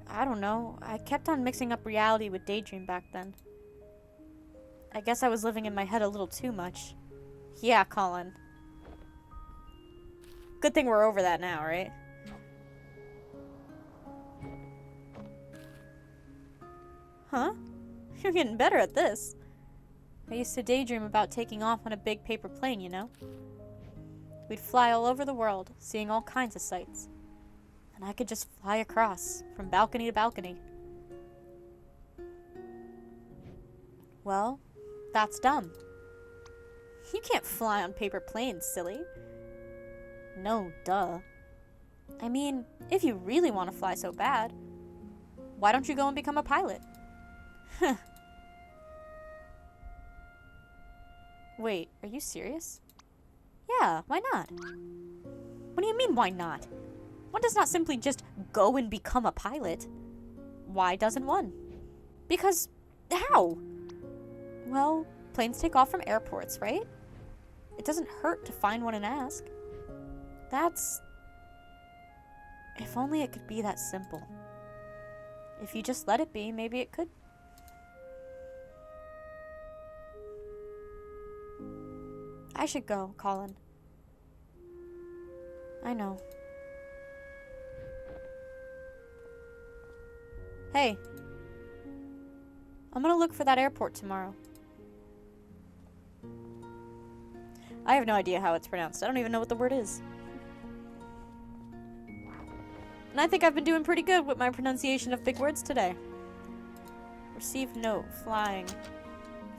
I don't know. I kept on mixing up reality with daydream back then. I guess I was living in my head a little too much. Yeah, Colin. Good thing we're over that now, right? Huh? You're getting better at this. I used to daydream about taking off on a big paper plane, you know? We'd fly all over the world, seeing all kinds of sights. And I could just fly across, from balcony to balcony. Well, that's dumb. You can't fly on paper planes, silly. No, duh. I mean, if you really want to fly so bad, why don't you go and become a pilot? Wait, are you serious? Yeah, why not? What do you mean, why not? One does not simply just go and become a pilot. Why doesn't one? Because, how? Well, planes take off from airports, right? It doesn't hurt to find one and ask. That's... If only it could be that simple. If you just let it be, maybe it could. I should go, Colin. I know. Hey. I'm gonna look for that airport tomorrow. I have no idea how it's pronounced. I don't even know what the word is. And I think I've been doing pretty good with my pronunciation of big words today. Received note. Flying.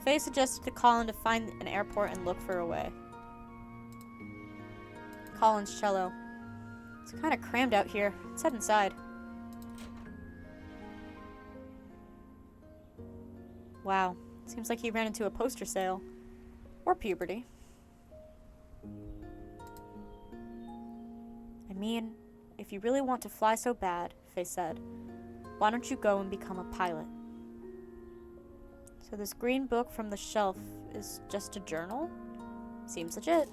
Faye suggested to Colin to find an airport and look for a way. Colin's cello. It's kind of crammed out here. Let's head inside. Wow. Seems like he ran into a poster sale. Or puberty. I mean, if you really want to fly so bad, Faye said, why don't you go and become a pilot? So this green book from the shelf is just a journal? Seems legit.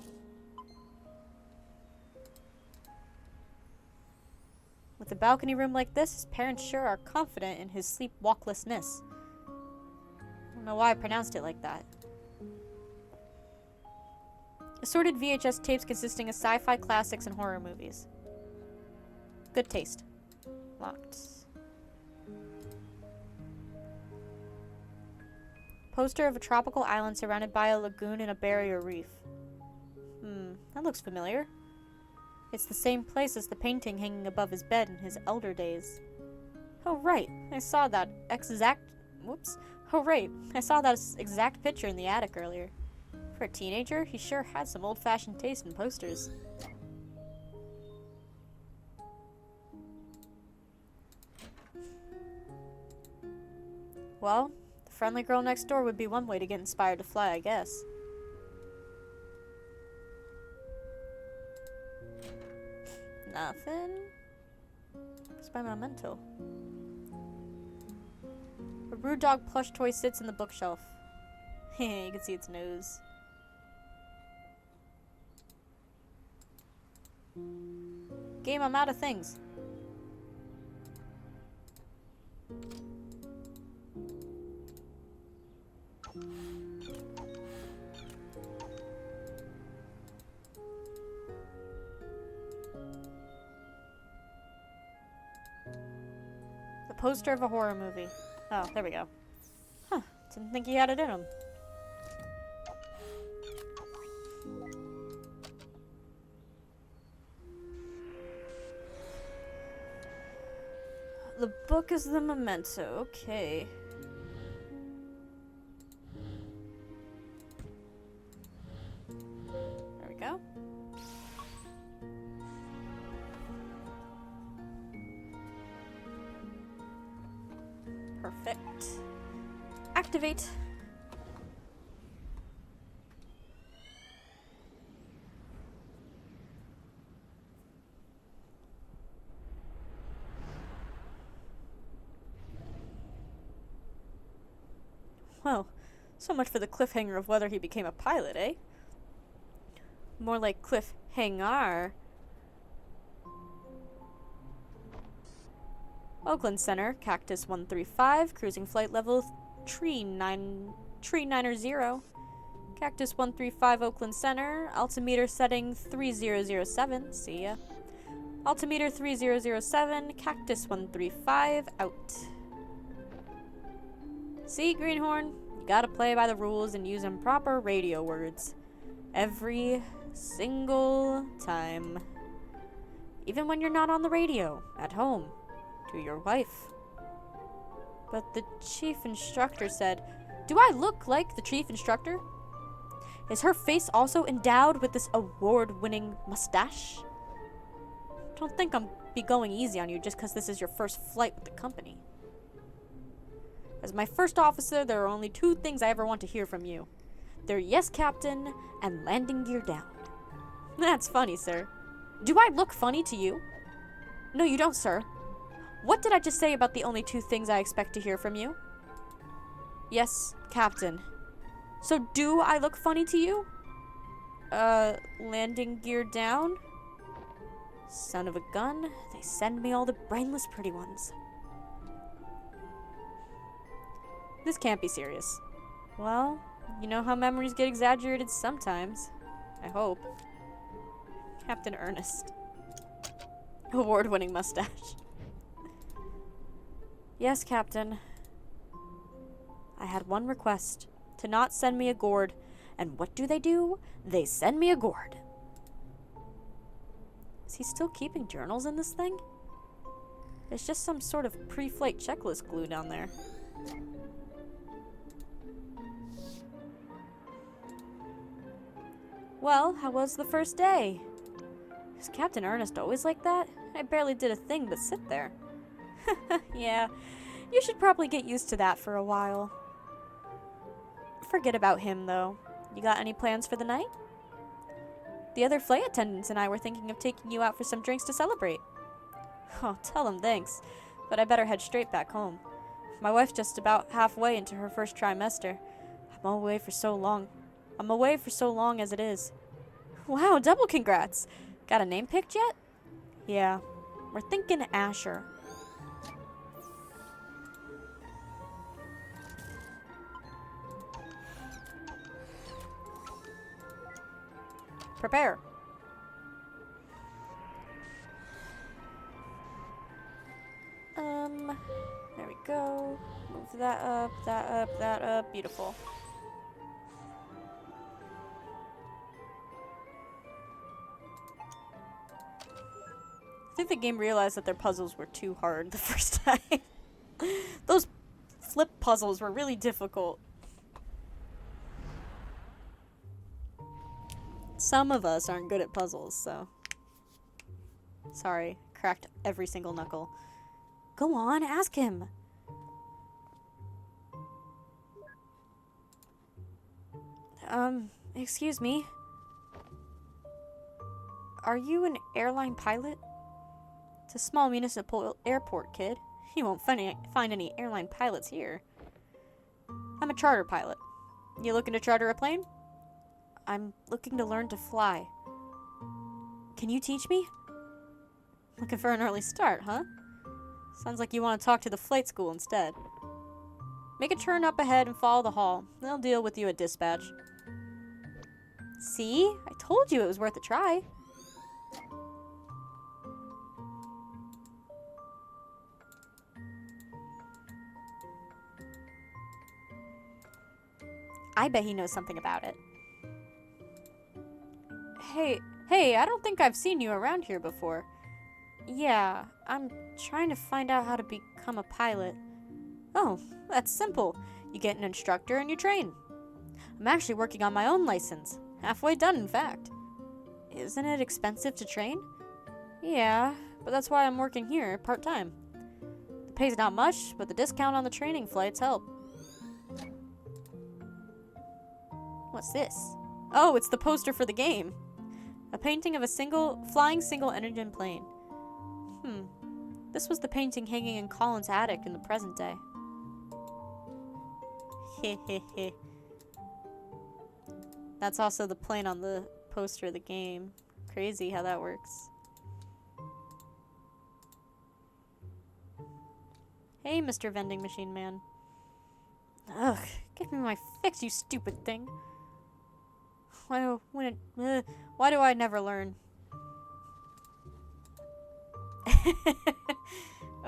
With a balcony room like this, his parents sure are confident in his sleepwalklessness. I don't know why I pronounced it like that. Assorted VHS tapes consisting of sci-fi classics and horror movies. Good taste. Locked. Poster of a tropical island surrounded by a lagoon and a barrier reef. That looks familiar. It's the same place as the painting hanging above his bed in his elder days. Oh, right. I saw that exact... Whoops. Oh, right. I saw that exact picture in the attic earlier. For a teenager, he sure had some old-fashioned taste in posters. Well, the friendly girl next door would be one way to get inspired to fly, I guess. Nothing? Where's my memento? A rude dog plush toy sits in the bookshelf. You can see its nose. Game, I'm out of things. The poster of a horror movie. Oh, there we go. Huh, didn't think he had it in him. The book is the memento, okay. There we go. Perfect. Activate. Well, so much for the cliffhanger of whether he became a pilot, eh? More like cliffhanger. Oakland Center, Cactus 135, cruising flight level Tree 90. Cactus 135, Oakland Center, altimeter setting 3007, see ya. Altimeter 3007, Cactus 135, out. See, Greenhorn? You gotta play by the rules and use improper radio words. Every single time. Even when you're not on the radio, at home, to your wife. But the chief instructor said, do I look like the chief instructor? Is her face also endowed with this award-winning mustache? Don't think I'll be going easy on you just because this is your first flight with the company. As my first officer, there are only two things I ever want to hear from you. They're yes, Captain, and landing gear down. That's funny, sir. Do I look funny to you? No, you don't, sir. What did I just say about the only two things I expect to hear from you? Yes, Captain. So do I look funny to you? Landing gear down? Son of a gun, they send me all the brainless pretty ones. This can't be serious. Well, you know how memories get exaggerated sometimes. I hope. Captain Ernest. Award-winning mustache. Yes, Captain. I had one request. To not send me a gourd. And what do? They send me a gourd. Is he still keeping journals in this thing? There's just some sort of pre-flight checklist glue down there. Well, how was the first day? Is Captain Ernest always like that? I barely did a thing but sit there. Yeah, you should probably get used to that for a while. Forget about him, though. You got any plans for the night? The other flight attendants and I were thinking of taking you out for some drinks to celebrate. Oh, tell them thanks, but I better head straight back home. My wife's just about halfway into her first trimester. I'm away for so long as it is. Wow, double congrats! Got a name picked yet? Yeah, we're thinking Asher. Prepare. There we go. Move that up, that up, that up. Beautiful. think the game realized that their puzzles were too hard the first time. Those flip puzzles were really difficult. Some of us aren't good at puzzles, so... Sorry, cracked every single knuckle. Go on, ask him. Excuse me. Are you an airline pilot? It's a small municipal airport, kid. You won't find any airline pilots here. I'm a charter pilot. You looking to charter a plane? I'm looking to learn to fly. Can you teach me? Looking for an early start, huh? Sounds like you want to talk to the flight school instead. Make a turn up ahead and follow the hall. They'll deal with you at dispatch. See? I told you it was worth a try. I bet he knows something about it. Hey, I don't think I've seen you around here before. Yeah, I'm trying to find out how to become a pilot. Oh, that's simple. You get an instructor and you train. I'm actually working on my own license. Halfway done, in fact. Isn't it expensive to train? Yeah, but that's why I'm working here part-time. The pay's not much, but the discount on the training flights help. What's this? Oh, it's the poster for the game. A painting of a flying single-engine plane. This was the painting hanging in Colin's attic in the present day. Hehehe. That's also the plane on the poster of the game. Crazy how that works. Hey, Mr. Vending Machine Man. Ugh, give me my fix, you stupid thing. Why do I never learn?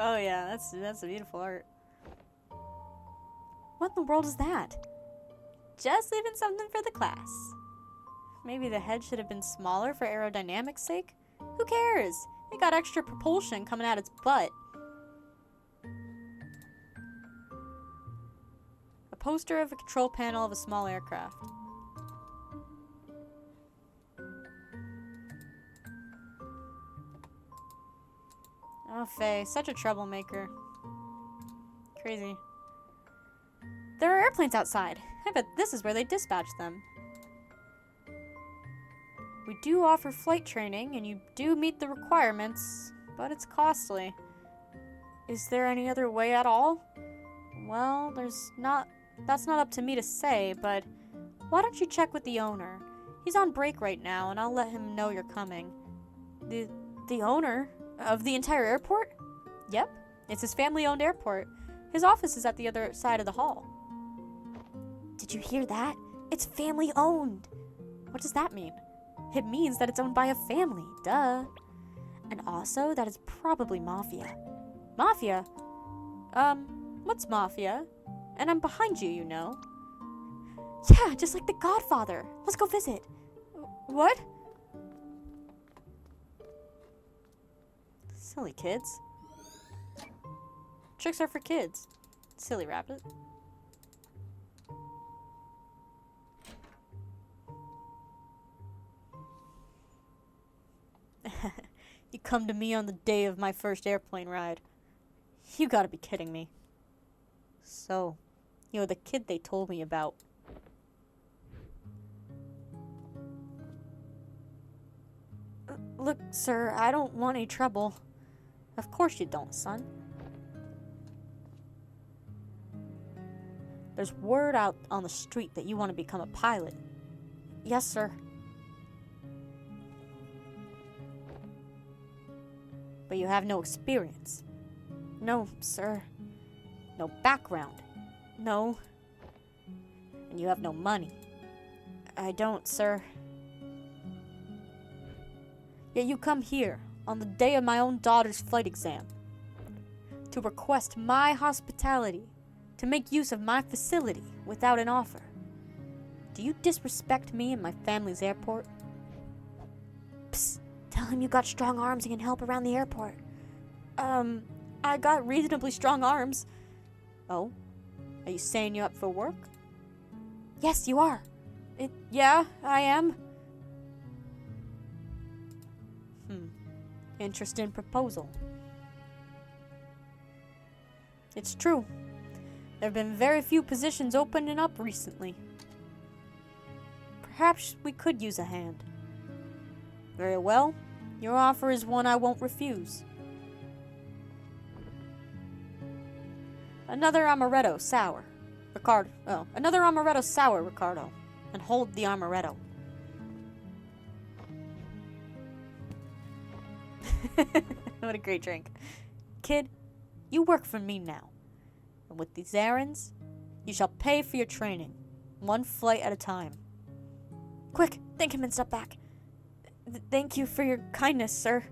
Oh yeah, that's a beautiful art. What in the world is that? Just leaving something for the class. Maybe the head should have been smaller for aerodynamics' sake? Who cares? It got extra propulsion coming out its butt. A poster of a control panel of a small aircraft. Oh, Faye, such a troublemaker. Crazy. There are airplanes outside. I bet this is where they dispatch them. We do offer flight training, and you do meet the requirements, but it's costly. Is there any other way at all? Well, that's not up to me to say, but why don't you check with the owner? He's on break right now, and I'll let him know you're coming. The owner? Of the entire airport? Yep, it's his family-owned airport. His office is at the other side of the hall. Did you hear that? It's family-owned. What does that mean? It means that it's owned by a family, duh. And also that it's probably mafia. Mafia? What's mafia? And I'm behind you, you know. Yeah, just like the Godfather. Let's go visit. What? Silly kids. Tricks are for kids. Silly rabbit. You come to me on the day of my first airplane ride. You gotta be kidding me. So, you're the kid they told me about. Look, sir, I don't want any trouble. Of course you don't, son. There's word out on the street that you want to become a pilot. Yes, sir. But you have no experience. No, sir. No background. No. And you have no money. I don't, sir. Yet you come here on the day of my own daughter's flight exam to request my hospitality, to make use of my facility without an offer. Do you disrespect me and my family's airport? Psst, Tell him you got strong arms and can help around the airport. I got reasonably strong arms. Oh? Are you saying you're up for work? Yes, you are. Yeah, I am. Interesting proposal. It's true. There have been very few positions opening up recently. Perhaps we could use a hand. Very well. Your offer is one I won't refuse. Another amaretto sour. Ricardo. Oh, another amaretto sour, Ricardo. And hold the amaretto. What a great drink. Kid, you work for me now. And with these errands, you shall pay for your training. One flight at a time. Quick, thank him and step back. Thank you for your kindness, sir.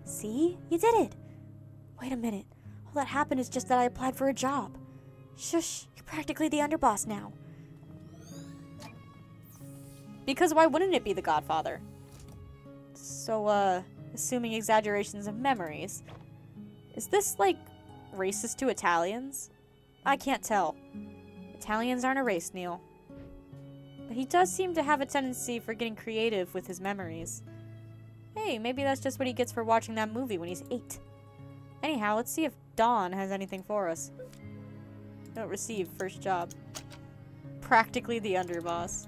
See? You did it. Wait a minute. All that happened is just that I applied for a job. Shush, you're practically the underboss now. Because why wouldn't it be The Godfather? So, assuming exaggerations of memories, is this, like, racist to Italians? I can't tell. Italians aren't a race, Neil. But he does seem to have a tendency for getting creative with his memories. Hey, maybe that's just what he gets for watching that movie when he's 8. Anyhow, let's see if Dawn has anything for us. Don't receive first job. Practically the underboss.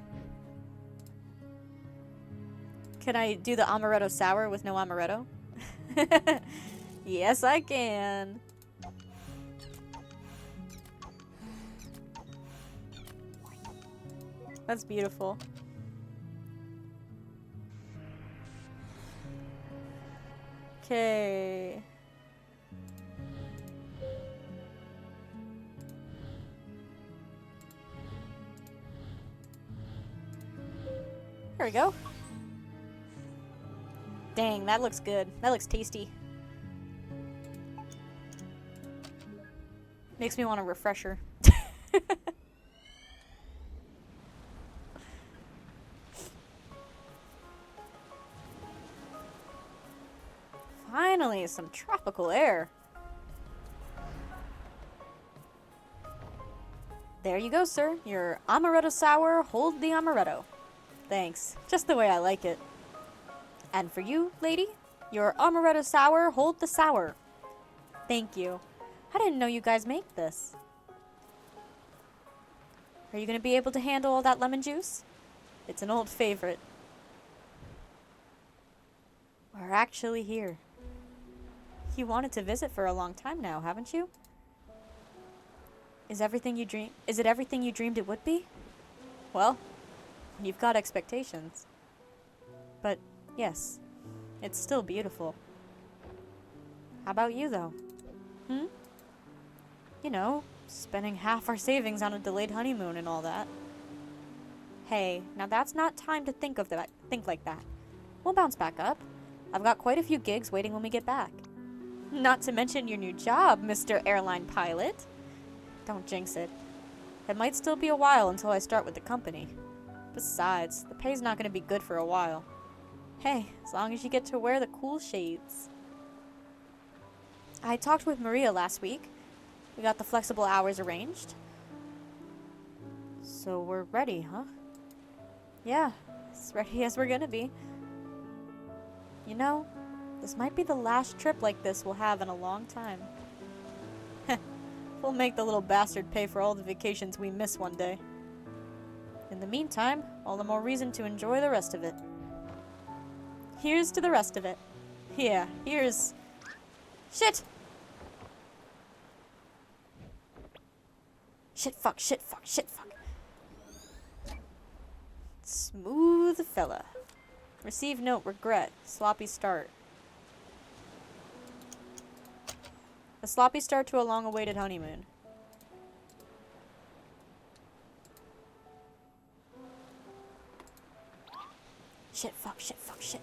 Can I do the amaretto sour with no amaretto? Yes, I can. That's beautiful. Okay. There we go. Dang, that looks good. That looks tasty. Makes me want a refresher. Finally, some tropical air. There you go, sir. Your amaretto sour, hold the amaretto. Thanks. Just the way I like it. And for you, lady, your amaretto sour, hold the sour. Thank you. I didn't know you guys make this. Are you going to be able to handle all that lemon juice? It's an old favorite. We're actually here. You wanted to visit for a long time now, haven't you? Is it everything you dreamed it would be? Well, you've got expectations. But yes, it's still beautiful. How about you, though? You know, spending half our savings on a delayed honeymoon and all that. Hey, now that's not time to think like that. We'll bounce back up. I've got quite a few gigs waiting when we get back. Not to mention your new job, Mr. Airline Pilot. Don't jinx it. It might still be a while until I start with the company. Besides, the pay's not going to be good for a while. Hey, as long as you get to wear the cool shades. I talked with Maria last week. We got the flexible hours arranged. So we're ready, huh? Yeah, as ready as we're gonna be. You know, this might be the last trip like this we'll have in a long time. We'll make the little bastard pay for all the vacations we miss one day. In the meantime, all the more reason to enjoy the rest of it. Here's to the rest of it. Yeah, here's... Shit! Shit, fuck, shit, fuck, shit, fuck. Smooth fella. Receive note, regret. Sloppy start. A sloppy start to a long-awaited honeymoon. Shit, fuck, shit, fuck, shit.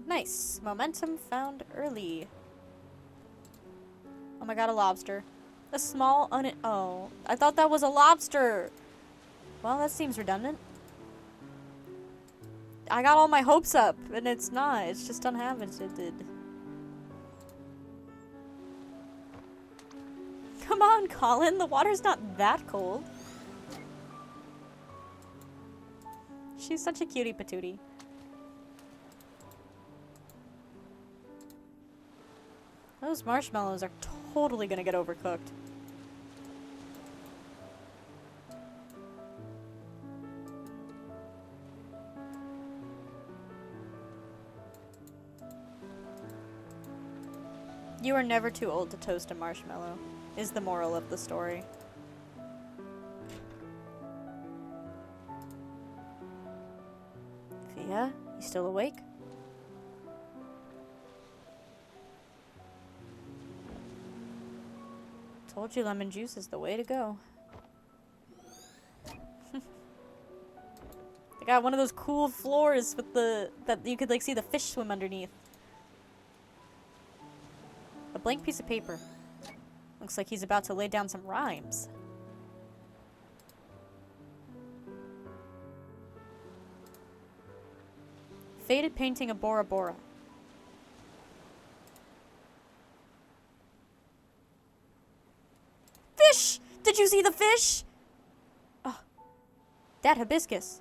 Nice. Momentum found early. Oh my god, a lobster. A small oh, I thought that was a lobster. Well, that seems redundant. I got all my hopes up, and it's not. It's just uninhabited. Come on, Colin. The water's not that cold. She's such a cutie patootie. Those marshmallows are totally gonna get overcooked. You are never too old to toast a marshmallow, is the moral of the story. Fia, you still awake? Told you lemon juice is the way to go. They got one of those cool floors with that you could like see the fish swim underneath. A blank piece of paper. Looks like he's about to lay down some rhymes. Faded painting of Bora Bora. Fish! Did you see the fish? Oh, that hibiscus.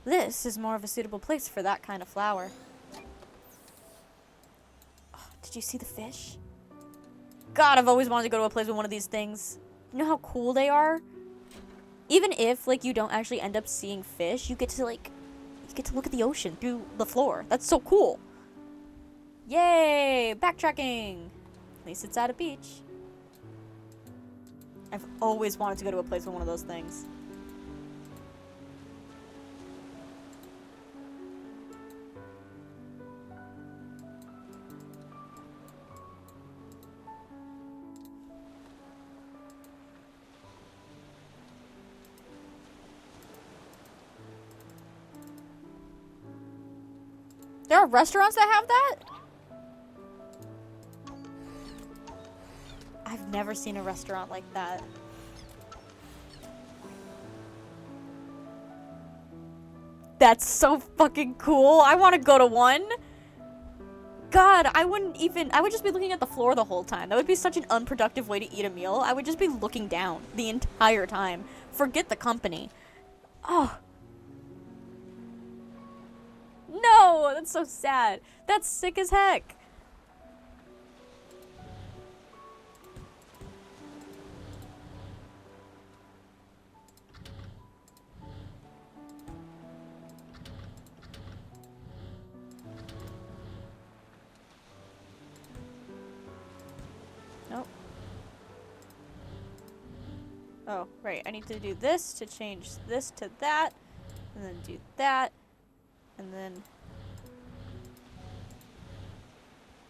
This is more of a suitable place for that kind of flower. Oh, did you see the fish? God, I've always wanted to go to a place with one of these things. You know how cool they are? Even if, like, you don't actually end up seeing fish, you get to, like, you get to look at the ocean through the floor. That's so cool. Yay! Backtracking! At least it's at a beach. I've always wanted to go to a place with one of those things. There are restaurants that have that? I've never seen a restaurant like that. That's so fucking cool. I want to go to one. God, I would just be looking at the floor the whole time. That would be such an unproductive way to eat a meal. I would just be looking down the entire time. Forget the company. Oh. No, that's so sad. That's sick as heck. Nope. Oh, right. I need to do this to change this to that. And then do that. And then...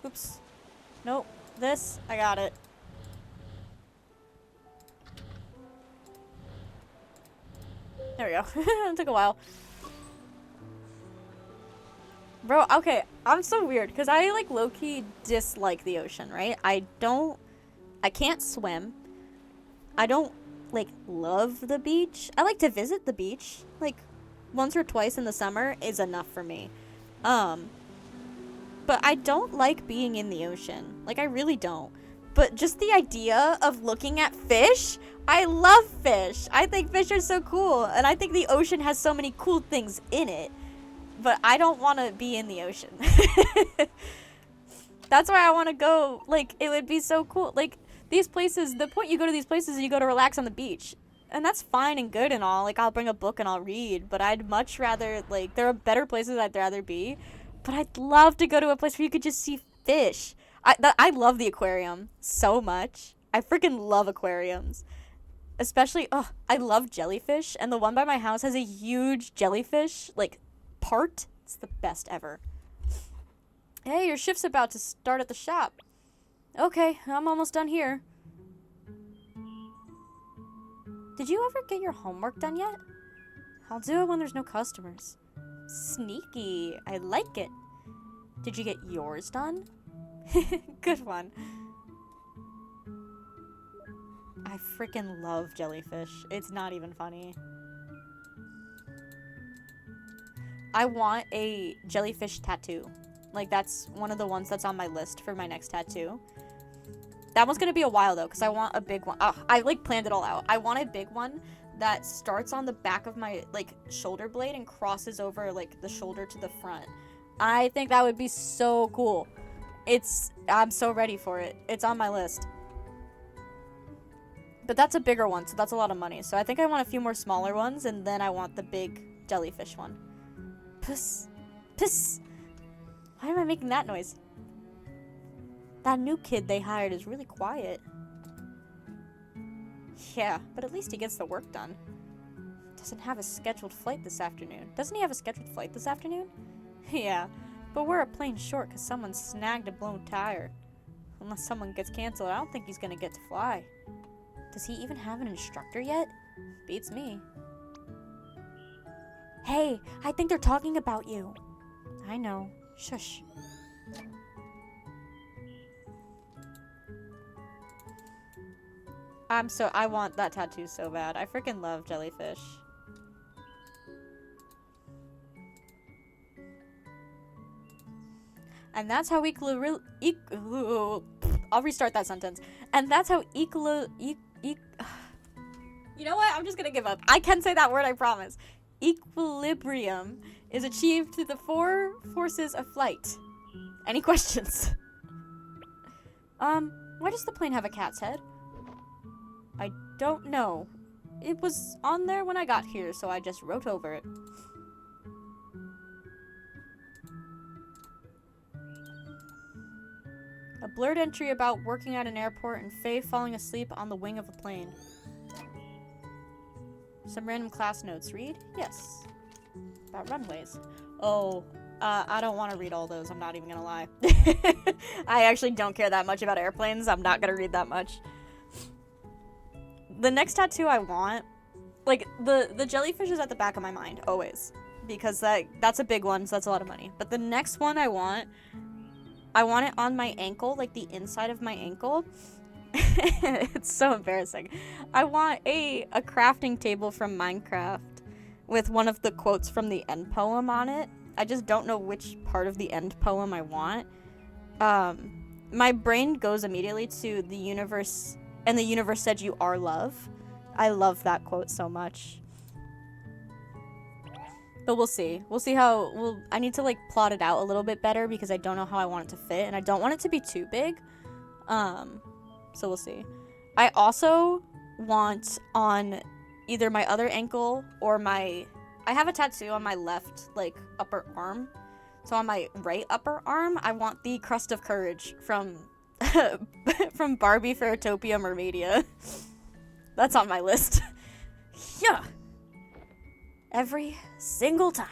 Oops. Nope. This. I got it. There we go. It took a while. Bro, okay. I'm so weird. Because I, like, low-key dislike the ocean, right? I can't swim. I don't, like, love the beach. I like to visit the beach. Like, once or twice in the summer is enough for me. But I don't like being in the ocean. Like, I really don't. But just the idea of looking at fish, I love fish. I think fish are so cool. And I think the ocean has so many cool things in it. But I don't want to be in the ocean. That's why I want to go. Like, it would be so cool. Like, these places, the point you go to these places is you go to relax on the beach. And that's fine and good and all. Like, I'll bring a book and I'll read. But I'd much rather, like, there are better places I'd rather be. But I'd love to go to a place where you could just see fish. I love the aquarium so much. I freaking love aquariums. Especially, I love jellyfish. And the one by my house has a huge jellyfish, like, part. It's the best ever. Hey, your shift's about to start at the shop. Okay, I'm almost done here. Did you ever get your homework done yet? I'll do it when there's no customers. Sneaky. I like it. Did you get yours done? Good one. I freaking love jellyfish. It's not even funny. I want a jellyfish tattoo. Like, that's one of the ones that's on my list for my next tattoo. That one's gonna be a while, though, because I want a big one. I, like, planned it all out. I want a big one that starts on the back of my, like, shoulder blade and crosses over, like, the shoulder to the front. I think that would be so cool. I'm so ready for it. It's on my list. But that's a bigger one, so that's a lot of money. So I think I want a few more smaller ones, and then I want the big jellyfish one. Puss. Puss. Why am I making that noise? That new kid they hired is really quiet. Yeah, but at least he gets the work done. Doesn't have a scheduled flight this afternoon. Doesn't he have a scheduled flight this afternoon? Yeah, but we're a plane short because someone snagged a blown tire. Unless someone gets canceled, I don't think he's gonna get to fly. Does he even have an instructor yet? Beats me. Hey, I think they're talking about you. I know. Shush. I want that tattoo so bad. I freaking love jellyfish. And that's how I'll restart that sentence. And that's how you know what? I'm just gonna give up. I can say that word, I promise. Equilibrium is achieved through the 4 forces of flight. Any questions? Why does the plane have a cat's head? I don't know. It was on there when I got here, so I just wrote over it. A blurred entry about working at an airport and Faye falling asleep on the wing of a plane. Some random class notes. Read? Yes. About runways. Oh, I don't want to read all those. I'm not even gonna lie. I actually don't care that much about airplanes. I'm not gonna read that much. The next tattoo I want, like, the jellyfish is at the back of my mind, always. Because that's a big one, so that's a lot of money. But the next one I want it on my ankle, like the inside of my ankle. It's so embarrassing. I want a crafting table from Minecraft with one of the quotes from the end poem on it. I just don't know which part of the end poem I want. My brain goes immediately to the universe, and the universe said you are love. I love that quote so much. But we'll see. We'll see how... I need to, like, plot it out a little bit better because I don't know how I want it to fit, and I don't want it to be too big. So we'll see. I also want on either my other ankle or my... I have a tattoo on my left, like, upper arm. So on my right upper arm, I want the Crust of Courage from... from Barbie Fairytopia Mermaidia. That's on my list. Yeah. Every single time.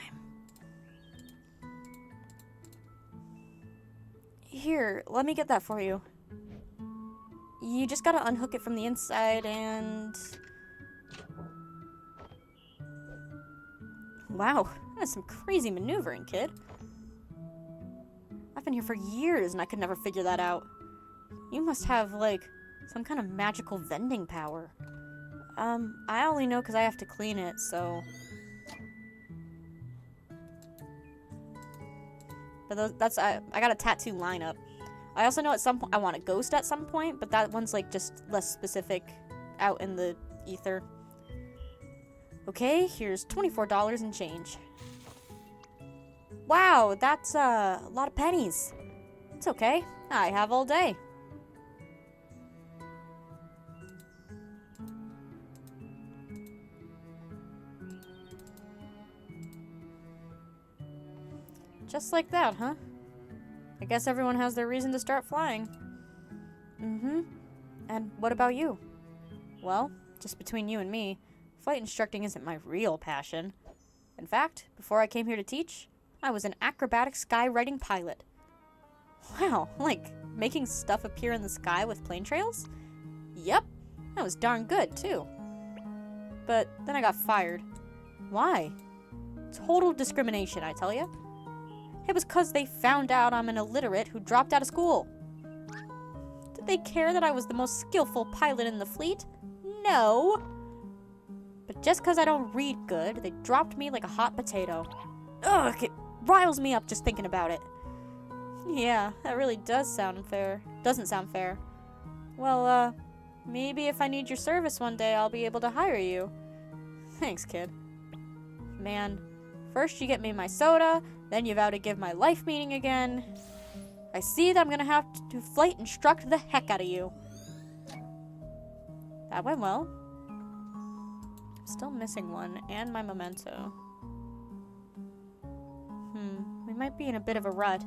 Here, let me get that for you. You just gotta unhook it from the inside and... Wow, that's some crazy maneuvering, kid. I've been here for years and I could never figure that out. You must have, like, some kind of magical vending power. I only know because I have to clean it, so... But I got a tattoo lineup. I also know at some point I want a ghost at some point, but that one's like just less specific out in the ether. Okay, here's $24 and change. Wow, that's a lot of pennies. It's okay. I have all day. Just like that, huh? I guess everyone has their reason to start flying. Mm-hmm. And what about you? Well, just between you and me, flight instructing isn't my real passion. In fact, before I came here to teach, I was an acrobatic skywriting pilot. Wow, like making stuff appear in the sky with plane trails? Yep, that was darn good, too. But then I got fired. Why? Total discrimination, I tell ya. It was 'cause they found out I'm an illiterate who dropped out of school. Did they care that I was the most skillful pilot in the fleet? No. But just 'cause I don't read good, they dropped me like a hot potato. Ugh, it riles me up just thinking about it. Yeah, that really does sound unfair. Doesn't sound fair. Well, maybe if I need your service one day, I'll be able to hire you. Thanks, kid. Man, first you get me my soda, then you vow to give my life meaning again. I see that I'm gonna have to flight instruct the heck out of you. That went well. I'm still missing one, and my memento. We might be in a bit of a rut.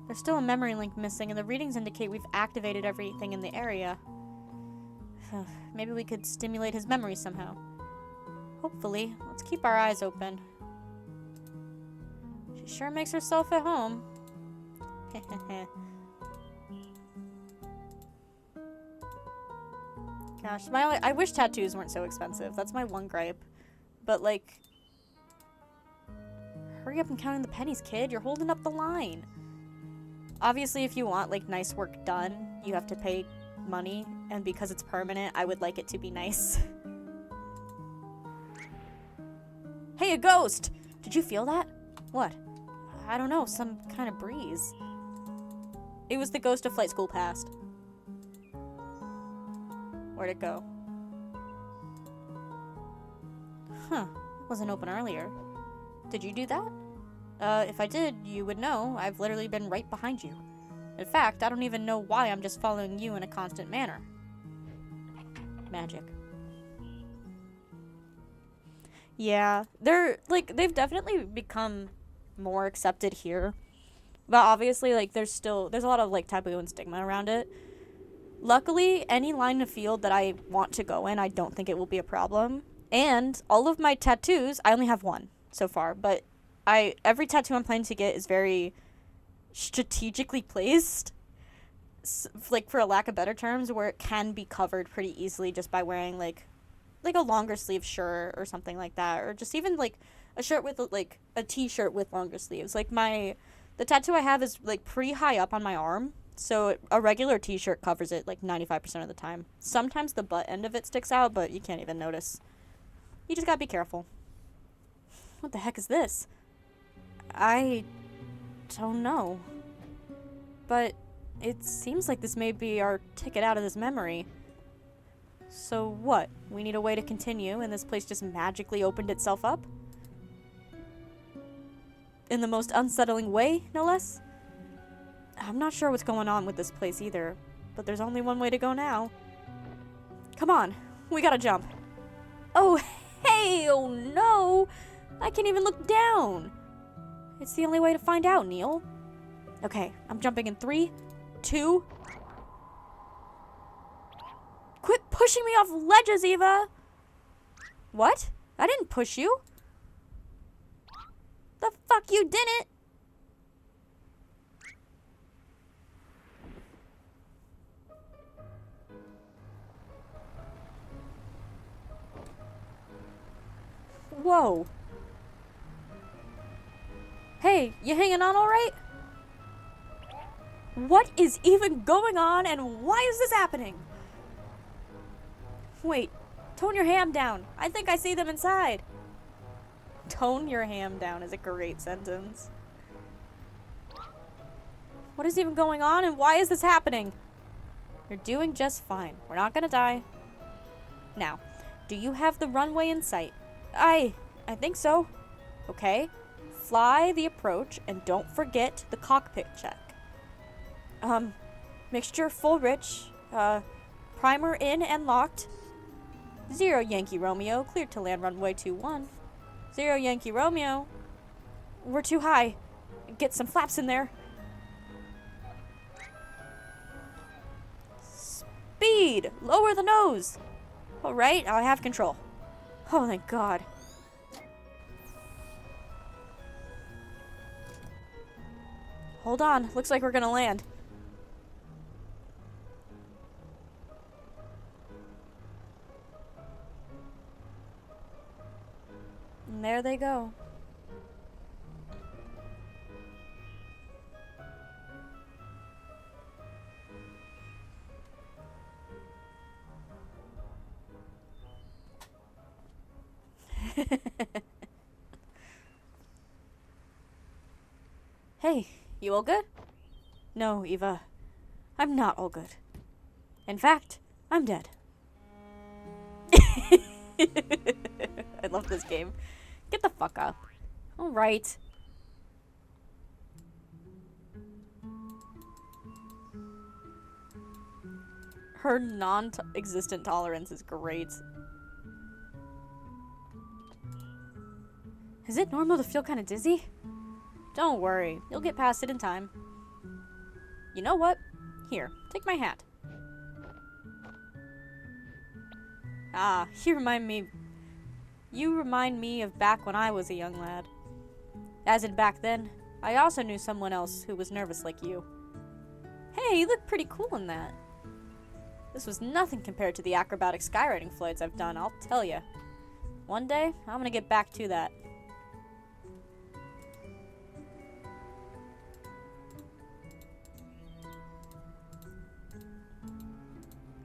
There's still a memory link missing, and the readings indicate we've activated everything in the area. Maybe we could stimulate his memory somehow. Hopefully. Let's keep our eyes open. She sure makes herself at home. Gosh, I wish tattoos weren't so expensive. That's my one gripe. But, like, hurry up and count in the pennies, kid. You're holding up the line. Obviously, if you want, like, nice work done, you have to pay money. And because it's permanent, I would like it to be nice. Hey, a ghost! Did you feel that? What? I don't know, some kind of breeze. It was the ghost of Flight School Past. Where'd it go? Huh. It wasn't open earlier. Did you do that? If I did, you would know. I've literally been right behind you. In fact, I don't even know why I'm just following you in a constant manner. Magic. Yeah, they've definitely become more accepted here. But obviously, like, there's a lot of, like, taboo and stigma around it. Luckily, any line of field that I want to go in, I don't think it will be a problem. And all of my tattoos, I only have one so far, but every tattoo I'm planning to get is very strategically placed, like, for a lack of better terms, where it can be covered pretty easily just by wearing, like a longer sleeve shirt or something like that, or just even, like, a shirt with, like, a t-shirt with longer sleeves. Like, the tattoo I have is, like, pretty high up on my arm, so a regular t-shirt covers it, like, 95% of the time. Sometimes the butt end of it sticks out, but you can't even notice. You just gotta be careful. What the heck is this? I don't know. But it seems like this may be our ticket out of this memory. So what? We need a way to continue, and this place just magically opened itself up? In the most unsettling way, no less? I'm not sure what's going on with this place either, but there's only one way to go now. Come on, we gotta jump. Oh, hey, oh no! I can't even look down! It's the only way to find out, Neil. Okay, I'm jumping in 3, 2... Quit pushing me off ledges, Eva! What? I didn't push you. The fuck you didn't! Whoa. Hey, you hanging on all right? What is even going on, and why is this happening? Wait, tone your ham down. I think I see them inside. Tone your ham down is a great sentence. What is even going on, and why is this happening? You're doing just fine. We're not gonna die. Now, do you have the runway in sight? I think so. Okay. Fly the approach, and don't forget the cockpit check. Mixture full rich. Primer in and locked. 0 Yankee Romeo, cleared to land runway 21. 0 Yankee Romeo. We're too high. Get some flaps in there. Speed! Lower the nose! Alright, I have control. Oh, thank God. Hold on, looks like we're gonna land. And there they go. Hey, you all good? No, Eva. I'm not all good. In fact, I'm dead. I love this game. Get the fuck up. Alright. Her non-existent tolerance is great. Is it normal to feel kind of dizzy? Don't worry, you'll get past it in time. You know what? Here, take my hat. Ah, you remind me of back when I was a young lad. As in back then, I also knew someone else who was nervous like you. Hey, you look pretty cool in that. This was nothing compared to the acrobatic skywriting flights I've done, I'll tell ya. One day, I'm gonna get back to that.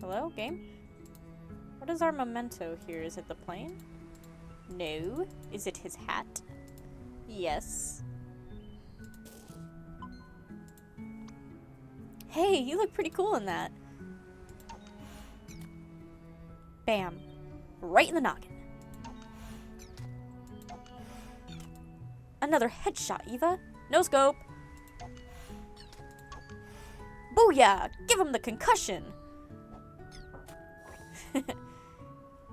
Hello, game? What is our memento here? Is it the plane? No. Is it his hat? Yes. Hey, you look pretty cool in that. Bam. Right in the noggin. Another headshot, Eva. No scope. Booyah! Give him the concussion!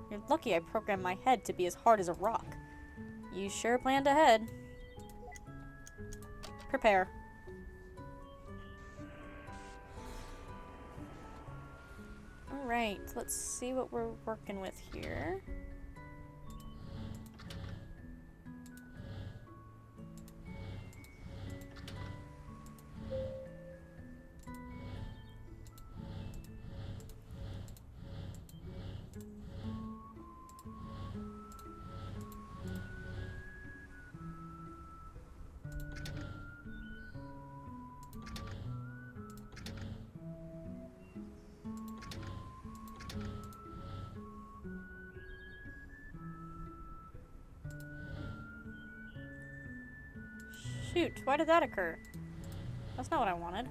You're lucky I programmed my head to be as hard as a rock. You sure planned ahead. Prepare. Alright, let's see what we're working with here. Shoot, why did that occur? That's not what I wanted.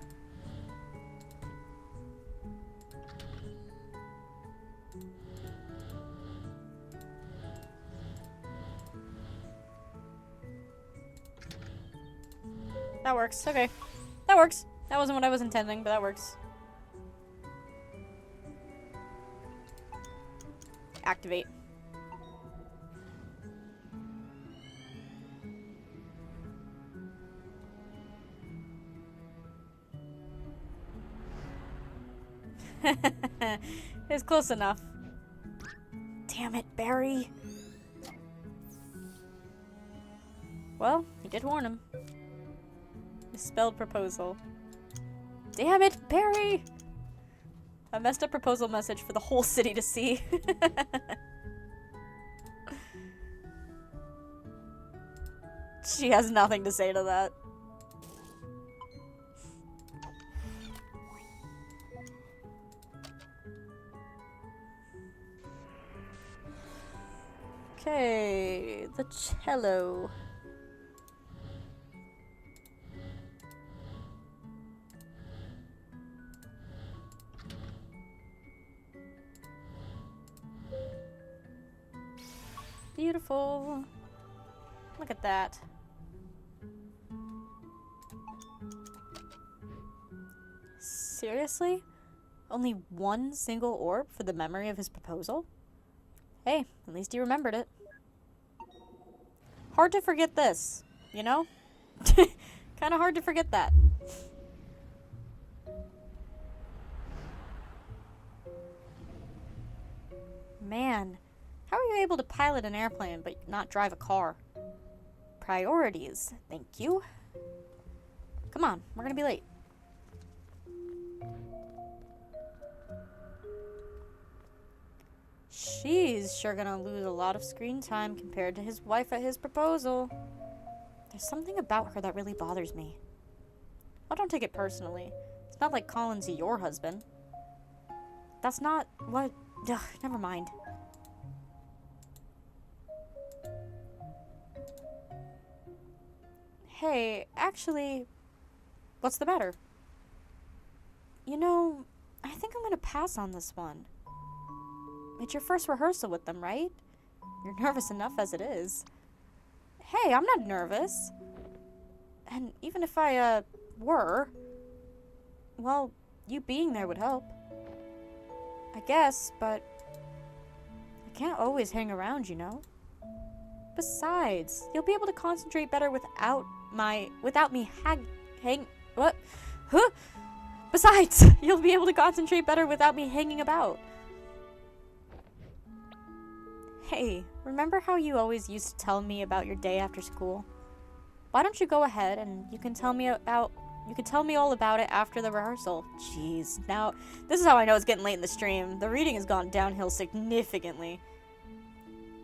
That works. Okay. That works. That wasn't what I was intending, but that works. Activate. It's close enough. Damn it, Barry. Well, you did warn him. Misspelled proposal. Damn it, Barry! A messed up proposal message for the whole city to see. She has nothing to say to that. Okay, the cello. Beautiful. Look at that. Seriously? Only one single orb for the memory of his proposal? Hey, at least he remembered it. Hard to forget this, you know? Kinda hard to forget that. Man, how are you able to pilot an airplane but not drive a car? Priorities, thank you. Come on, we're gonna be late. She's sure gonna lose a lot of screen time compared to his wife at his proposal. There's something about her that really bothers me. I don't take it personally. It's not like Colin's your husband. That's not what... Ugh, never mind. Hey, actually, What's the matter? You know, I think I'm gonna pass on this one. It's your first rehearsal with them, right? You're nervous enough as it is. Hey, I'm not nervous. And even if I, were, well, you being there would help. I guess, but I can't always hang around, you know? Besides, you'll be able to concentrate better without me what? Huh? Besides, you'll be able to concentrate better without me hanging about. Hey, remember how you always used to tell me about your day after school? Why don't you go ahead and you can tell me all about it after the rehearsal. Jeez, now this is how I know it's getting late in the stream. The reading has gone downhill significantly.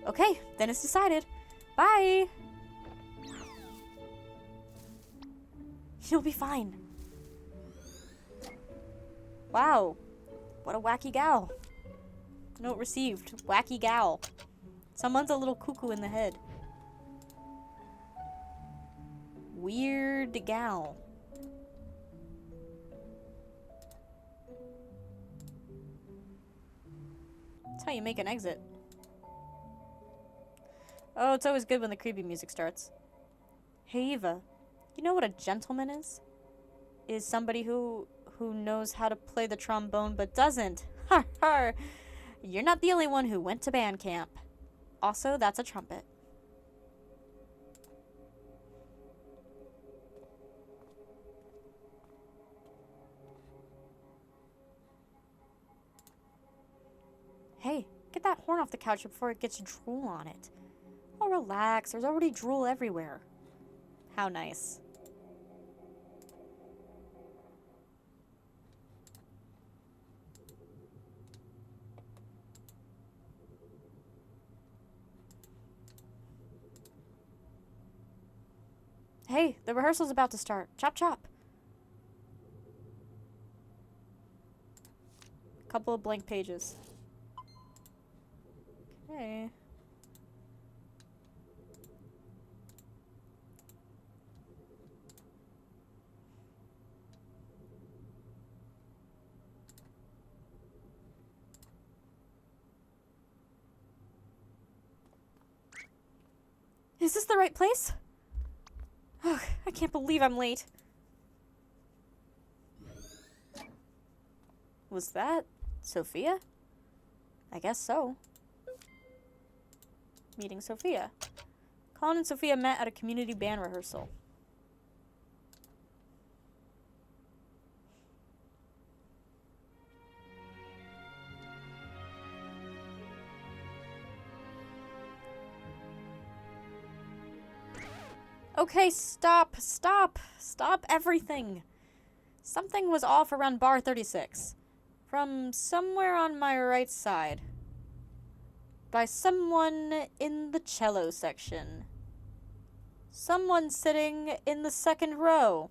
Okay, then it's decided. Bye! You'll be fine. Wow, what a wacky gal. Note received, wacky gal. Someone's a little cuckoo in the head. Weird gal. That's how you make an exit. Oh, it's always good when the creepy music starts. Hey Eva, you know what a gentleman is? Is somebody who knows how to play the trombone but doesn't. Har har. You're not the only one who went to band camp. Also, that's a trumpet. Hey, get that horn off the couch before it gets drool on it. Oh, relax. There's already drool everywhere. How nice. Hey, the rehearsal's about to start. Chop chop. Couple of blank pages. Okay. Is this the right place? Ugh, I can't believe I'm late. Was that Sophia? I guess so. Meeting Sophia. Colin and Sophia met at a community band rehearsal. Okay, stop everything. Something was off around bar 36. From somewhere on my right side. By someone in the cello section. Someone sitting in the second row.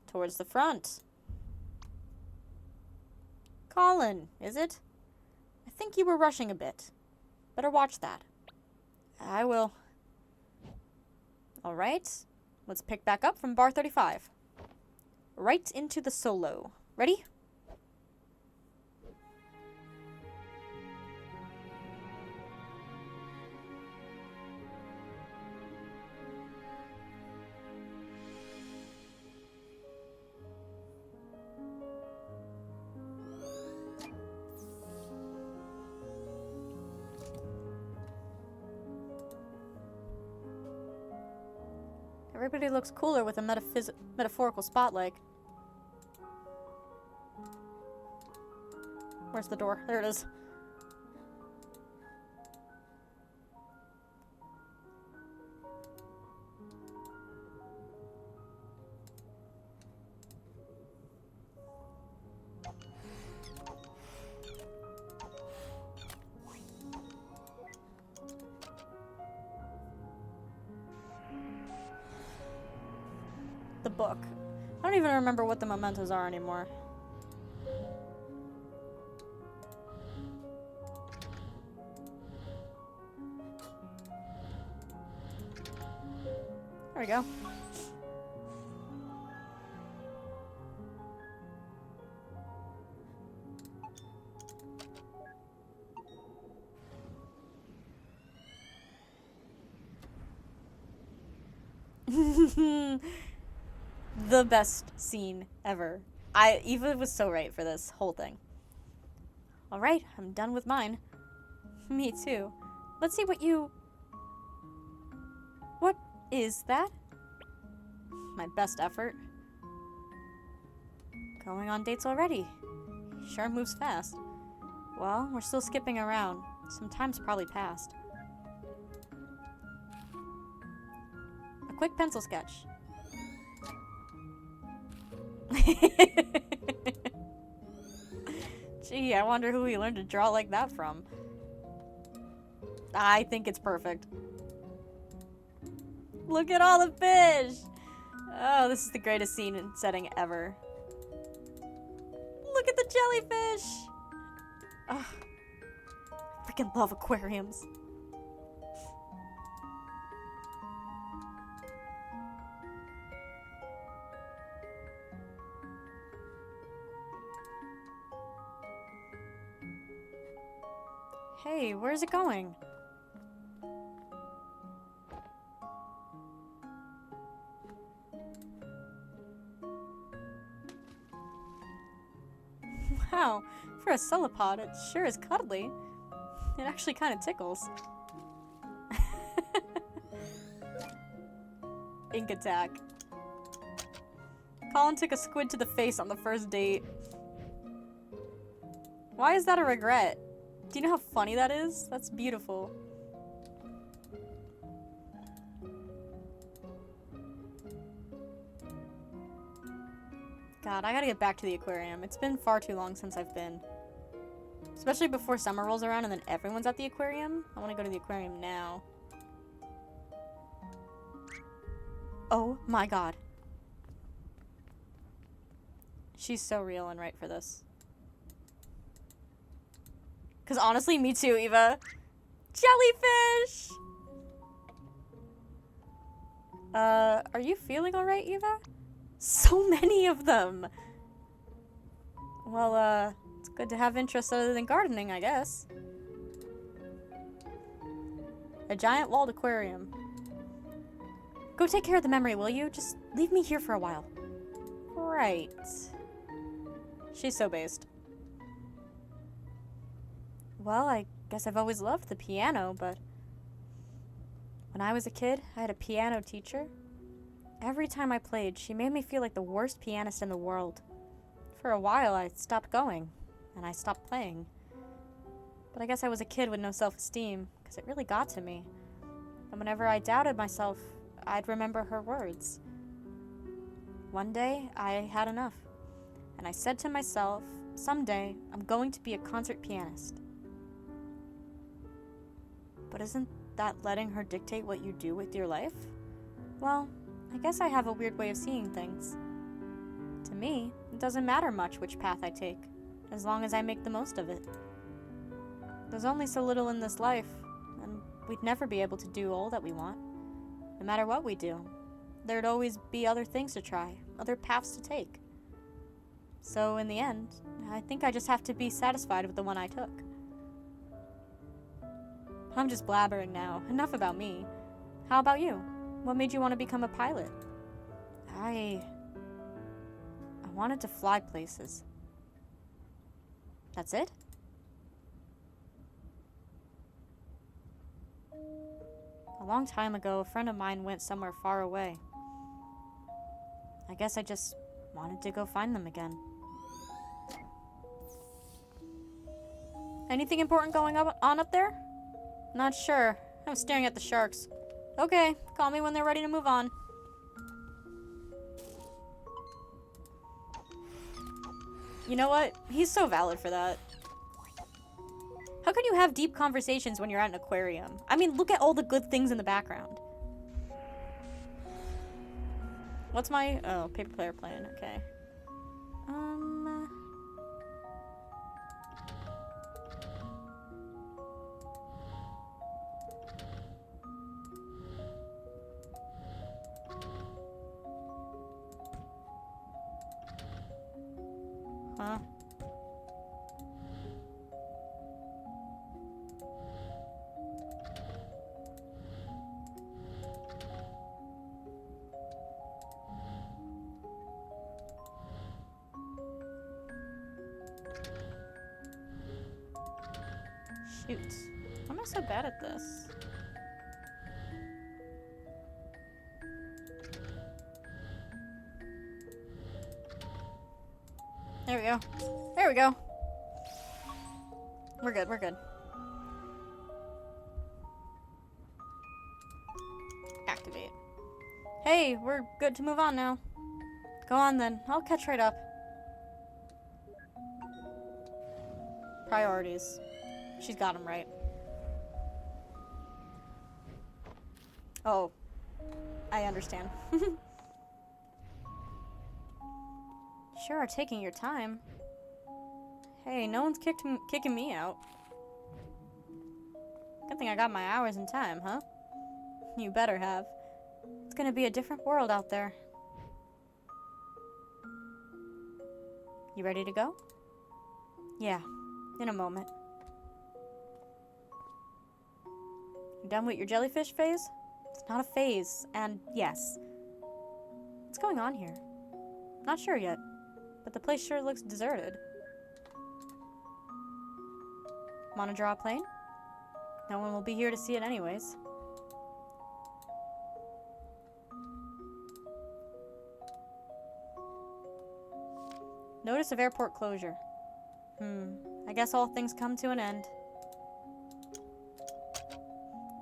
Towards the front. Colin, is it? I think you were rushing a bit. Better watch that. I will. Alright, let's pick back up from bar 35. Right into the solo. Ready? Everybody looks cooler with a metaphorical spotlight. Where's the door? There it is. The book. I don't even remember what the mementos are anymore. There we go. The best scene ever. Eva was so right for this whole thing. Alright, I'm done with mine. Me too. Let's see what you... What is that? My best effort. Going on dates already. Sure moves fast. Well, we're still skipping around. Some time's probably passed. A quick pencil sketch. Gee, I wonder who he learned to draw like that from. I think it's perfect. Look at all the fish! Oh, this is the greatest scene and setting ever. Look at the jellyfish! Ugh. I freaking love aquariums. Hey, where's it going? Wow, for a Solipod, it sure is cuddly. It actually kind of tickles. Ink attack. Colin took a squid to the face on the first date. Why is that a regret? Do you know how funny that is? That's beautiful. God, I gotta get back to the aquarium. It's been far too long since I've been. Especially before summer rolls around and then everyone's at the aquarium. I want to go to the aquarium now. Oh my god. She's so real and right for this. Because honestly, me too, Eva. Jellyfish! Are you feeling alright, Eva? So many of them! Well, it's good to have interests other than gardening, I guess. A giant walled aquarium. Go take care of the memory, will you? Just leave me here for a while. Right. She's so based. Well, I guess I've always loved the piano, but when I was a kid, I had a piano teacher. Every time I played, she made me feel like the worst pianist in the world. For a while, I stopped going, and I stopped playing. But I guess I was a kid with no self-esteem, because it really got to me. And whenever I doubted myself, I'd remember her words. One day, I had enough, and I said to myself, someday, I'm going to be a concert pianist. But isn't that letting her dictate what you do with your life? Well, I guess I have a weird way of seeing things. To me, it doesn't matter much which path I take, as long as I make the most of it. There's only so little in this life, and we'd never be able to do all that we want. No matter what we do, there'd always be other things to try, other paths to take. So in the end, I think I just have to be satisfied with the one I took. I'm just blabbering now. Enough about me. How about you? What made you want to become a pilot? I wanted to fly places. That's it? A long time ago, a friend of mine went somewhere far away. I guess I just wanted to go find them again. Anything important going on up there? Not sure. I'm staring at the sharks. Okay, call me when they're ready to move on. You know what? He's so valid for that. How can you have deep conversations when you're at an aquarium? I mean, look at all the good things in the background. What's my... Oh, paper player plan. Okay. Huh? Shoot. Why am I so bad at this? There we go. There we go. We're good, we're good. Activate. Hey, we're good to move on now. Go on then. I'll catch right up. Priorities. She's got them right. Oh. I understand. Sure are taking your time. Hey, no one's kicking me out. Good thing I got my hours in time, huh? You better have. It's gonna be a different world out there. You ready to go? Yeah, in a moment. You done with your jellyfish phase? It's not a phase, and yes. What's going on here? Not sure yet, but the place sure looks deserted. Wanna draw a plane? No one will be here to see it anyways. Notice of airport closure. I guess all things come to an end.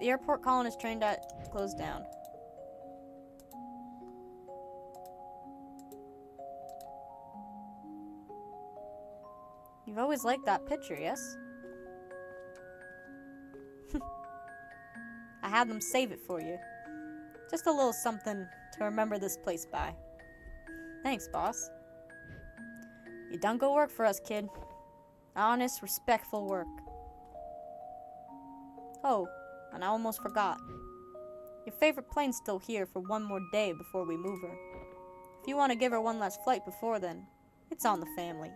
The airport colonist train closed down. You've always liked that picture, yes? I had them save it for you. Just a little something to remember this place by. Thanks, boss. You done good work for us, kid. Honest, respectful work. Oh, and I almost forgot. Your favorite plane's still here for one more day before we move her. If you want to give her one last flight before then, it's on the family.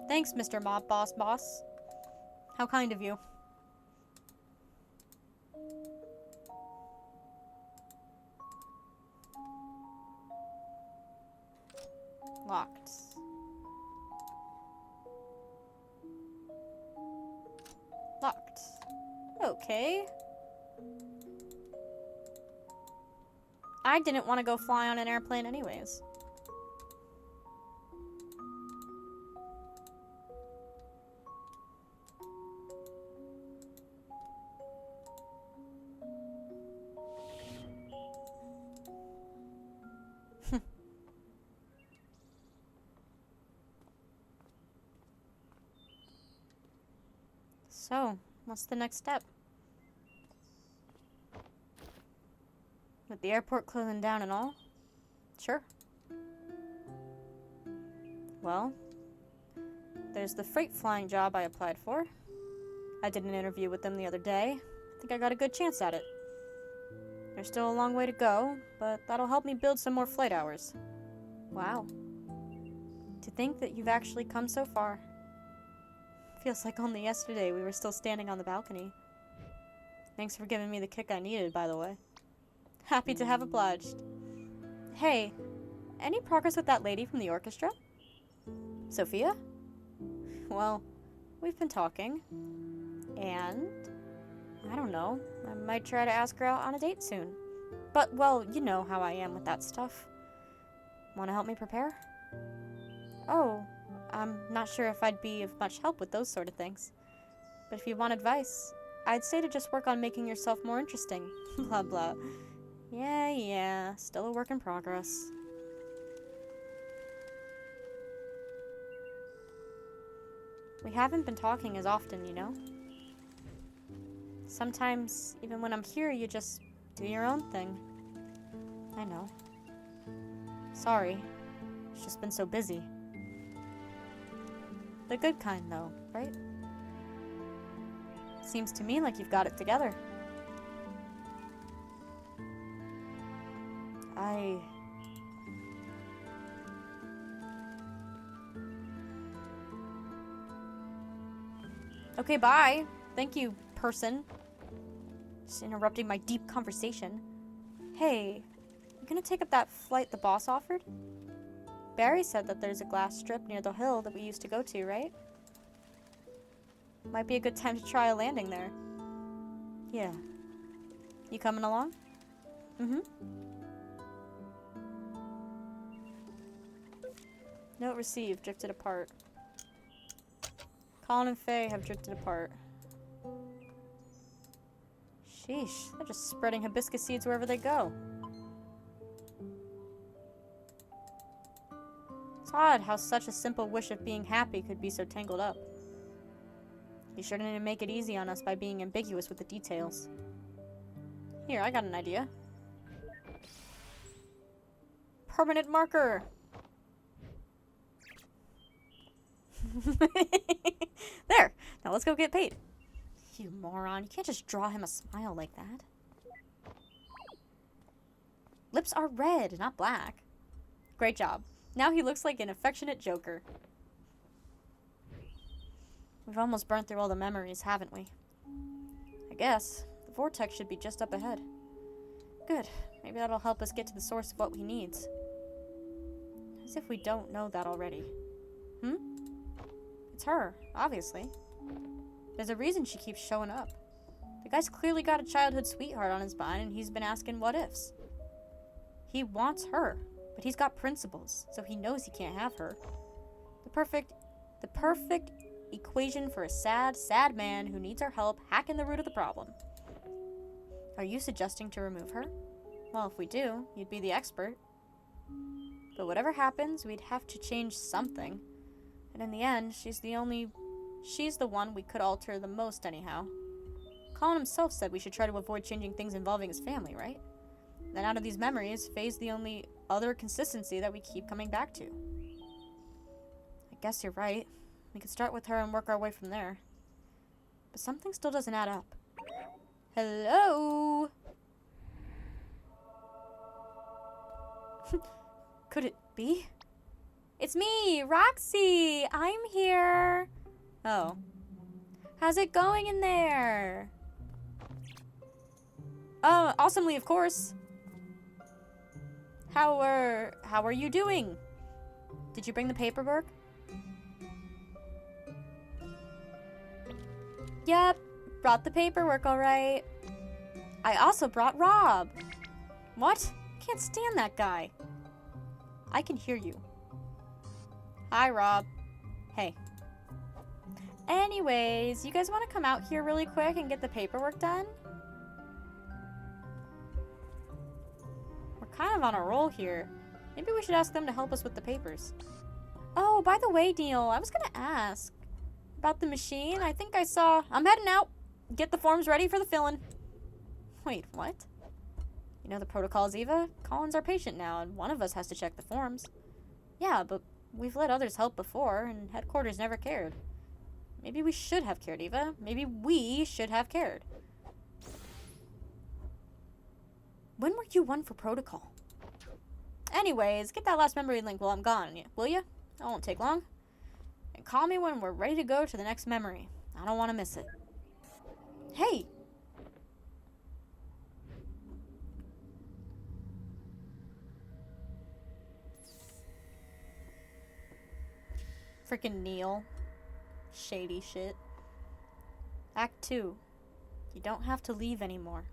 Thanks, Mr. Mob Boss. How kind of you. Locked. Locked. Okay. I didn't want to go fly on an airplane anyways. So, what's the next step? With the airport closing down and all? Sure. Well, there's the freight flying job I applied for. I did an interview with them the other day. I think I got a good chance at it. There's still a long way to go, but that'll help me build some more flight hours. Wow. To think that you've actually come so far. Feels like only yesterday we were still standing on the balcony. Thanks for giving me the kick I needed, by the way. Happy to have obliged. Hey, any progress with that lady from the orchestra? Sophia? Well, we've been talking. And I don't know. I might try to ask her out on a date soon. But, well, you know how I am with that stuff. Want to help me prepare? Oh, I'm not sure if I'd be of much help with those sort of things. But if you want advice, I'd say to just work on making yourself more interesting. Blah, blah. Yeah, still a work in progress. We haven't been talking as often, you know? Sometimes, even when I'm here, you just do your own thing. I know. Sorry. It's just been so busy. The good kind, though, right? Seems to me like you've got it together. Okay, bye. Thank you, person. Just interrupting my deep conversation. Hey, you gonna take up that flight the boss offered? Barry said that there's a glass strip near the hill that we used to go to, right? Might be a good time to try a landing there. Yeah. You coming along? Mm-hmm. Note received. Drifted apart. Colin and Faye have drifted apart. Sheesh. They're just spreading hibiscus seeds wherever they go. It's odd how such a simple wish of being happy could be so tangled up. You sure didn't make it easy on us by being ambiguous with the details. Here, I got an idea. Permanent marker! There! Now let's go get paid. You moron. You can't just draw him a smile like that. Lips are red, not black. Great job. Now he looks like an affectionate joker. We've almost burnt through all the memories, haven't we? I guess. The vortex should be just up ahead. Good. Maybe that'll help us get to the source of what he needs. As if we don't know that already. Hmm? It's her, obviously. There's a reason she keeps showing up. The guy's clearly got a childhood sweetheart on his mind, and he's been asking what ifs. He wants her, but he's got principles, so he knows he can't have her. The perfect equation for a sad, sad man who needs our help hacking the root of the problem. Are you suggesting to remove her? Well, if we do, you'd be the expert. But whatever happens, we'd have to change something. And in the end, she's the one we could alter the most anyhow. Colin himself said we should try to avoid changing things involving his family, right? Then out of these memories, Faye's the only other consistency that we keep coming back to. I guess you're right. We could start with her and work our way from there. But something still doesn't add up. Hello? Could it be? It's me, Roxy! I'm here! Oh. How's it going in there? Oh, awesomely, of course. How are you doing? Did you bring the paperwork? Yep, brought the paperwork all right. I also brought Rob. What? Can't stand that guy. I can hear you. Hi, Rob. Hey. Anyways, you guys want to come out here really quick and get the paperwork done? We're kind of on a roll here. Maybe we should ask them to help us with the papers. Oh, by the way, Neil, I was gonna ask about the machine. I think I saw... I'm heading out. Get the forms ready for the filling. Wait, what? You know the protocols, Eva? Colin's our patient now, and one of us has to check the forms. Yeah, but we've let others help before, and headquarters never cared. Maybe we should have cared, Eva. Maybe we should have cared. When were you one for protocol? Anyways, get that last memory link while I'm gone, will ya? That won't take long. And call me when we're ready to go to the next memory. I don't want to miss it. Hey! Frickin' Neil. Shady shit. Act 2. You don't have to leave anymore.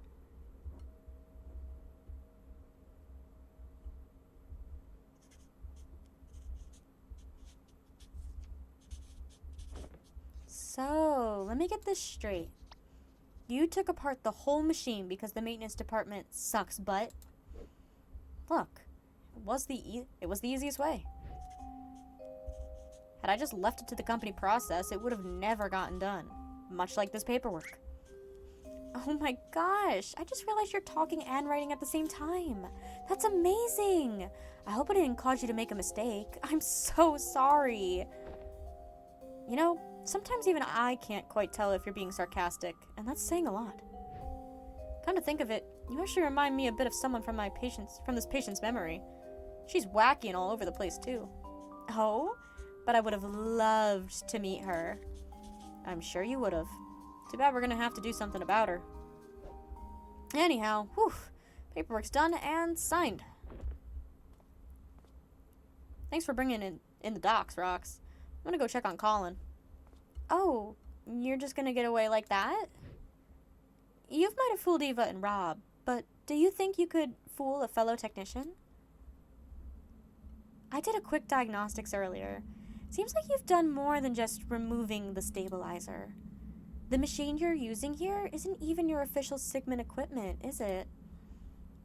So, let me get this straight. You took apart the whole machine because the maintenance department sucks butt? Look, it was the easiest way. Had I just left it to the company process, it would have never gotten done. Much like this paperwork. Oh my gosh, I just realized you're talking and writing at the same time. That's amazing. I hope I didn't cause you to make a mistake. I'm so sorry. You know, sometimes even I can't quite tell if you're being sarcastic, and that's saying a lot. Come to think of it, you actually remind me a bit of someone from this patient's memory. She's wacky and all over the place too. Oh? But I would have loved to meet her. I'm sure you would have. Too bad we're gonna have to do something about her. Anyhow, whew, paperwork's done and signed. Thanks for bringing it in the docks, Rox. I'm gonna go check on Colin. Oh, you're just gonna get away like that? You might have fooled Eva and Rob, but do you think you could fool a fellow technician? I did a quick diagnostics earlier. Seems like you've done more than just removing the stabilizer. The machine you're using here isn't even your official Sigmund equipment, is it?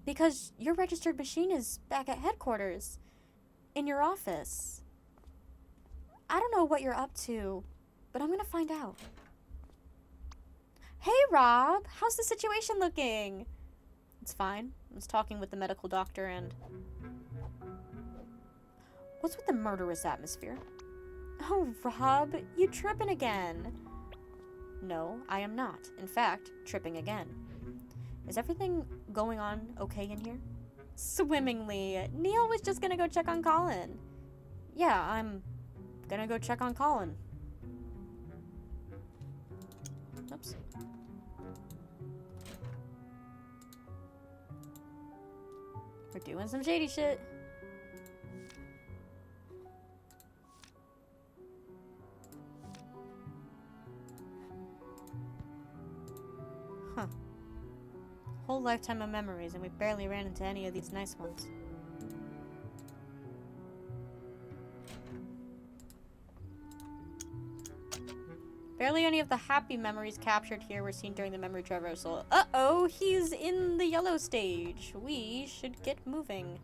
Because your registered machine is back at headquarters, in your office. I don't know what you're up to, but I'm gonna find out. Hey, Rob, how's the situation looking? It's fine. I was talking with the medical doctor and... What's with the murderous atmosphere? Oh, Rob, you tripping again. No, I am not. In fact, tripping again. Is everything going on okay in here? Swimmingly. Neil was just gonna go check on Colin. Yeah, I'm gonna go check on Colin. Oops. We're doing some shady shit. Huh. Whole lifetime of memories, and we barely ran into any of these nice ones. Barely any of the happy memories captured here were seen during the memory traversal. Uh-oh, he's in the yellow stage. We should get moving.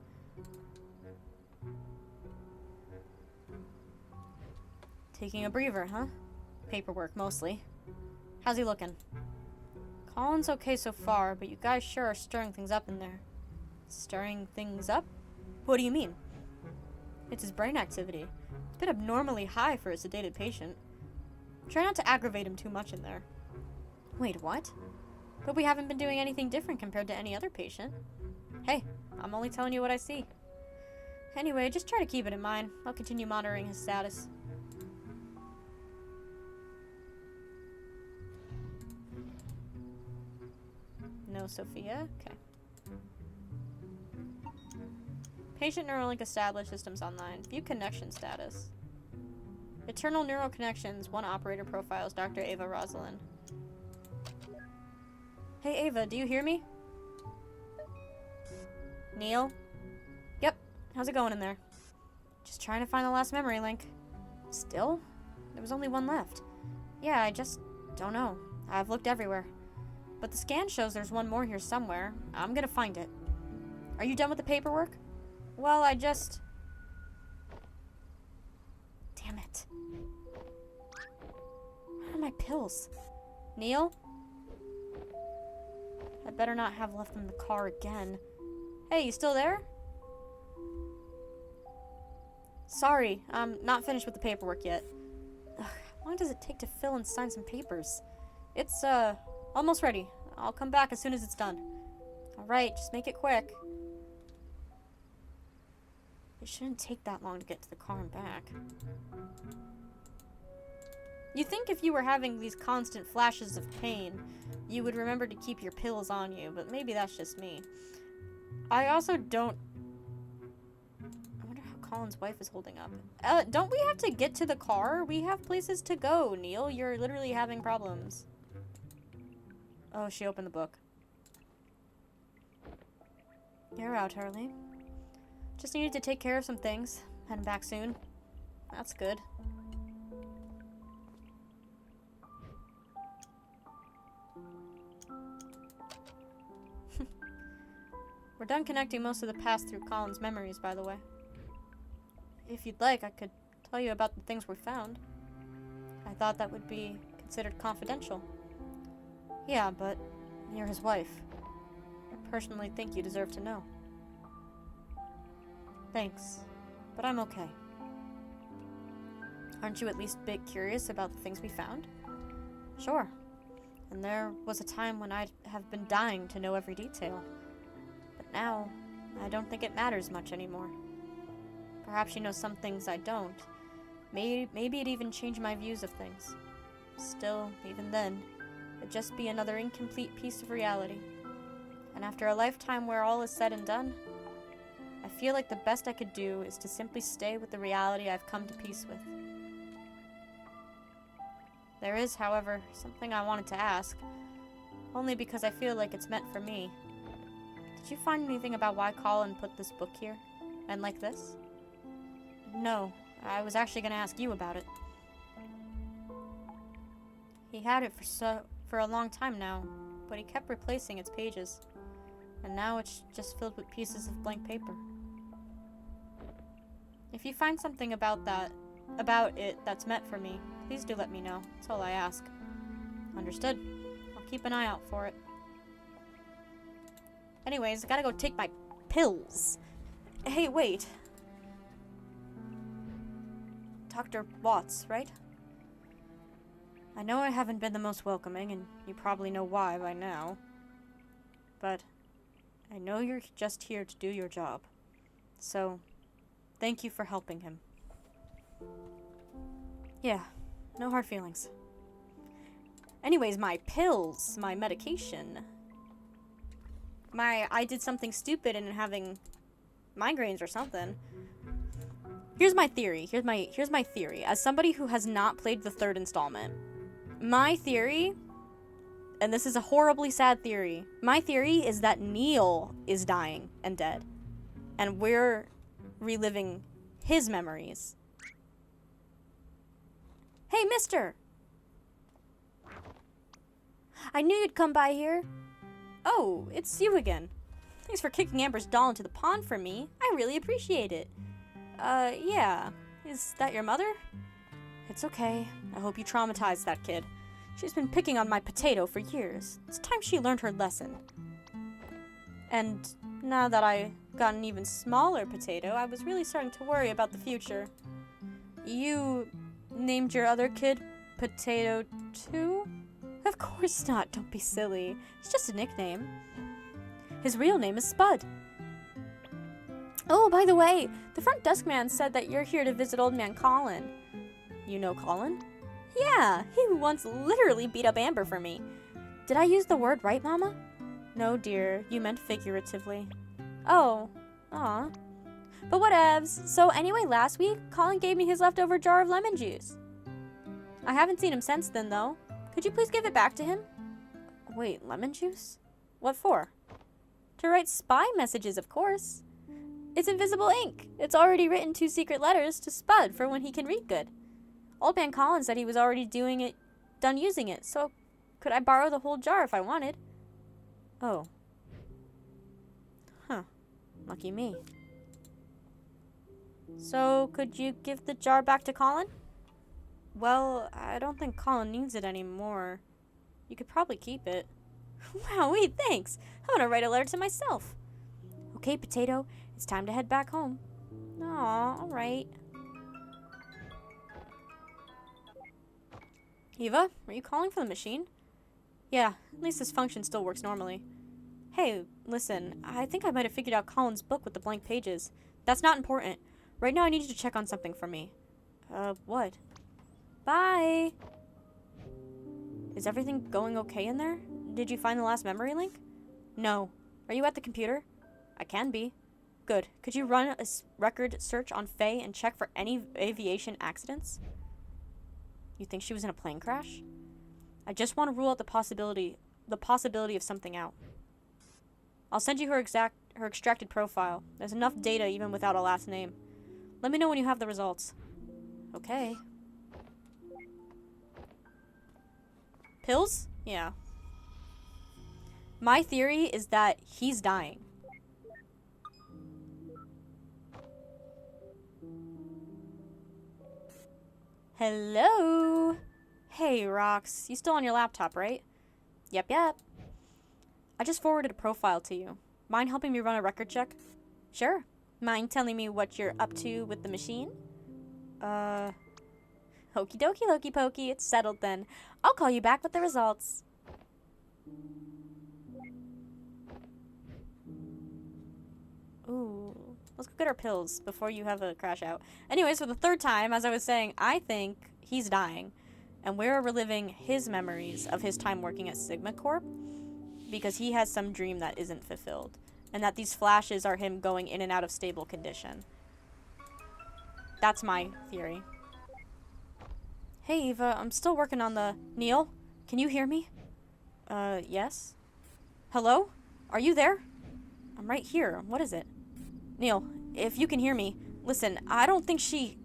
Taking a breather, huh? Paperwork, mostly. How's he looking? Colin's okay so far, but you guys sure are stirring things up in there. Stirring things up? What do you mean? It's his brain activity. It's been abnormally high for a sedated patient. Try not to aggravate him too much in there. Wait, what? But we haven't been doing anything different compared to any other patient. Hey, I'm only telling you what I see. Anyway, just try to keep it in mind. I'll continue monitoring his status. No, Sophia? Okay. Patient Neuralink established, systems online. View connection status. Eternal neural connections, 1 operator profiles, Dr. Ava Rosalind. Hey Ava, do you hear me? Neil? Yep, how's it going in there? Just trying to find the last memory link. Still? There was only 1 left. Yeah, I just don't know. I've looked everywhere. But the scan shows there's 1 more here somewhere. I'm gonna find it. Are you done with the paperwork? Well, I just... Damn it. Where are my pills? Neil? I better not have left them in the car again. Hey, you still there? Sorry, I'm not finished with the paperwork yet. Ugh, how long does it take to fill and sign some papers? It's, almost ready. I'll come back as soon as it's done. Alright, just make it quick. It shouldn't take that long to get to the car and back. You'd think if you were having these constant flashes of pain, you would remember to keep your pills on you, but maybe that's just me. I also don't... I wonder how Colin's wife is holding up. Don't we have to get to the car? We have places to go, Neil. You're literally having problems. Oh, she opened the book. You're out early. Just needed to take care of some things. Heading back soon. That's good. We're done connecting most of the past through Colin's memories, by the way. If you'd like, I could tell you about the things we found. I thought that would be considered confidential. Yeah, but you're his wife. I personally think you deserve to know. Thanks, but I'm okay. Aren't you at least a bit curious about the things we found? Sure. And there was a time when I'd have been dying to know every detail. But now, I don't think it matters much anymore. Perhaps you know some things I don't. Maybe it'd even change my views of things. Still, even then, it'd just be another incomplete piece of reality. And after a lifetime where all is said and done, I feel like the best I could do is to simply stay with the reality I've come to peace with. There is, however, something I wanted to ask, only because I feel like it's meant for me. Did you find anything about why Colin put this book here? And like this? No, I was actually going to ask you about it. He had it for a long time now, but he kept replacing its pages. And now it's just filled with pieces of blank paper. If you find something about it that's meant for me, please do let me know. That's all I ask. Understood. I'll keep an eye out for it. Anyways, I gotta go take my pills. Hey, wait. Dr. Watts, right? I know I haven't been the most welcoming, and you probably know why by now. But I know you're just here to do your job. So, thank you for helping him. Yeah, no hard feelings. Anyways, my pills, my medication. I did something stupid and having migraines or something. Here's my theory. Here's my theory. As somebody who has not played the third installment, my theory, and this is a horribly sad theory, my theory is that Neil is dying and dead. And we're reliving his memories. Hey, mister! I knew you'd come by here. Oh, it's you again. Thanks for kicking Amber's doll into the pond for me. I really appreciate it. Yeah. Is that your mother? It's okay. I hope you traumatized that kid. She's been picking on my potato for years. It's time she learned her lesson. And now that I got an even smaller potato, I was really starting to worry about the future. You named your other kid Potato too? Of course not, don't be silly. It's just a nickname. His real name is Spud. Oh, by the way, the front desk man said that you're here to visit old man Colin. You know Colin? Yeah, he once literally beat up Amber for me. Did I use the word right, Mama? No, dear, you meant figuratively. Oh, aw. But whatevs. So anyway, last week, Colin gave me his leftover jar of lemon juice. I haven't seen him since then, though. Could you please give it back to him? Wait, lemon juice? What for? To write spy messages, of course. It's invisible ink. It's already written 2 secret letters to Spud for when he can read good. Old man Colin said he was already done using it, so could I borrow the whole jar if I wanted? Oh. Huh. Lucky me. So, could you give the jar back to Colin? Well, I don't think Colin needs it anymore. You could probably keep it. Wow, wait, thanks. I'm gonna write a letter to myself. Okay, Potato, it's time to head back home. Aw, alright. Eva, are you calling for the machine? Yeah, at least this function still works normally. Hey, listen, I think I might have figured out Colin's book with the blank pages. That's not important. Right now I need you to check on something for me. What? Bye! Is everything going okay in there? Did you find the last memory link? No. Are you at the computer? I can be. Good. Could you run a record search on Faye and check for any aviation accidents? You think she was in a plane crash? I just want to rule out the possibility of something out. I'll send you her extracted profile. There's enough data even without a last name. Let me know when you have the results. Okay. Pills? Yeah. My theory is that he's dying. Hello? Hey, Rox. You still on your laptop, right? Yep. I just forwarded a profile to you. Mind helping me run a record check? Sure. Mind telling me what you're up to with the machine? Okie dokie, Loki Pokey. It's settled then. I'll call you back with the results. Ooh. Let's go get our pills before you have a crash out. Anyways, for the third time, as I was saying, I think he's dying. And we're reliving his memories of his time working at Sigma Corp. Because he has some dream that isn't fulfilled. and that these flashes are him going in and out of stable condition. That's my theory. Hey, Eva, I'm still working on the... Neil? Can you hear me? Yes? Hello? Are you there? I'm right here. What is it? Neil, if you can hear me, listen, I don't think she...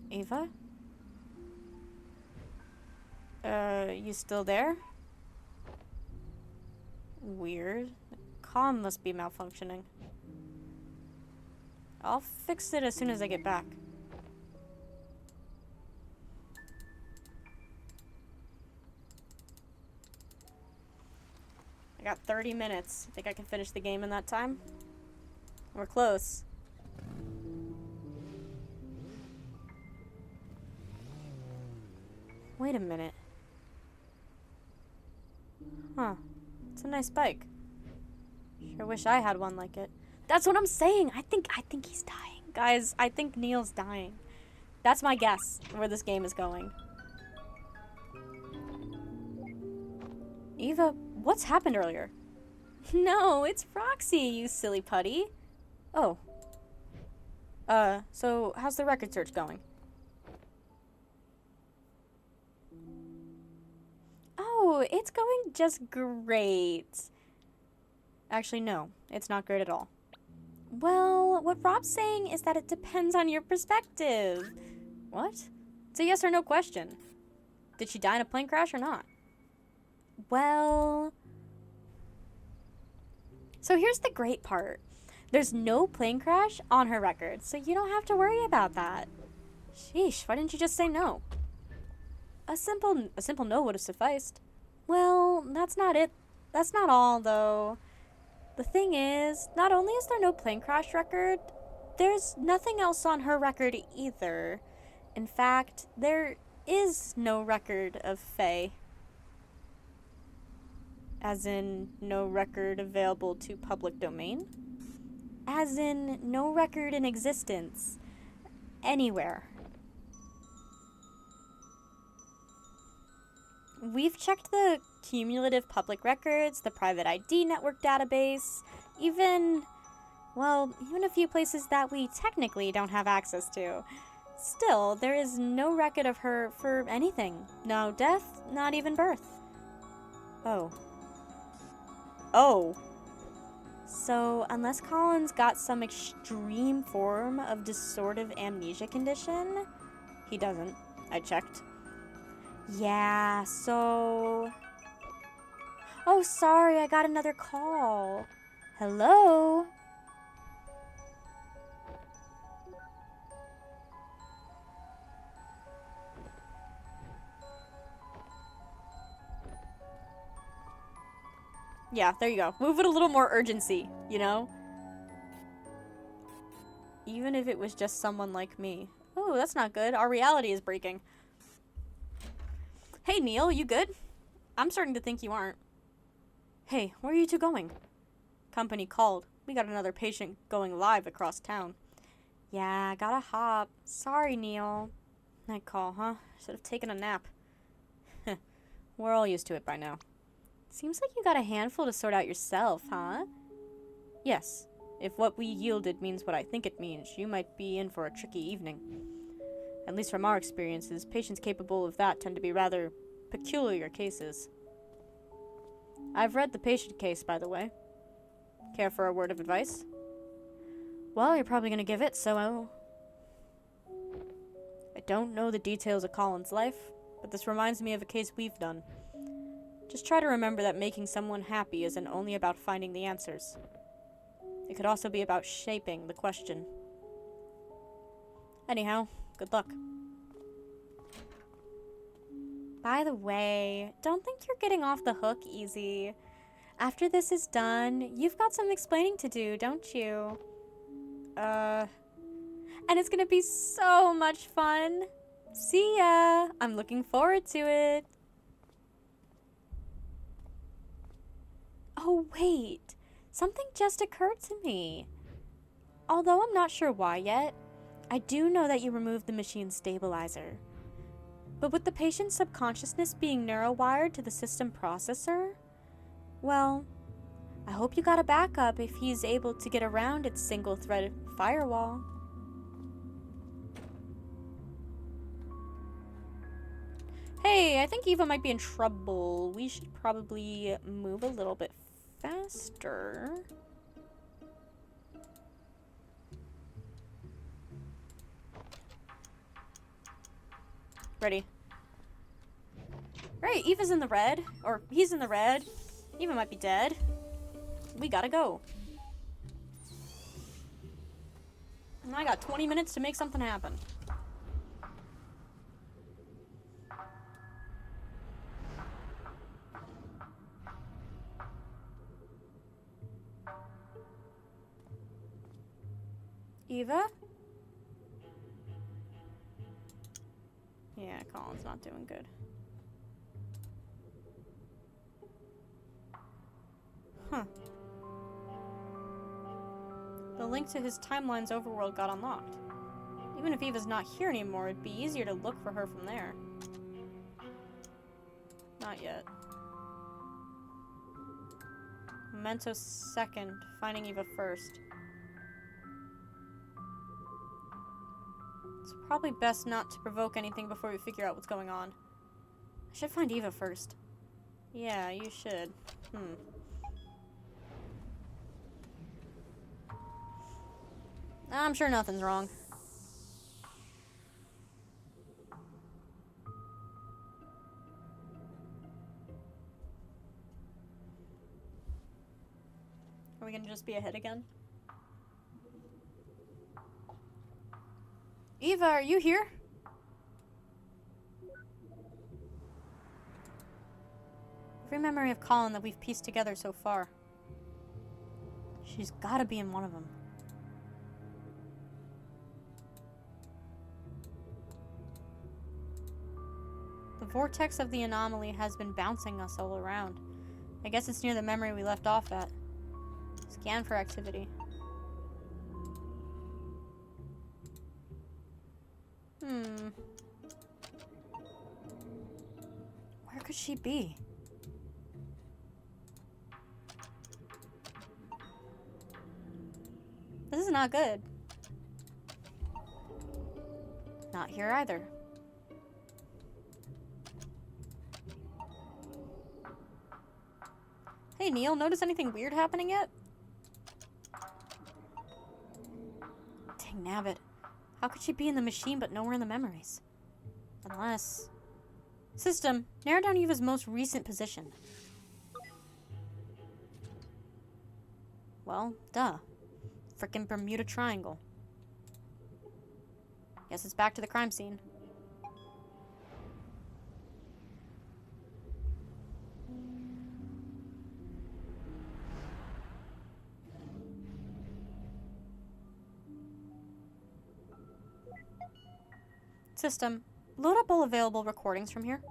Eva? You still there? Weird. The comm must be malfunctioning. I'll fix it as soon as I get back. I got 30 minutes. Think I can finish the game in that time? We're close. Wait a minute. Huh. It's a nice bike. Sure wish I had one like it. That's what I'm saying. I think he's dying. Guys, I think Neil's dying. That's my guess where this game is going. Eva, what's happened earlier? No, it's Roxy, you silly putty. Oh. So how's the record search going? Oh, it's going just great. Actually, no, it's not great at all. Well, what Rob's saying is that it depends on your perspective. What? It's a yes or no question. Did she die in a plane crash or not? Well... So here's the great part. There's no plane crash on her record, so you don't have to worry about that. Sheesh, why didn't you just say no? A simple no would have sufficed. Well, that's not it. That's not all, though. The thing is, not only is there no plane crash record, there's nothing else on her record either. In fact, there is no record of Faye. As in, no record available to public domain? As in, no record in existence. Anywhere. We've checked the cumulative public records, the private ID network database, even a few places that we technically don't have access to. Still, there is no record of her for anything. No death, not even birth. Oh. So, unless Colin's got some extreme form of disordered amnesia condition, he doesn't. I checked. Yeah, so... Oh, sorry, I got another call. Hello? Yeah, there you go. Move it a little more urgency, you know? Even if it was just someone like me. Oh, that's not good. Our reality is breaking. Hey, Neil, you good? I'm starting to think you aren't. Hey, where are you two going? Company called. We got another patient going live across town. Yeah, gotta hop. Sorry, Neil. Night call, huh? Should have taken a nap. We're all used to it by now. Seems like you got a handful to sort out yourself, huh? Yes. If what we yielded means what I think it means, you might be in for a tricky evening. At least from our experiences, patients capable of that tend to be rather peculiar cases. I've read the patient case, by the way. Care for a word of advice? Well, you're probably going to give it, so... I don't know the details of Colin's life, but this reminds me of a case we've done. Just try to remember that making someone happy isn't only about finding the answers. It could also be about shaping the question. Anyhow, good luck. By the way, don't think you're getting off the hook easy. After this is done, you've got some explaining to do, don't you? And it's gonna be so much fun. See ya! I'm looking forward to it. Oh, wait. Something just occurred to me. Although I'm not sure why yet, I do know that you removed the machine's stabilizer. But with the patient's subconsciousness being neurowired to the system processor, well, I hope you got a backup if he's able to get around its single-threaded firewall. Hey, I think Eva might be in trouble. We should probably move a little bit faster. Ready. Right, Eva's in the red. Or, he's in the red. Eva might be dead. We gotta go. And I got 20 minutes to make something happen. Eva? Yeah, Colin's not doing good. Huh. The link to his timeline's overworld got unlocked. Even if Eva's not here anymore, it'd be easier to look for her from there. Not yet. Memento second, finding Eva first. It's probably best not to provoke anything before we figure out what's going on. I should find Eva first. Yeah, you should. I'm sure nothing's wrong. Are we gonna just be ahead again? Eva, are you here? Every memory of Colin that we've pieced together so far. She's gotta be in one of them. The vortex of the anomaly has been bouncing us all around. I guess it's near the memory we left off at. Scan for activity. Where could she be? This is not good. Not here either. Hey Neil, notice anything weird happening yet? Dang nabbit. How could she be in the machine but nowhere in the memories? Unless... System, narrow down Eva's most recent position. Well, duh. Frickin' Bermuda Triangle. Guess it's back to the crime scene. System, load up all available recordings from here.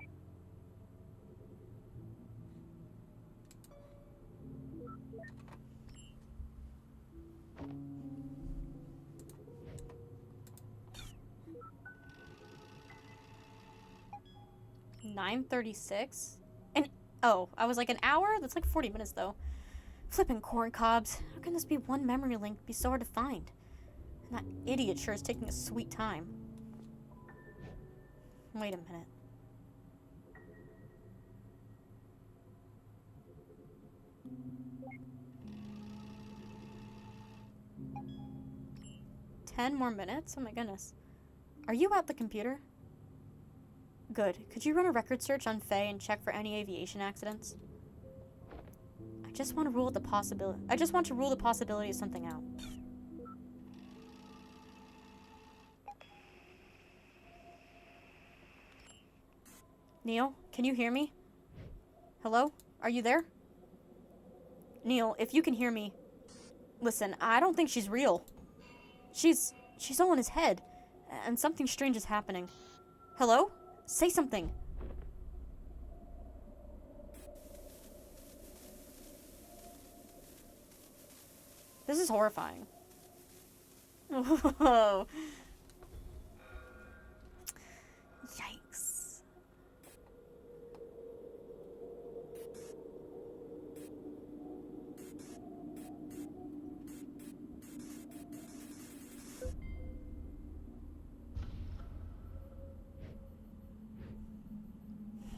$9:36? And oh, I was like an hour? That's like 40 minutes though. Flippin' corn cobs. How can this be one memory link be so hard to find? And that idiot sure is taking a sweet time. Wait a minute. Ten more minutes? Oh my goodness. Are you at the computer? Good. Could you run a record search on Faye and check for any aviation accidents? I just want to rule the possibility of something out. Neil, can you hear me? Hello? Are you there? Neil, if you can hear me, listen, I don't think she's real. She's all in his head, and something strange is happening. Hello? Say something. This is horrifying. Whoa. Yikes.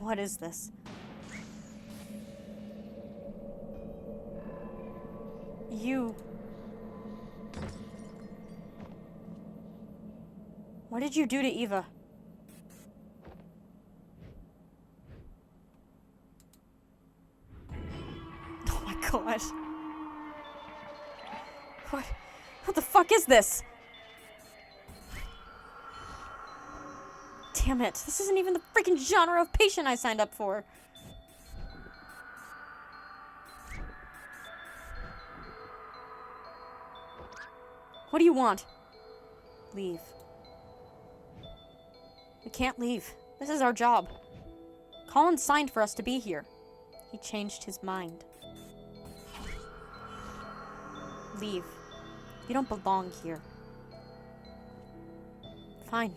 What is this? You... What did you do to Eva? Oh my gosh. What the fuck is this? Damn it. This isn't even the freaking genre of patient I signed up for. What do you want? Leave. We can't leave. This is our job. Colin signed for us to be here. He changed his mind. Leave. You don't belong here. Fine.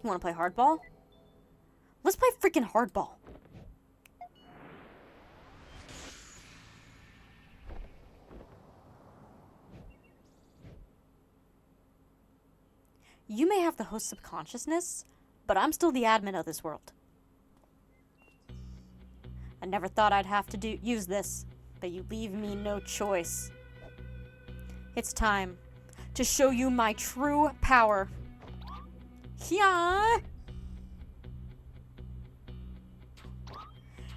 You wanna play hardball? Let's play freaking hardball. You may have the host subconsciousness, but I'm still the admin of this world. I never thought I'd have to use this, but you leave me no choice. It's time to show you my true power. Yeah.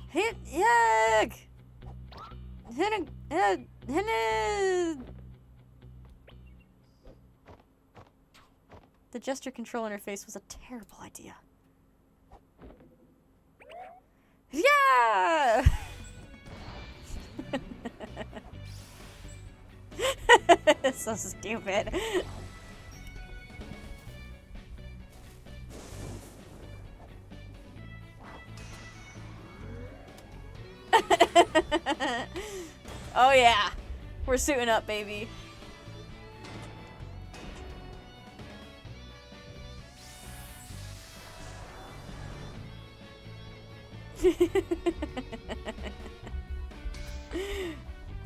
Hit yag. Hit The gesture control interface was a terrible idea. Yeah! So stupid. Oh yeah. We're suiting up, baby.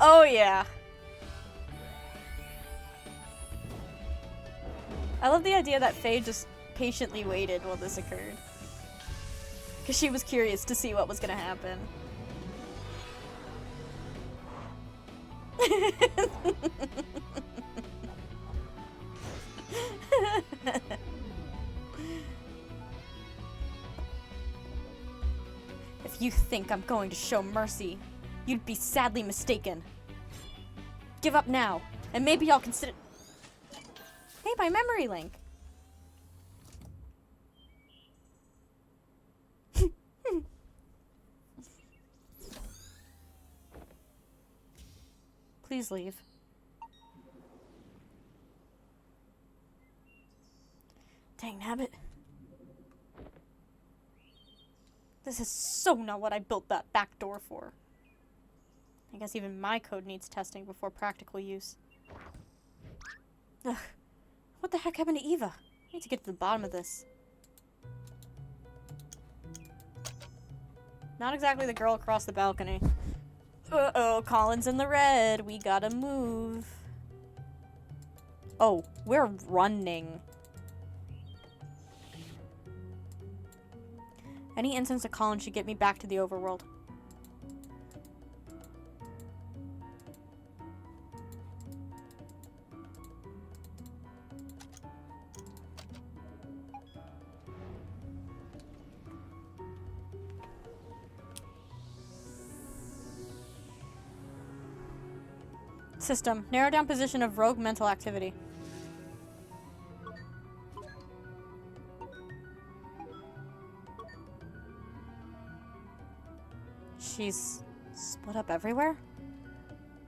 Oh yeah. I love the idea that Faye just patiently waited while this occurred. Because she was curious to see what was gonna happen. If you think I'm going to show mercy, you'd be sadly mistaken. Give up now, and maybe I'll consider... Hey, my memory link! Please leave. Dang nabbit. This is so not what I built that back door for. I guess even my code needs testing before practical use. Ugh. What the heck happened to Eva? I need to get to the bottom of this. Not exactly the girl across the balcony. Uh-oh, Colin's in the red. We gotta move. Oh, we're running. Any instance of Colin should get me back to the overworld. System. Narrow down position of rogue mental activity. She's split up everywhere?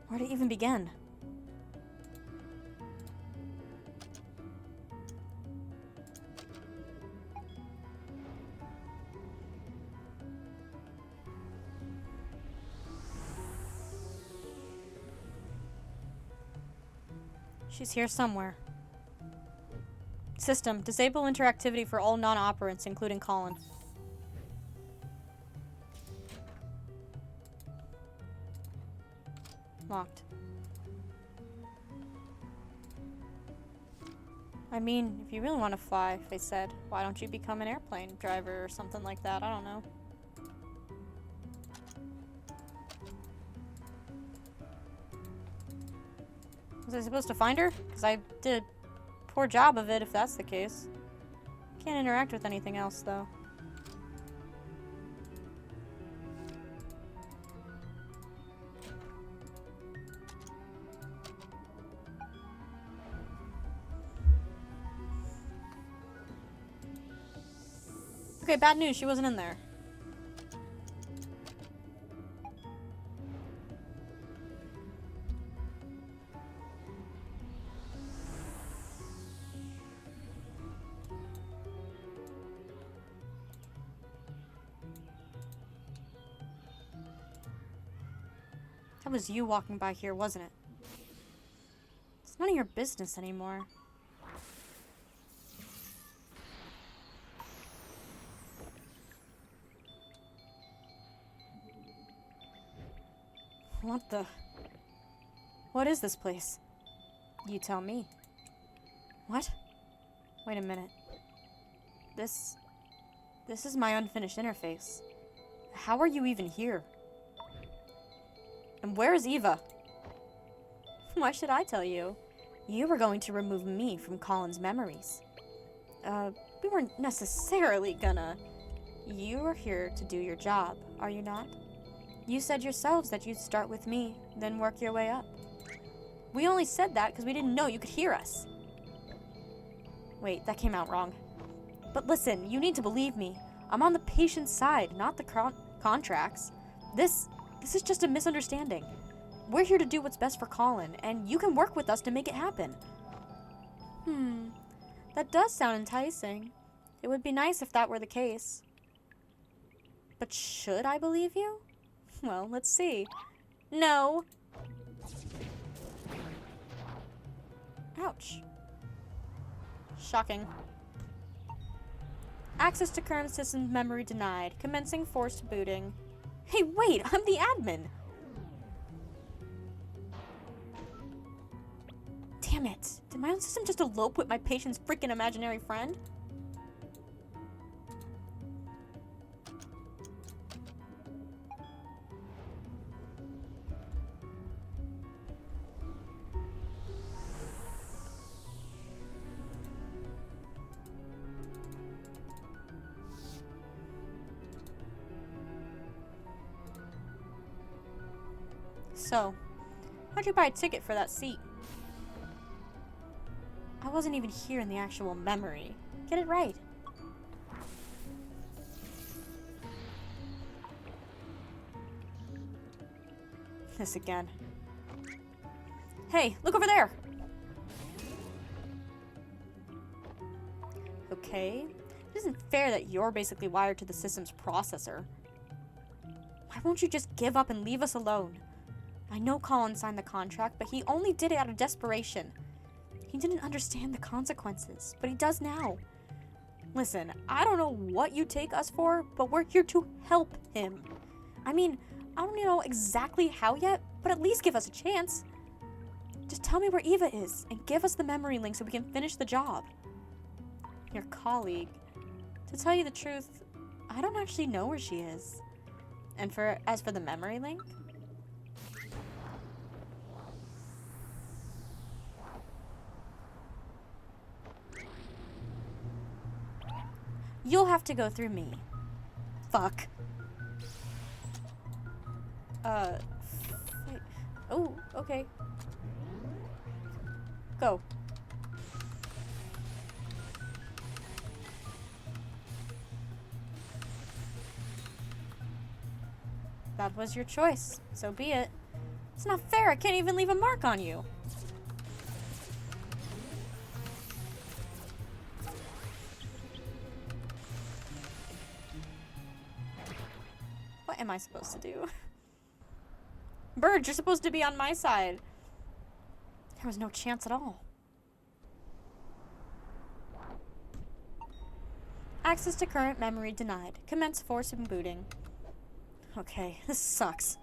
Where to even begin? She's here somewhere. System. Disable interactivity for all non-operants, including Colin. Locked. I mean, if you really want to fly, they said, why don't you become an airplane driver or something like that? I don't know. Was I supposed to find her? Because I did a poor job of it, if that's the case. Can't interact with anything else, though. Okay, bad news. She wasn't in there. That was you walking by here, wasn't it? It's none of your business anymore. What the? What is this place? You tell me. What? Wait a minute. This is my unfinished interface. How are you even here? And where is Eva? Why should I tell you? You were going to remove me from Colin's memories. We weren't necessarily gonna. You are here to do your job, are you not? You said yourselves that you'd start with me, then work your way up. We only said that because we didn't know you could hear us. Wait, that came out wrong. But listen, you need to believe me. I'm on the patient's side, not the contracts. This is just a misunderstanding. We're here to do what's best for Colin, and you can work with us to make it happen. That does sound enticing. It would be nice if that were the case. But should I believe you? Well, let's see. No. Ouch. Shocking. Access to current system memory denied. Commencing forced booting. Hey, wait! I'm the admin! Damn it. Did my own system just elope with my patient's freaking imaginary friend? So, how'd you buy a ticket for that seat? I wasn't even here in the actual memory. Get it right. This again. Hey, look over there! Okay. It isn't fair that you're basically wired to the system's processor. Why won't you just give up and leave us alone? I know Colin signed the contract, but he only did it out of desperation. He didn't understand the consequences, but he does now. Listen, I don't know what you take us for, but we're here to help him. I mean, I don't know exactly how yet, but at least give us a chance. Just tell me where Eva is, and give us the memory link so we can finish the job. Your colleague. To tell you the truth, I don't actually know where she is. And as for the memory link, you'll have to go through me. Fuck. Wait. Oh, okay. Go. That was your choice, so be it. It's not fair, I can't even leave a mark on you. What am I supposed to do? Bird, you're supposed to be on my side. There was no chance at all. Access to current memory denied. Commence force booting. Okay, this sucks.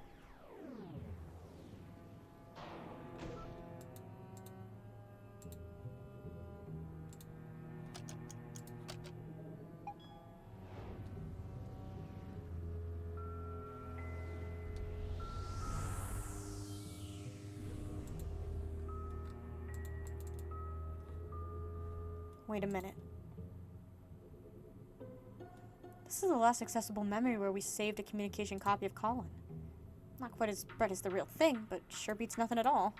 Wait a minute. This is the last accessible memory where we saved a communication copy of Colin. Not quite as bright as the real thing, but sure beats nothing at all.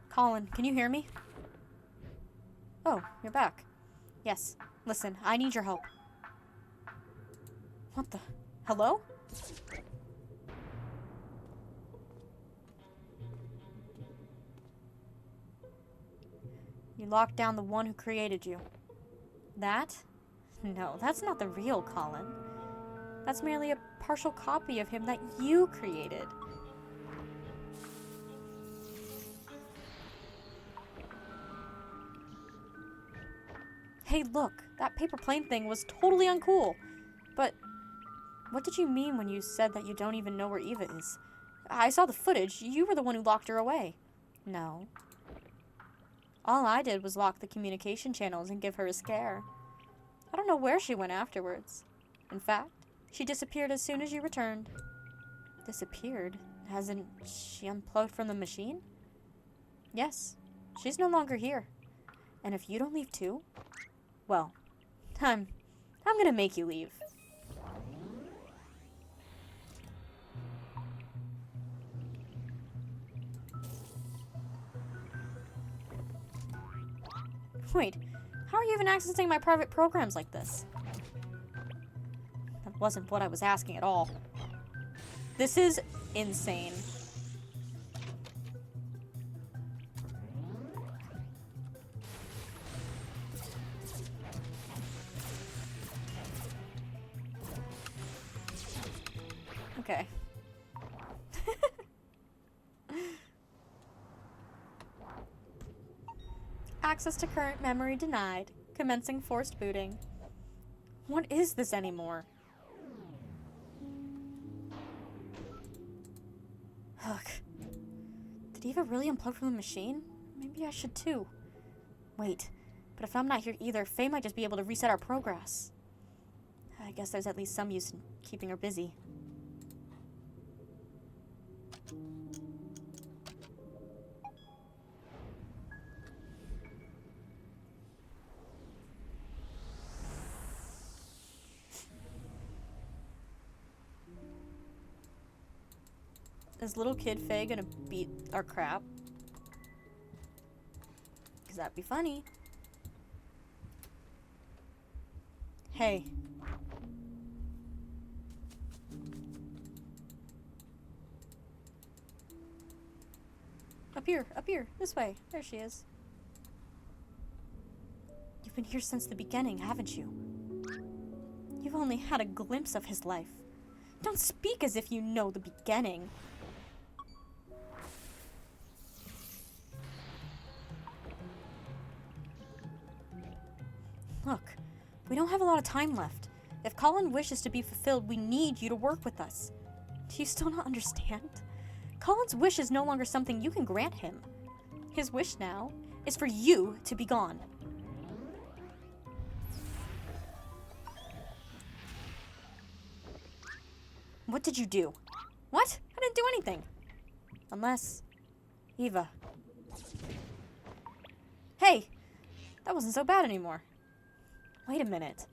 Colin, can you hear me? Oh, you're back. Yes. Listen, I need your help. What the? Hello? You locked down the one who created you. That? No, that's not the real Colin. That's merely a partial copy of him that you created. Hey, look, that paper plane thing was totally uncool. But what did you mean when you said that you don't even know where Eva is? I saw the footage. You were the one who locked her away. No. All I did was lock the communication channels and give her a scare. I don't know where she went afterwards. In fact, she disappeared as soon as you returned. Disappeared? Hasn't she unplugged from the machine? Yes, she's no longer here. And if you don't leave too, well, I'm gonna make you leave. Wait, how are you even accessing my private programs like this? That wasn't what I was asking at all. This is insane. Okay. Access to current memory denied. Commencing forced booting. What is this anymore? Look. Did Eva really unplug from the machine? Maybe I should too. Wait, but if I'm not here either, Faye might just be able to reset our progress. I guess there's at least some use in keeping her busy. Is little kid Faye gonna beat our crap? Cause that'd be funny. Hey. Up here, this way. There she is. You've been here since the beginning, haven't you? You've only had a glimpse of his life. Don't speak as if you know the beginning. Look, we don't have a lot of time left. If Colin wishes to be fulfilled, we need you to work with us. Do you still not understand? Colin's wish is no longer something you can grant him. His wish now is for you to be gone. What did you do? What? I didn't do anything. Unless... Eva. Hey! That wasn't so bad anymore. Wait a minute.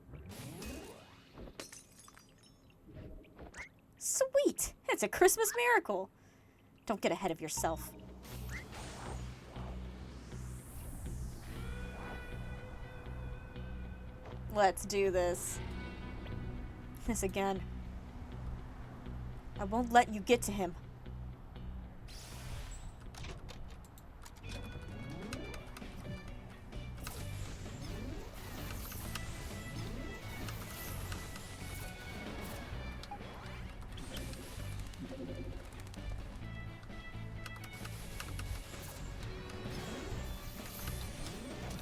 Sweet! It's a Christmas miracle! Don't get ahead of yourself. Let's do this. This again. I won't let you get to him.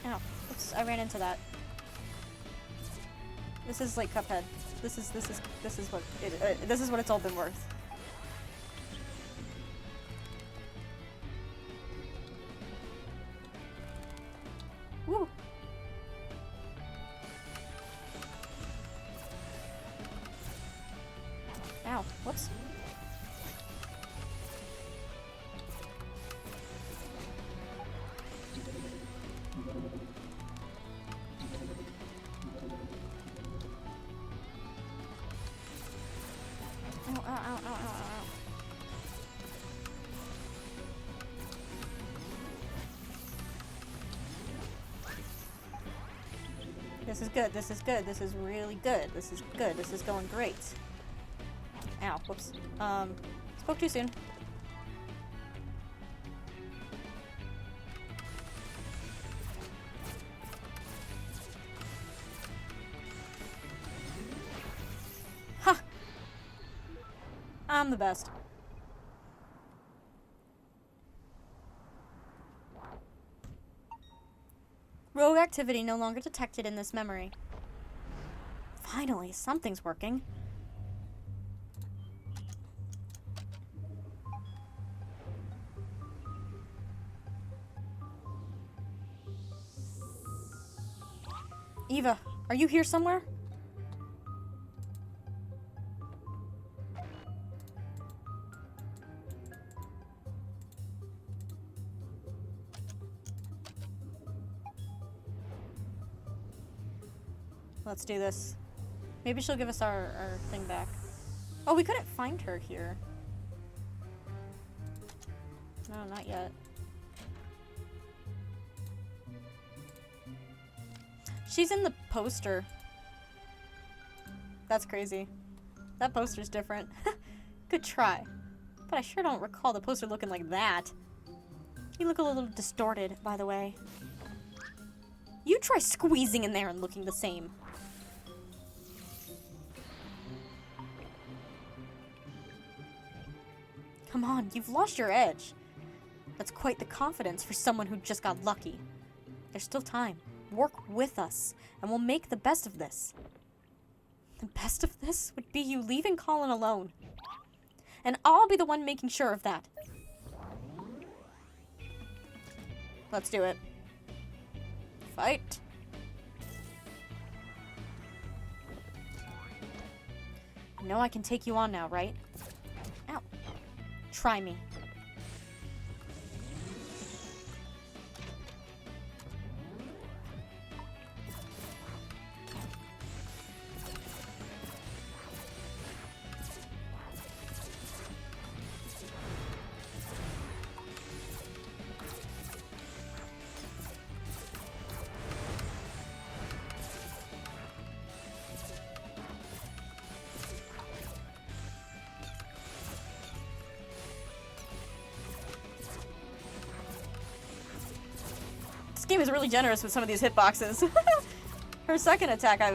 Ow. Oops, I ran into that. This is like Cuphead. This is what it's all been worth. Woo. Ow. Whoops. Ow, ow, ow, ow, ow, ow. This is good, this is good, this is really good, this is good, this is going great. Ow, whoops. Spoke too soon. Ha! I'm the best. Rogue activity no longer detected in this memory. Finally, something's working. Eva, are you here somewhere? Let's do this. Maybe she'll give us our thing back. Oh, we couldn't find her here. No, not yet. She's in the poster. That's crazy. That poster's different. Good try. But I sure don't recall the poster looking like that. You look a little distorted, by the way. You try squeezing in there and looking the same. Come on, you've lost your edge. That's quite the confidence for someone who just got lucky. There's still time. Work with us, and we'll make the best of this. The best of this would be you leaving Colin alone. And I'll be the one making sure of that. Let's do it. Fight. You know I can take you on now, right? Ow. Try me. This game is really generous with some of these hitboxes. Her second attack, I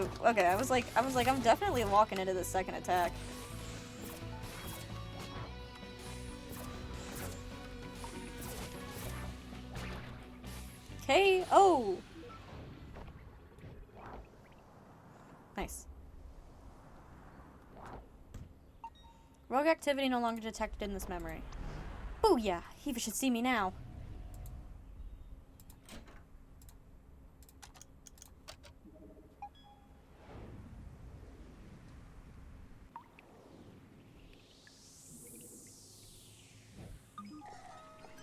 was like, I'm definitely walking into this second attack. KO. Nice. Rogue activity no longer detected in this memory. Booyah! Eva should see me now.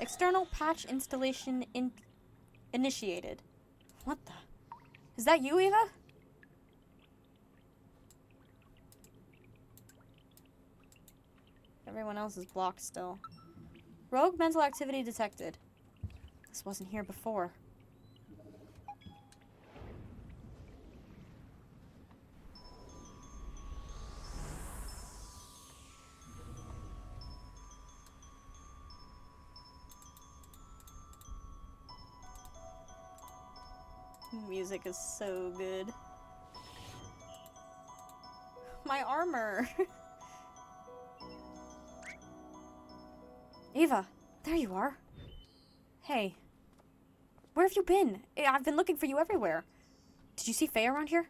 External patch installation initiated. What the? Is that you, Eva? Everyone else is blocked still. Rogue mental activity detected. This wasn't here before. Music is so good. My armor. Eva, there you are. Hey. Where have you been? I've been looking for you everywhere. Did you see Faye around here?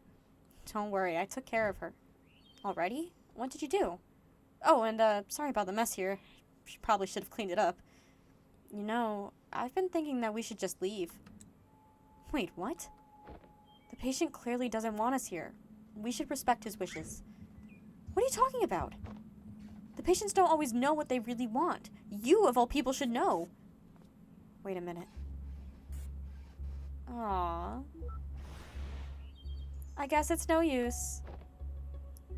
Don't worry, I took care of her. Already? What did you do? Oh, and sorry about the mess here. Probably should have cleaned it up. You know, I've been thinking that we should just leave. Wait, what? The patient clearly doesn't want us here. We should respect his wishes. What are you talking about? The patients don't always know what they really want. You, of all people, should know. Wait a minute. Aww. I guess it's no use.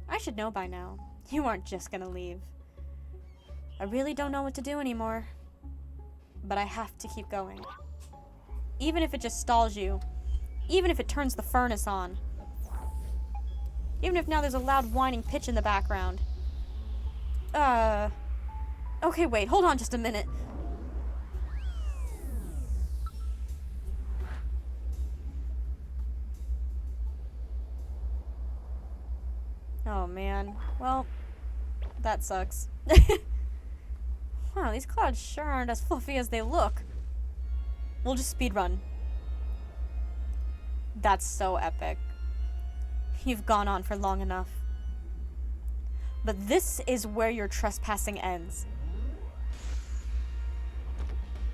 I should know by now. You aren't just gonna leave. I really don't know what to do anymore. But I have to keep going. Even if it just stalls you. Even if it turns the furnace on. Even if now there's a loud whining pitch in the background. Okay, wait, hold on just a minute. Oh, man. Well, that sucks. Wow, these clouds sure aren't as fluffy as they look. We'll just speedrun. That's so epic. You've gone on for long enough. But this is where your trespassing ends.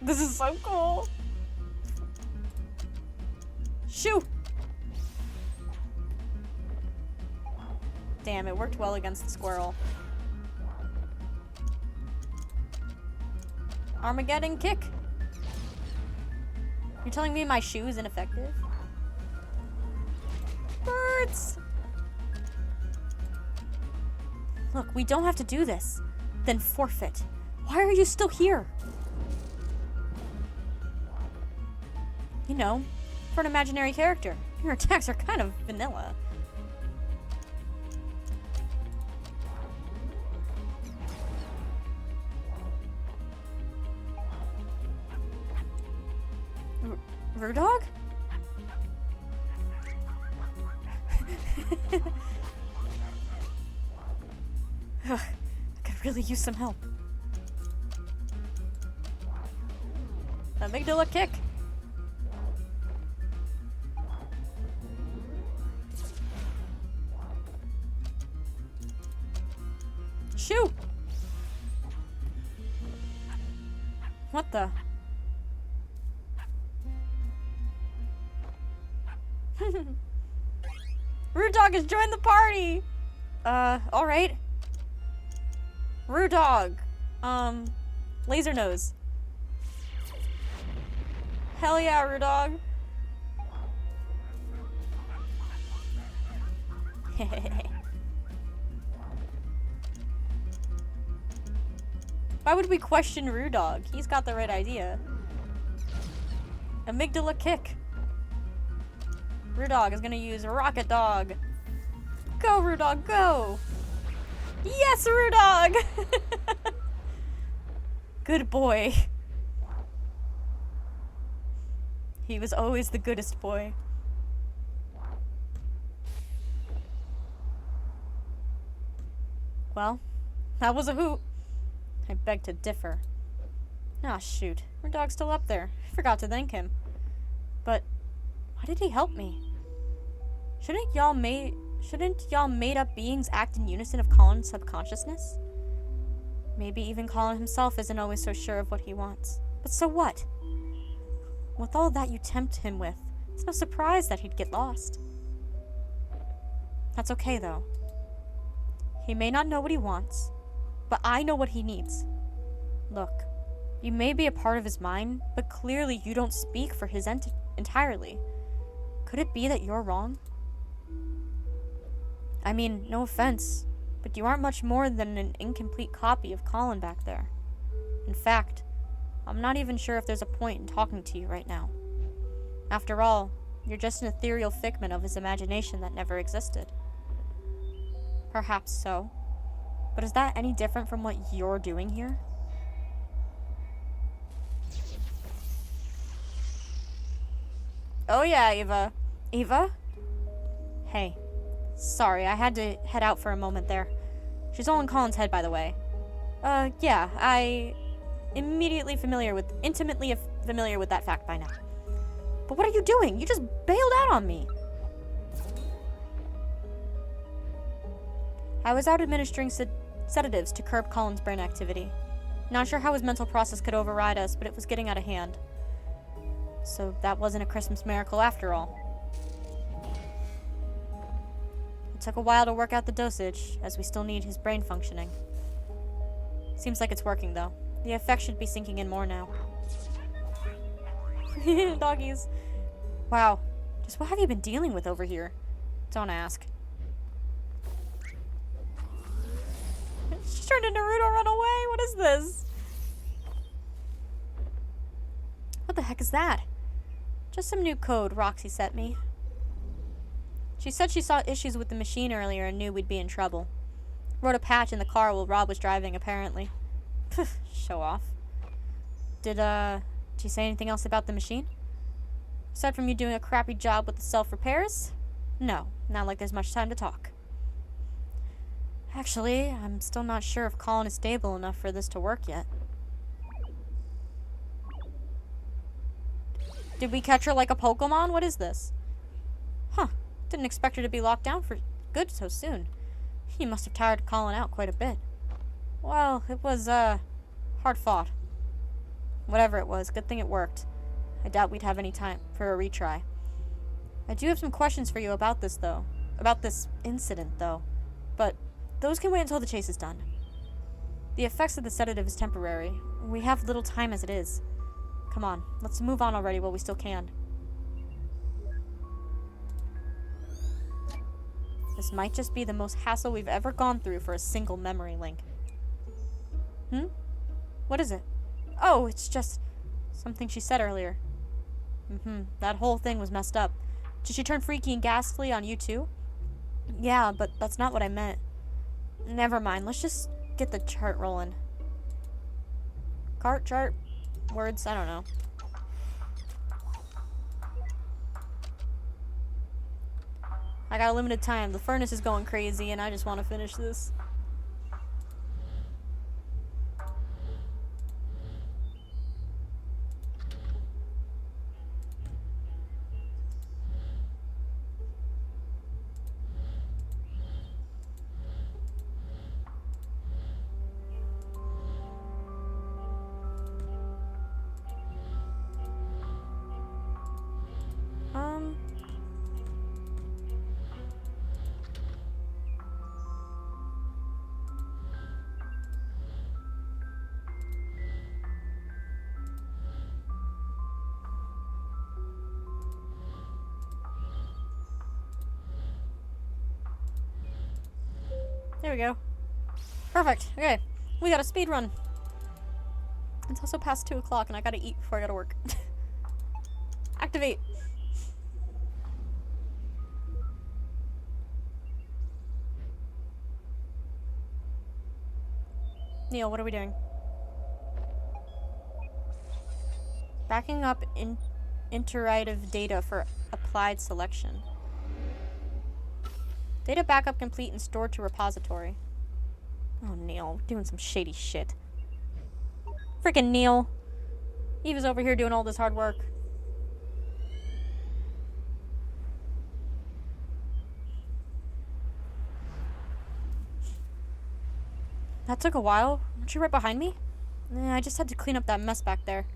This is so cool. Shoo! Damn, it worked well against the squirrel. Armageddon kick. You're telling me my shoe is ineffective? Birds! Look, we don't have to do this. Then forfeit. Why are you still here? You know, for an imaginary character, your attacks are kind of vanilla. Rudog? I could really use some help. Amygdala kick. Shoot! What the? Rudog has joined the party! Alright. Rudog. Laser nose. Hell yeah, Rudog. Why would we question Rudog? He's got the right idea. Amygdala kick. Rudog is gonna use Rocket Dog. Go, Rudog, go! Yes, Rudog! Good boy. He was always the goodest boy. Well, that was a hoot. I beg to differ. Ah, shoot. Rudog's still up there. I forgot to thank him. But why did he help me? Shouldn't y'all made-up beings act in unison of Colin's subconsciousness? Maybe even Colin himself isn't always so sure of what he wants. But so what? With all that you tempt him with, it's no surprise that he'd get lost. That's okay, though. He may not know what he wants, but I know what he needs. Look, you may be a part of his mind, but clearly you don't speak for his entirely. Could it be that you're wrong? I mean, no offense, but you aren't much more than an incomplete copy of Colin back there. In fact, I'm not even sure if there's a point in talking to you right now. After all, you're just an ethereal figment of his imagination that never existed. Perhaps so. But is that any different from what you're doing here? Oh yeah, Eva. Eva? Hey. Sorry, I had to head out for a moment there. She's all in Colin's head, by the way. Yeah, I intimately familiar with that fact by now. But what are you doing? You just bailed out on me. I was out administering sedatives to curb Colin's brain activity. Not sure how his mental process could override us, but it was getting out of hand. So that wasn't a Christmas miracle after all. It took a while to work out the dosage, as we still need his brain functioning. Seems like it's working, though. The effect should be sinking in more now. Doggies. Wow. Just what have you been dealing with over here? Don't ask. She turned into Naruto, run away! What is this? What the heck is that? Just some new code Roxy sent me. She said she saw issues with the machine earlier and knew we'd be in trouble. Wrote a patch in the car while Rob was driving, apparently. Show off. Did she say anything else about the machine? Aside from you doing a crappy job with the self-repairs? No, not like there's much time to talk. Actually, I'm still not sure if Colin is stable enough for this to work yet. Did we catch her like a Pokemon? What is this? Huh. Didn't expect her to be locked down for good so soon. You must have tired Colin out quite a bit. Well, it was, hard fought. Whatever it was, good thing it worked. I doubt we'd have any time for a retry. I do have some questions for you about this, though. About this incident, though. But those can wait until the chase is done. The effects of the sedative is temporary. We have little time as it is. Come on, let's move on already while we still can. This might just be the most hassle we've ever gone through for a single memory link. What is it? Oh, it's just something she said earlier. That whole thing was messed up. Did she turn freaky and ghastly on you too? Yeah, but that's not what I meant. Never mind, let's just get the chart rolling. Chart? Words? I don't know. I got a limited time. The furnace is going crazy and I just want to finish this. There we go. Perfect. Okay. We got a speed run. It's also past 2 o'clock and I gotta eat before I gotta work. Activate. Neil, what are we doing? Backing up iterative data for applied selection. Data backup complete and stored to repository. Oh, Neil, doing some shady shit. Freaking Neil. He was over here doing all this hard work. That took a while. Weren't you right behind me? I just had to clean up that mess back there.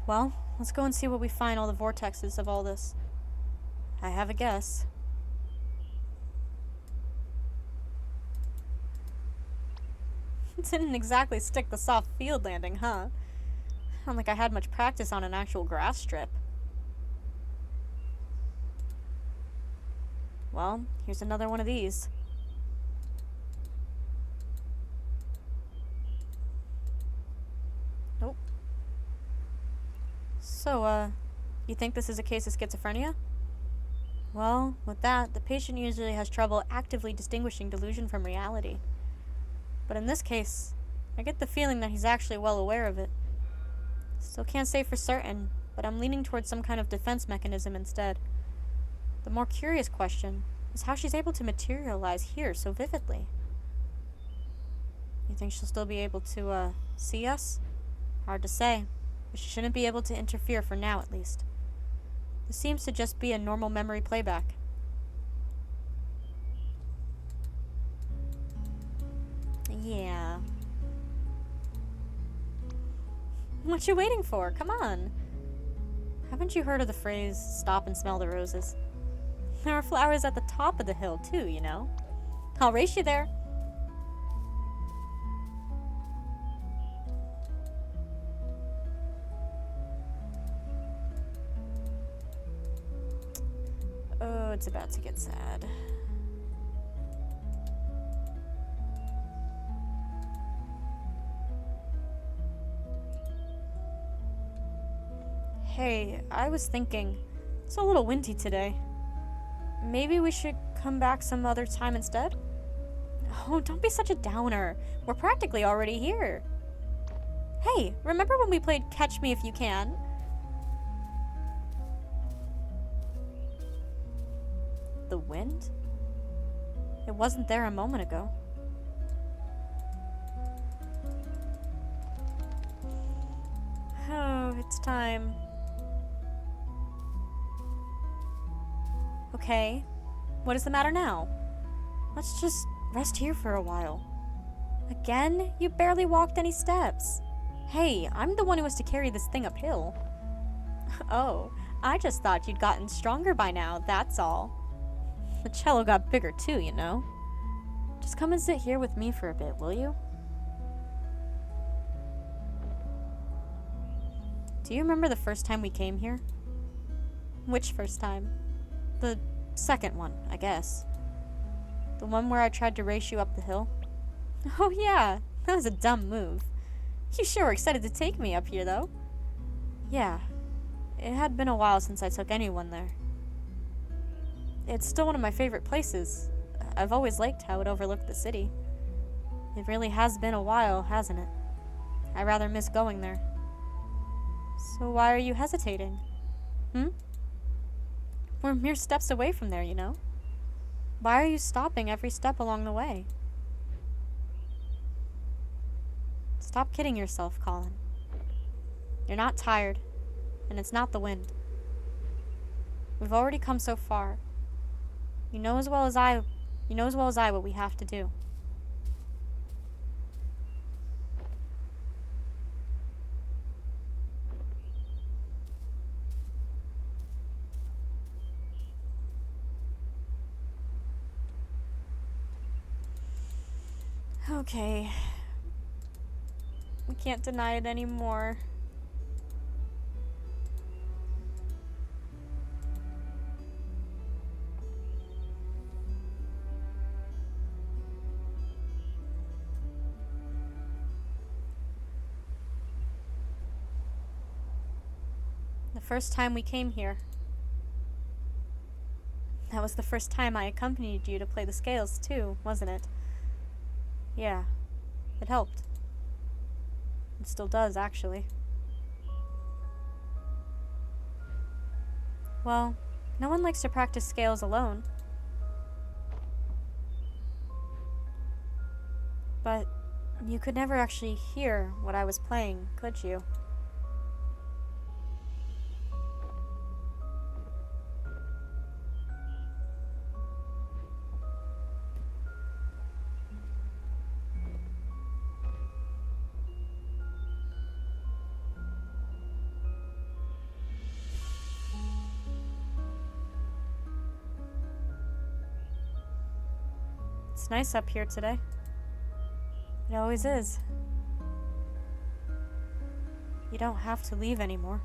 Well, let's go and see what we find all the vortexes of all this. I have a guess. Didn't exactly stick the soft field landing, huh? Not like I had much practice on an actual grass strip. Well, here's another one of these. Nope. So, you think this is a case of schizophrenia? Well, with that, the patient usually has trouble actively distinguishing delusion from reality. But in this case, I get the feeling that he's actually well aware of it. Still can't say for certain, but I'm leaning towards some kind of defense mechanism instead. The more curious question is how she's able to materialize here so vividly. You think she'll still be able to, see us? Hard to say, but she shouldn't be able to interfere for now at least. This seems to just be a normal memory playback. Yeah. What you waiting for? Come on. Haven't you heard of the phrase, stop and smell the roses? There are flowers at the top of the hill, too, you know. I'll race you there. Oh, it's about to get sad. Hey, I was thinking, it's a little windy today. Maybe we should come back some other time instead? Oh, don't be such a downer. We're practically already here. Hey, remember when we played Catch Me If You Can? The wind? It wasn't there a moment ago. Oh, it's time. Okay, what is the matter now? Let's just rest here for a while. Again? You barely walked any steps. Hey, I'm the one who has to carry this thing uphill. Oh, I just thought you'd gotten stronger by now, that's all. The cello got bigger too, you know. Just come and sit here with me for a bit, will you? Do you remember the first time we came here? Which first time? The second one, I guess. The one where I tried to race you up the hill? Oh yeah, that was a dumb move. You sure were excited to take me up here, though. Yeah, it had been a while since I took anyone there. It's still one of my favorite places. I've always liked how it overlooked the city. It really has been a while, hasn't it? I rather miss going there. So why are you hesitating? We're mere steps away from there, you know. Why are you stopping every step along the way? Stop kidding yourself, Colin. You're not tired, and it's not the wind. We've already come so far. You know as well as I what we have to do. Okay. We can't deny it anymore. The first time we came here. That was the first time I accompanied you to play the scales, too, wasn't it? Yeah, it helped. It still does, actually. Well, no one likes to practice scales alone. But you could never actually hear what I was playing, could you? It's nice up here today. It always is. You don't have to leave anymore.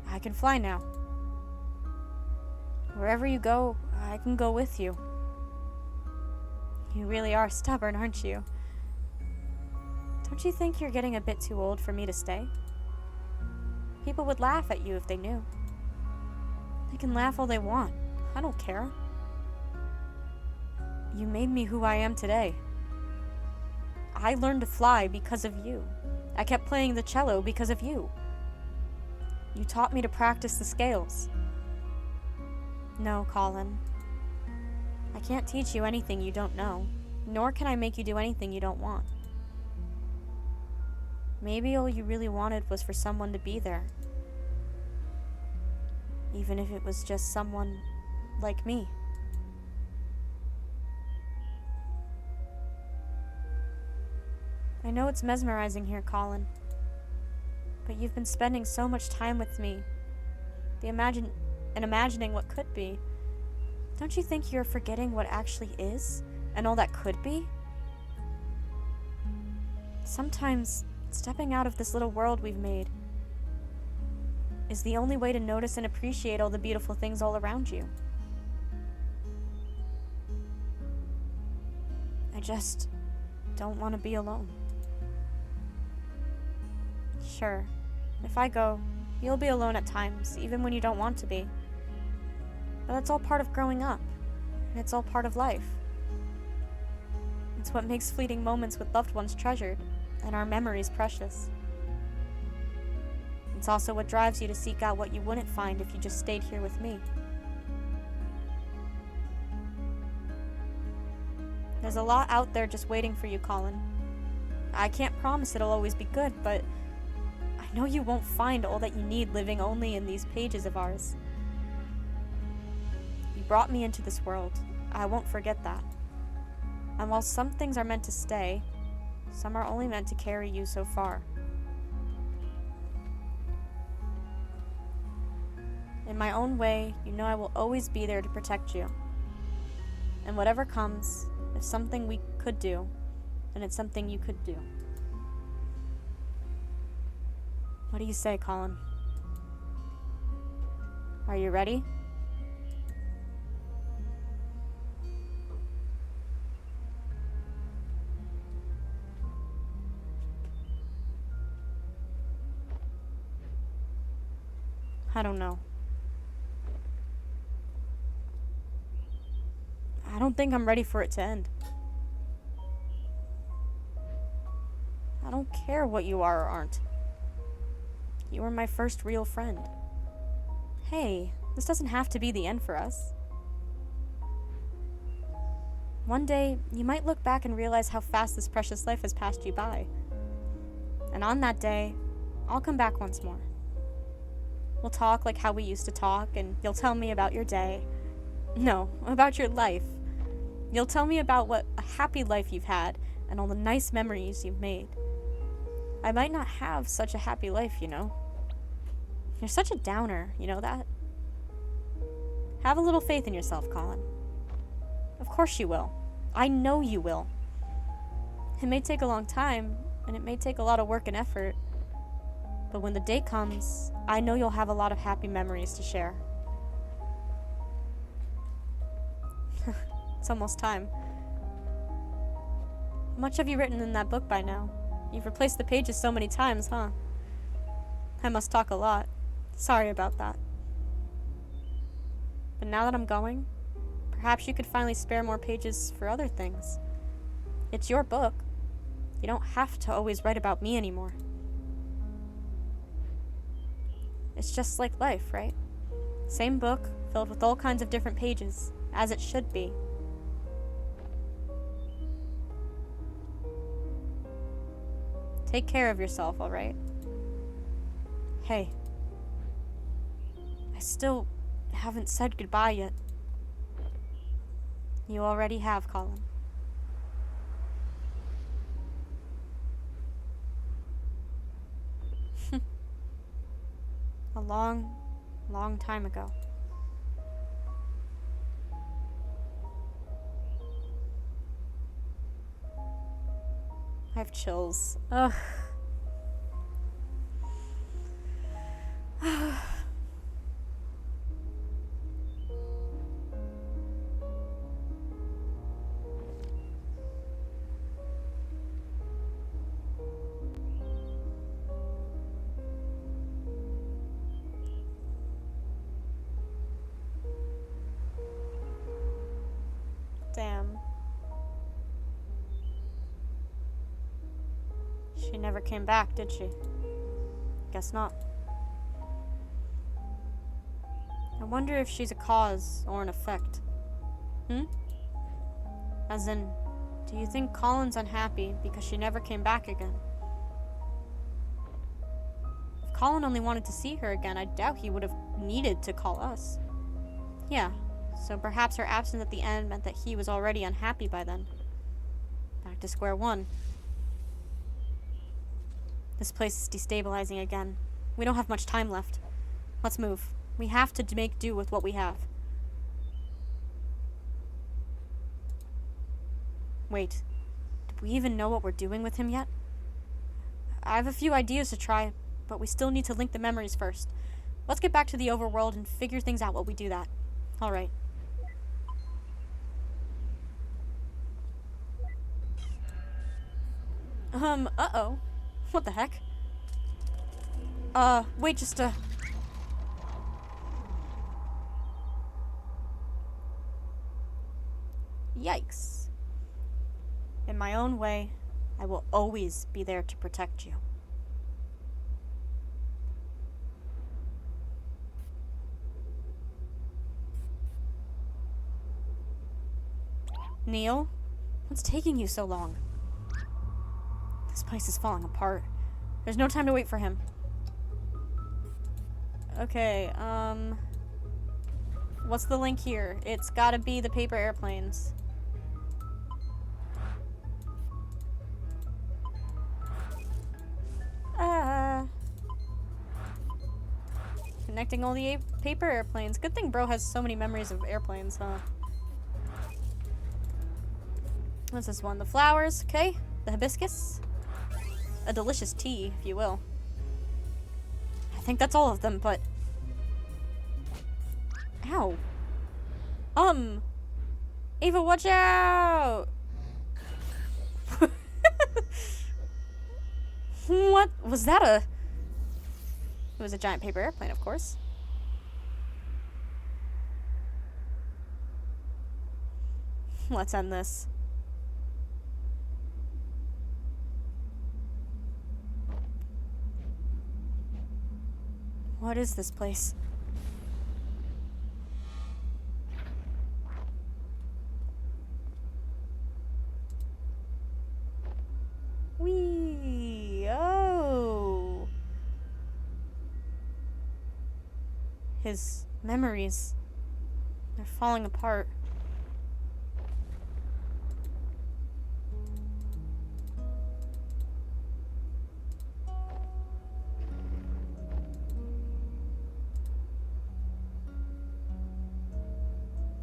I can fly now. Wherever you go, I can go with you. You really are stubborn, aren't you? Don't you think you're getting a bit too old for me to stay? People would laugh at you if they knew. They can laugh all they want. I don't care. You made me who I am today. I learned to fly because of you. I kept playing the cello because of you. You taught me to practice the scales. No, Colin. I can't teach you anything you don't know, nor can I make you do anything you don't want. Maybe all you really wanted was for someone to be there. Even if it was just someone like me. I know it's mesmerizing here, Colin, but you've been spending so much time with me. and imagining what could be. Don't you think you're forgetting what actually is and all that could be? Sometimes stepping out of this little world we've made is the only way to notice and appreciate all the beautiful things all around you. I just don't want to be alone. Sure, if I go, you'll be alone at times, even when you don't want to be. But that's all part of growing up, and it's all part of life. It's what makes fleeting moments with loved ones treasured, and our memories precious. It's also what drives you to seek out what you wouldn't find if you just stayed here with me. There's a lot out there just waiting for you, Colin. I can't promise it'll always be good, but I know you won't find all that you need living only in these pages of ours. You brought me into this world. I won't forget that. And while some things are meant to stay, some are only meant to carry you so far. In my own way, you know I will always be there to protect you. And whatever comes, if something we could do, then it's something you could do. What do you say, Colin? Are you ready? I don't know. I don't think I'm ready for it to end. I don't care what you are or aren't. You were my first real friend. Hey, this doesn't have to be the end for us. One day, you might look back and realize how fast this precious life has passed you by. And on that day, I'll come back once more. We'll talk like how we used to talk, and you'll tell me about your day. No, about your life. You'll tell me about what a happy life you've had and all the nice memories you've made. I might not have such a happy life, you know. You're such a downer, you know that? Have a little faith in yourself, Colin. Of course you will. I know you will. It may take a long time, and it may take a lot of work and effort. But when the day comes, I know you'll have a lot of happy memories to share. It's almost time. How much have you written in that book by now? You've replaced the pages so many times, huh? I must talk a lot. Sorry about that. But now that I'm going, perhaps you could finally spare more pages for other things. It's your book. You don't have to always write about me anymore. It's just like life, right? Same book, filled with all kinds of different pages, as it should be. Take care of yourself, alright? Hey. I still haven't said goodbye yet. You already have, Colin. A long, long time ago. I have chills. Ugh. Damn. She never came back, did she? Guess not. I wonder if she's a cause or an effect. As in, do you think Colin's unhappy because she never came back again? If Colin only wanted to see her again, I doubt he would have needed to call us. Yeah, so perhaps her absence at the end meant that he was already unhappy by then. Back to square one. This place is destabilizing again. We don't have much time left. Let's move. We have to make do with what we have. Wait, do we even know what we're doing with him yet? I have a few ideas to try, but we still need to link the memories first. Let's get back to the overworld and figure things out while we do that. Alright. Uh-oh. What the heck? Wait just a... Yikes. In my own way, I will always be there to protect you. Neil? What's taking you so long? This place is falling apart. There's no time to wait for him. Okay, what's the link here? It's gotta be the paper airplanes. Connecting all the paper airplanes. Good thing bro has so many memories of airplanes, huh? What's this one? The flowers, okay. The hibiscus. A delicious tea, if you will. I think that's all of them, but... Ow. Ava, watch out! What? Was that a... It was a giant paper airplane, of course. Let's end this. What is this place? Wee! Oh! His memories. They're falling apart.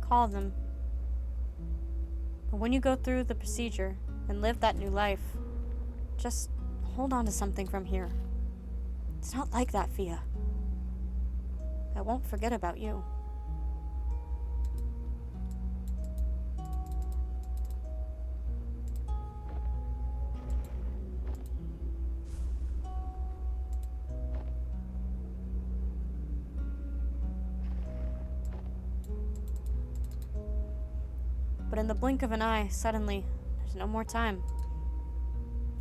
Call them. But when you go through the procedure and live that new life, just hold on to something from here. It's not like that, Fia. I won't forget about you. But in the blink of an eye, suddenly, there's no more time.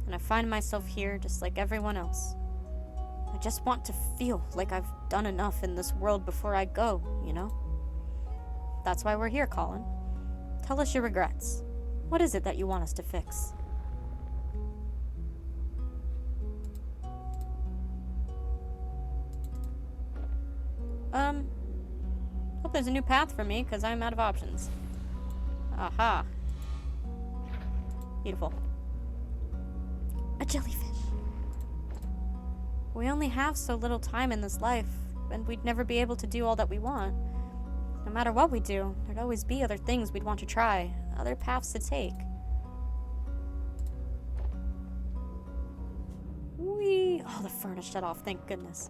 And I find myself here just like everyone else. I just want to feel like I've done enough in this world before I go, you know? That's why we're here, Colin. Tell us your regrets. What is it that you want us to fix? Hope there's a new path for me, because I'm out of options. Aha. Beautiful. A jellyfish. We only have so little time in this life, and we'd never be able to do all that we want. No matter what we do, there'd always be other things we'd want to try, other paths to take. Whee! Oh, the furnace shut off, thank goodness.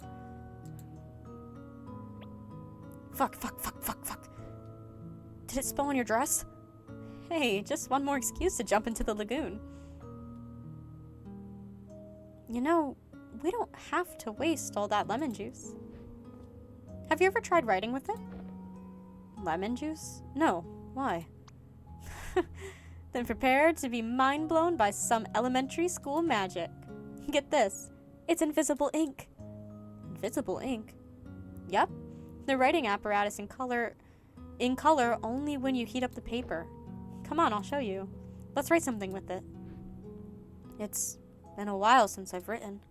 Fuck. Did it spill on your dress? Hey, just one more excuse to jump into the lagoon. You know, we don't have to waste all that lemon juice. Have you ever tried writing with it? Lemon juice? No. Why? Then prepare to be mind blown by some elementary school magic. Get this. It's invisible ink. Invisible ink? Yep. The writing apparatus in color only when you heat up the paper. Come on, I'll show you. Let's write something with it. It's been a while since I've written.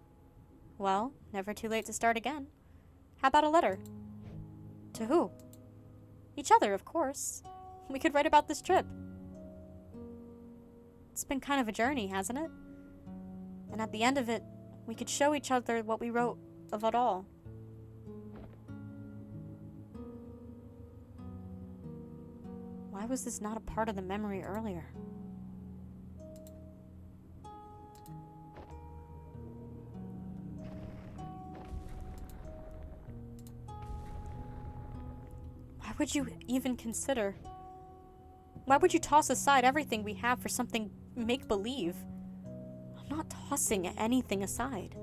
Well, never too late to start again. How about a letter? To who? Each other, of course. We could write about this trip. It's been kind of a journey, hasn't it? And at the end of it, we could show each other what we wrote of it all. was this not a part of the memory earlier? Why would you even consider? Why would you toss aside everything we have for something make-believe? I'm not tossing anything aside.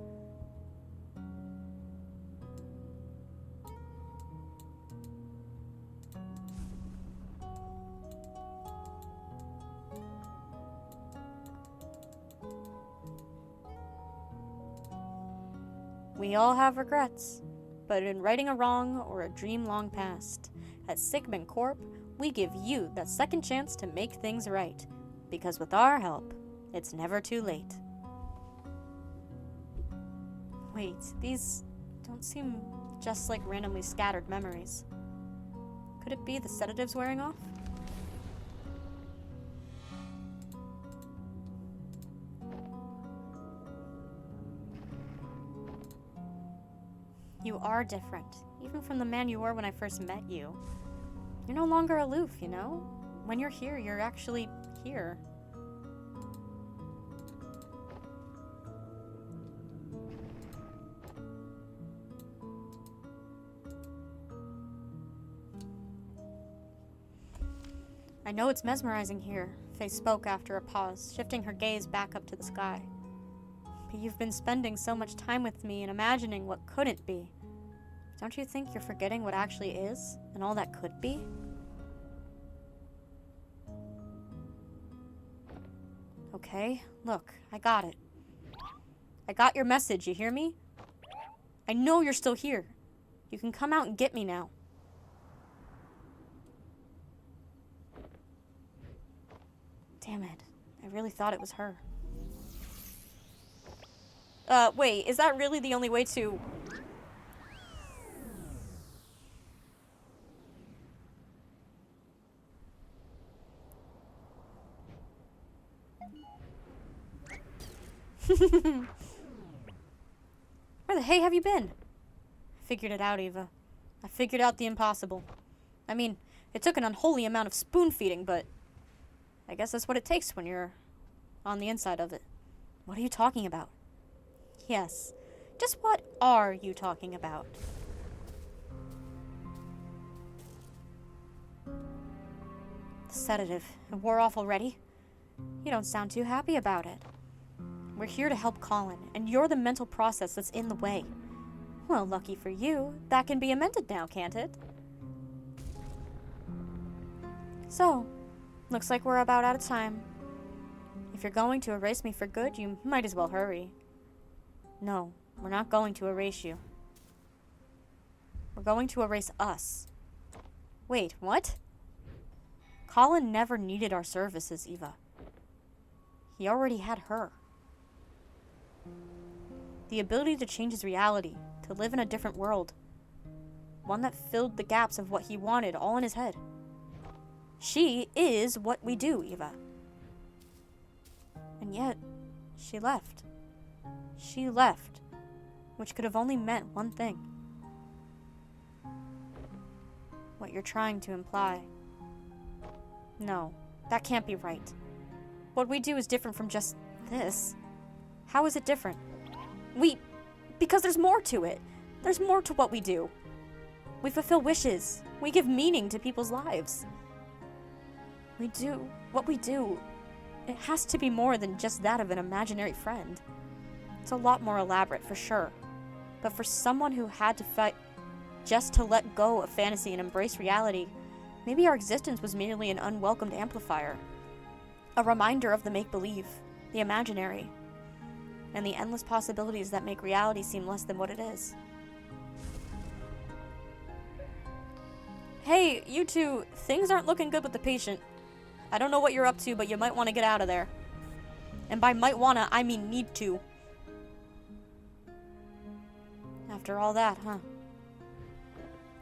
We all have regrets, but in righting a wrong or a dream long past, at Sigmund Corp, we give you that second chance to make things right, because with our help, it's never too late. Wait, these don't seem just like randomly scattered memories. Could it be the sedatives wearing off? You are different, even from the man you were when I first met you. You're no longer aloof, you know? When you're here, you're actually here. I know it's mesmerizing here, Faye spoke after a pause, shifting her gaze back up to the sky. But you've been spending so much time with me and imagining what couldn't be. Don't you think you're forgetting what actually is, and all that could be? Okay, look, I got it. I got your message, you hear me? I know you're still here. You can come out and get me now. Damn it, I really thought it was her. Wait, is that really the only way to... Where the hey have you been? I figured it out, Eva. I figured out the impossible. I mean, it took an unholy amount of spoon feeding, but I guess that's what it takes when you're on the inside of it. What are you talking about? Yes, just what are you talking about? The sedative. It wore off already? You don't sound too happy about it. We're here to help Colin, and you're the mental process that's in the way. Well, lucky for you, that can be amended now, can't it? So, looks like we're about out of time. If you're going to erase me for good, you might as well hurry. No, we're not going to erase you. We're going to erase us. Wait, what? Colin never needed our services, Eva. He already had her. The ability to change his reality, to live in a different world. One that filled the gaps of what he wanted all in his head. She is what we do, Eva. And yet, she left. She left, which could have only meant one thing. What you're trying to imply. No, that can't be right. What we do is different from just this. How is it different? Because there's more to it. There's more to what we do. We fulfill wishes. We give meaning to people's lives. We do what we do. It has to be more than just that of an imaginary friend. It's a lot more elaborate, for sure. But for someone who had to fight just to let go of fantasy and embrace reality, maybe our existence was merely an unwelcomed amplifier. A reminder of the make-believe, the imaginary, and the endless possibilities that make reality seem less than what it is. Hey, you two, things aren't looking good with the patient. I don't know what you're up to, but you might want to get out of there. And by might wanna, I mean need to. After all that, huh?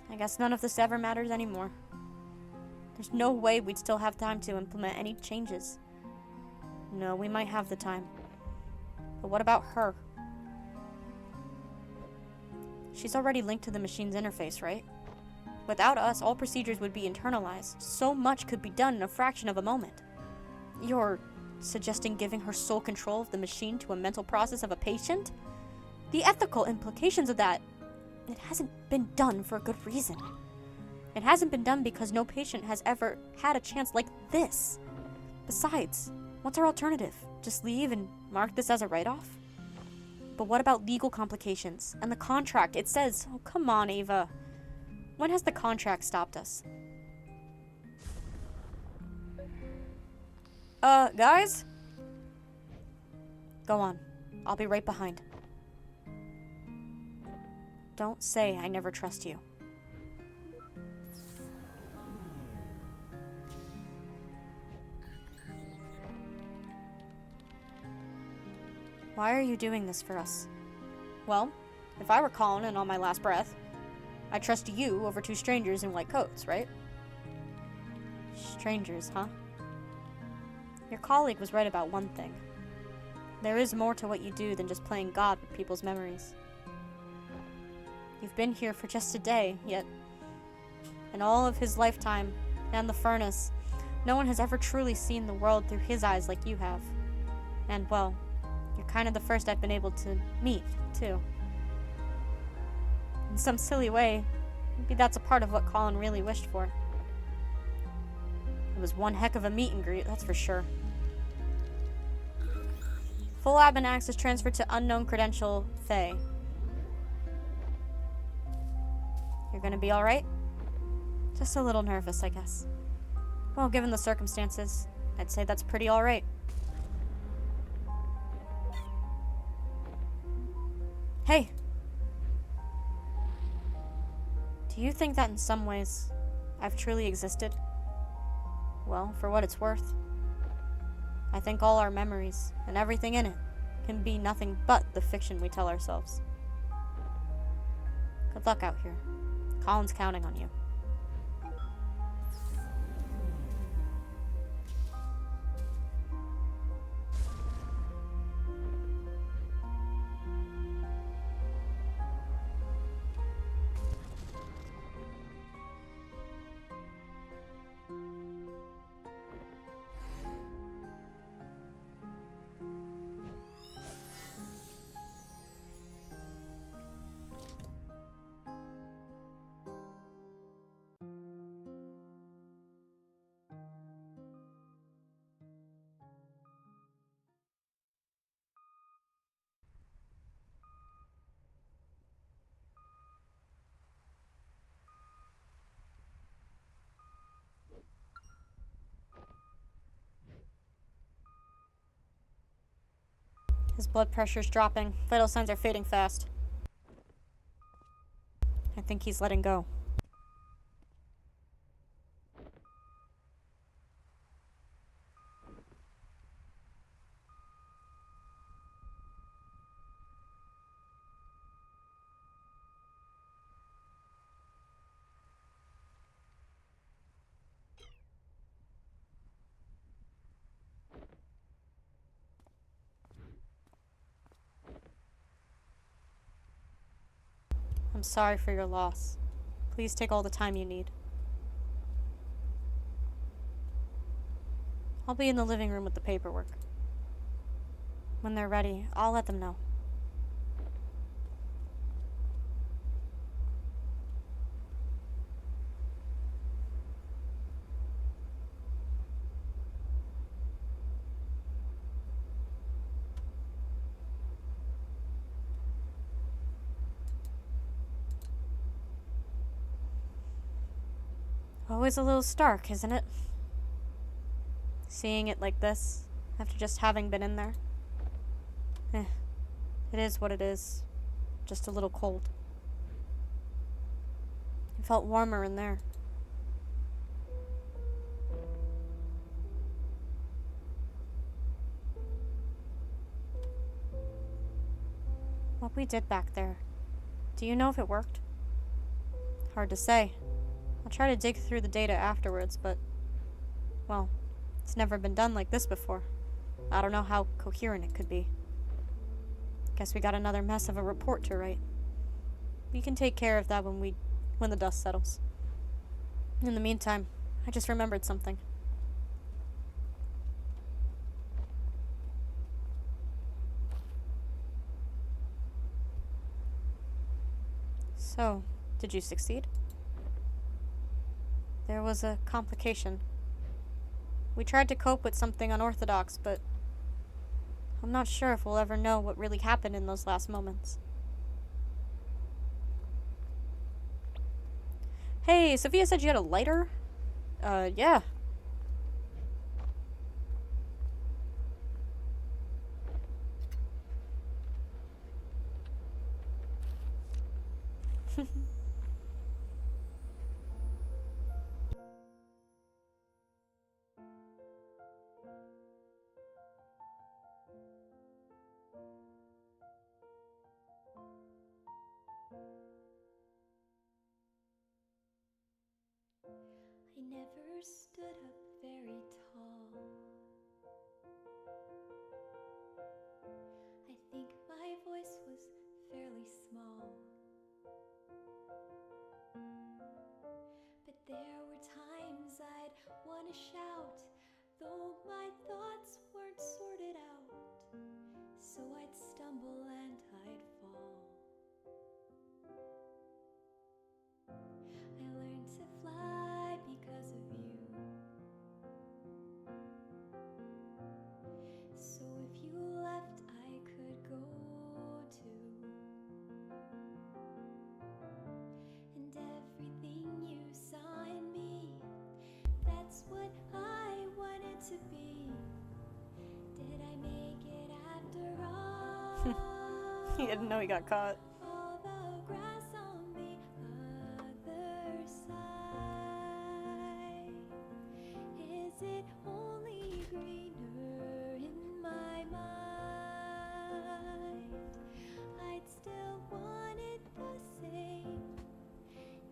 I guess none of this ever matters anymore. There's no way we'd still have time to implement any changes. No, we might have the time. But what about her? She's already linked to the machine's interface, right? Without us, all procedures would be internalized. So much could be done in a fraction of a moment. You're suggesting giving her sole control of the machine to a mental process of a patient? The ethical implications of that, it hasn't been done for a good reason. It hasn't been done because no patient has ever had a chance like this. Besides, what's our alternative? Just leave and mark this as a write-off? But what about legal complications? And the contract, it says, oh come on, Ava. When has the contract stopped us? Guys? Go on. I'll be right behind. Don't say I never trust you. Why are you doing this for us? Well, if I were Colin and on my last breath, I'd trust you over two strangers in white coats, right? Strangers, huh? Your colleague was right about one thing. There is more to what you do than just playing God with people's memories. You've been here for just a day, yet in all of his lifetime and the furnace, no one has ever truly seen the world through his eyes like you have. And, well, you're kind of the first I've been able to meet, too. In some silly way, maybe that's a part of what Colin really wished for. It was one heck of a meet and greet, that's for sure. Full admin access transferred to unknown credential, Faye. You're gonna be alright? Just a little nervous, I guess. Well, given the circumstances, I'd say that's pretty alright. Hey! Do you think that in some ways, I've truly existed? Well, for what it's worth, I think all our memories and everything in it can be nothing but the fiction we tell ourselves. Good luck out here. Colin's counting on you. His blood pressure's dropping. Vital signs are fading fast. I think he's letting go. I'm sorry for your loss. Please take all the time you need. I'll be in the living room with the paperwork. When they're ready, I'll let them know. Always a little stark, isn't it? Seeing it like this, after just having been in there. It is what it is. Just a little cold. It felt warmer in there. What we did back there, do you know if it worked? Hard to say. I'll try to dig through the data afterwards, but, well, it's never been done like this before. I don't know how coherent it could be. Guess we got another mess of a report to write. We can take care of that when the dust settles. In the meantime, I just remembered something. So, did you succeed? There was a complication. We tried to cope with something unorthodox, but I'm not sure if we'll ever know what really happened in those last moments. Hey, Sophia said you had a lighter? Yeah. I never stood up very tall. I think my voice was fairly small. But there were times I'd want to shout, though my thoughts weren't sorted out. So I'd stumble and I'd fall. I learned to fly because of you. So if you left, I could go too. And everything you saw in me, that's what I wanted to be. Did I make it after all? He didn't know he got caught. All the grass on the other side. Is it only greener in my mind? I'd still want it the same,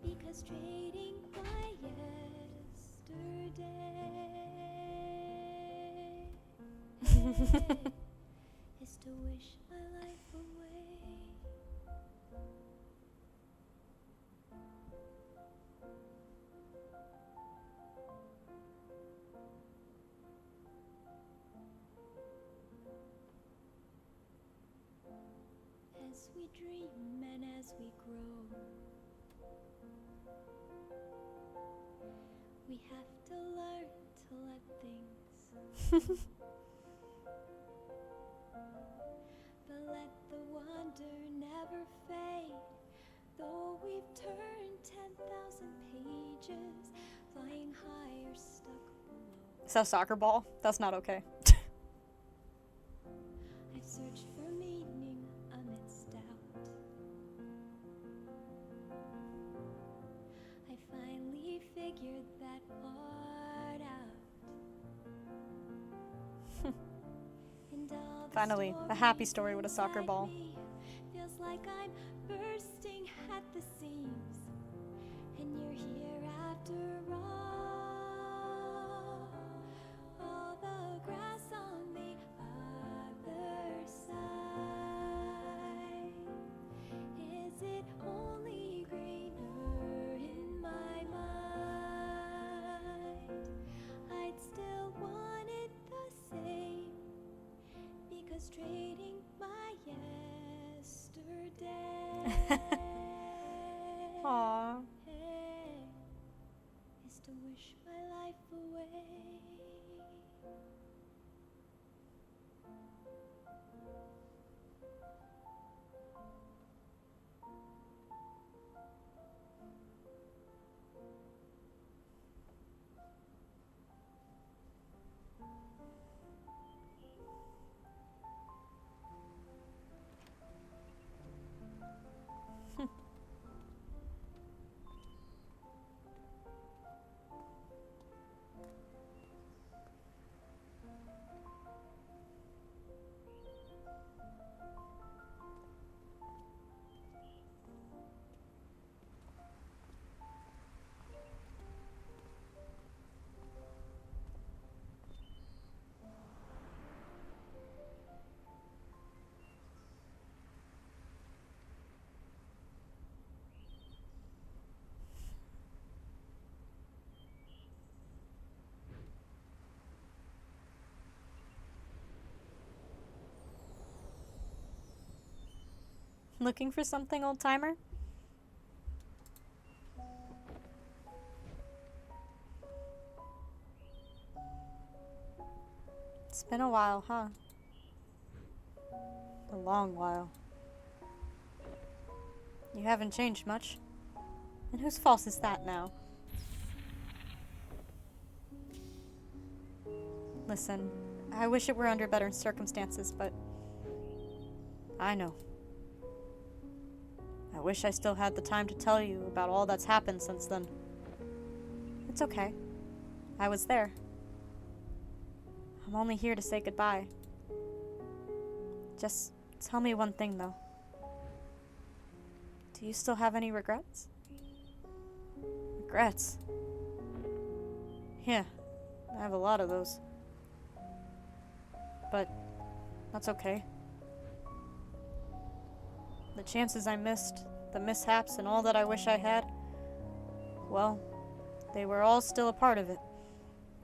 because trading my yesterday is to wish my life away. As we dream and as we grow, we have to learn to let things but let the wonder never fade. Though we've turned 10,000 pages, flying high or stuck below. Is that a soccer ball? That's not okay. I've searched for meaning amidst doubt. I finally figured that part out. And all the Finally, a happy story with a stories soccer inside ball. me feels like I'm bursting at the seams, and you're here after all. All the grass on the other side. Is it only greener in my mind? I'd still want it the same, because trading my yesterday Aww. is to wish my life away. Looking for something, old timer? It's been a while, huh? A long while. You haven't changed much. And whose fault is that now? Listen, I wish it were under better circumstances, but I know. I wish I still had the time to tell you about all that's happened since then. It's okay. I was there. I'm only here to say goodbye. Just tell me one thing, though. Do you still have any regrets? Regrets? Yeah, I have a lot of those. But that's okay. The chances I missed, the mishaps, and all that I wish I had, well, they were all still a part of it.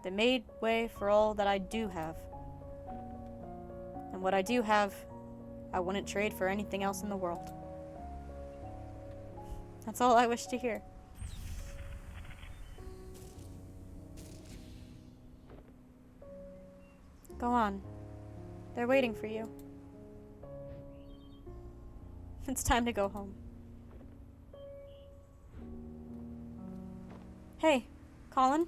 They made way for all that I do have. And what I do have, I wouldn't trade for anything else in the world. That's all I wish to hear. Go on. They're waiting for you. It's time to go home. Hey, Colin?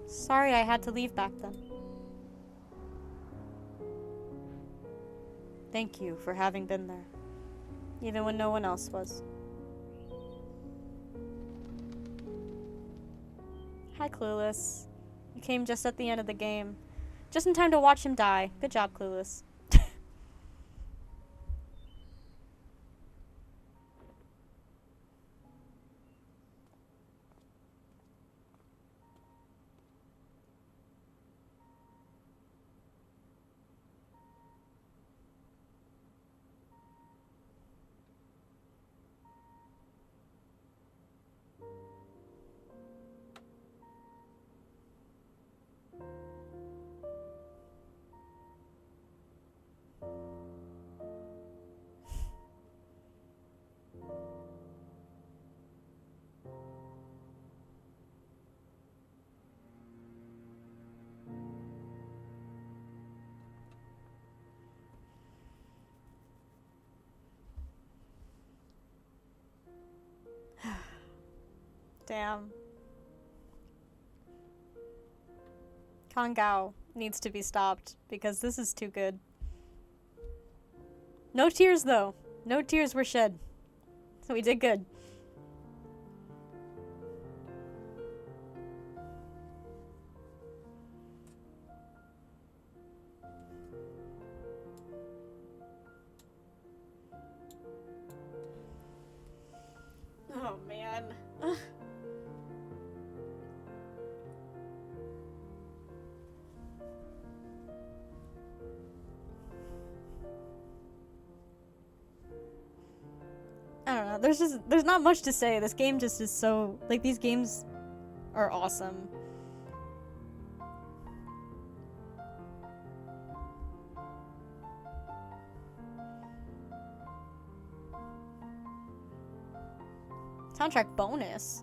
Sorry I had to leave back then. Thank you for having been there, even when no one else was. Hi, Clueless. You came just at the end of the game. Just in time to watch him die. Good job, Clueless. Damn. Kangao needs to be stopped because this is too good. No tears, though. No tears were shed. So we did good. Oh, man. I don't know. There's not much to say. This game just is so, like, these games are awesome. Soundtrack bonus.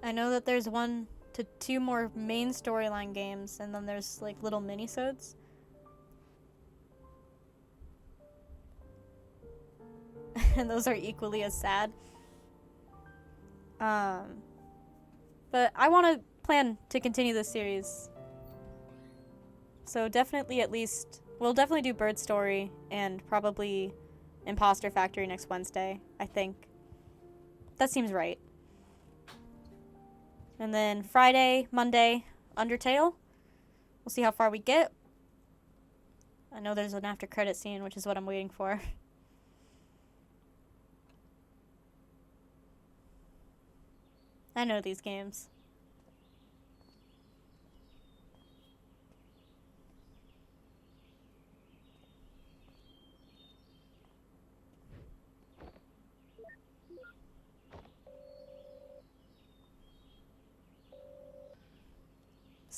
I know that there's 1 to 2 more main storyline games, and then there's like little minisodes. And those are equally as sad. But I want to plan to continue this series. So definitely we'll definitely do Bird Story and probably Imposter Factory next Wednesday, I think. That seems right. And then Friday, Monday, Undertale. We'll see how far we get. I know there's an after credit scene, which is what I'm waiting for. I know these games.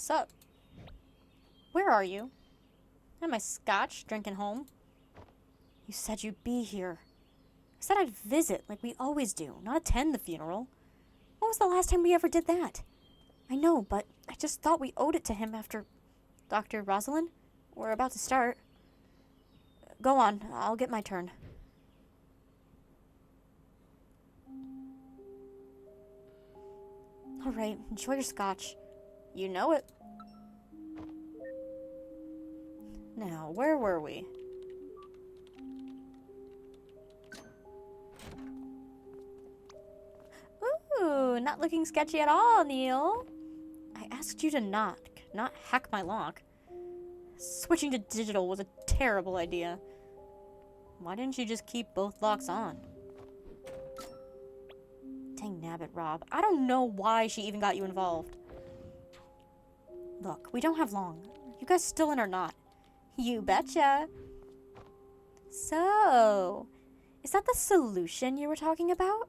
Sup? Where are you? Had my scotch, drinking home. You said you'd be here. I said I'd visit, like we always do, not attend the funeral. When was the last time we ever did that? I know, but I just thought we owed it to him after... Dr. Rosalind? We're about to start. Go on, I'll get my turn. Alright, enjoy your scotch. You know it. Now, where were we? Ooh, not looking sketchy at all, Neil. I asked you to knock, not hack my lock. Switching to digital was a terrible idea. Why didn't you just keep both locks on? Dang nabbit, Rob. I don't know why she even got you involved. Look, we don't have long. You guys still in or not? You betcha. So, is that the solution you were talking about?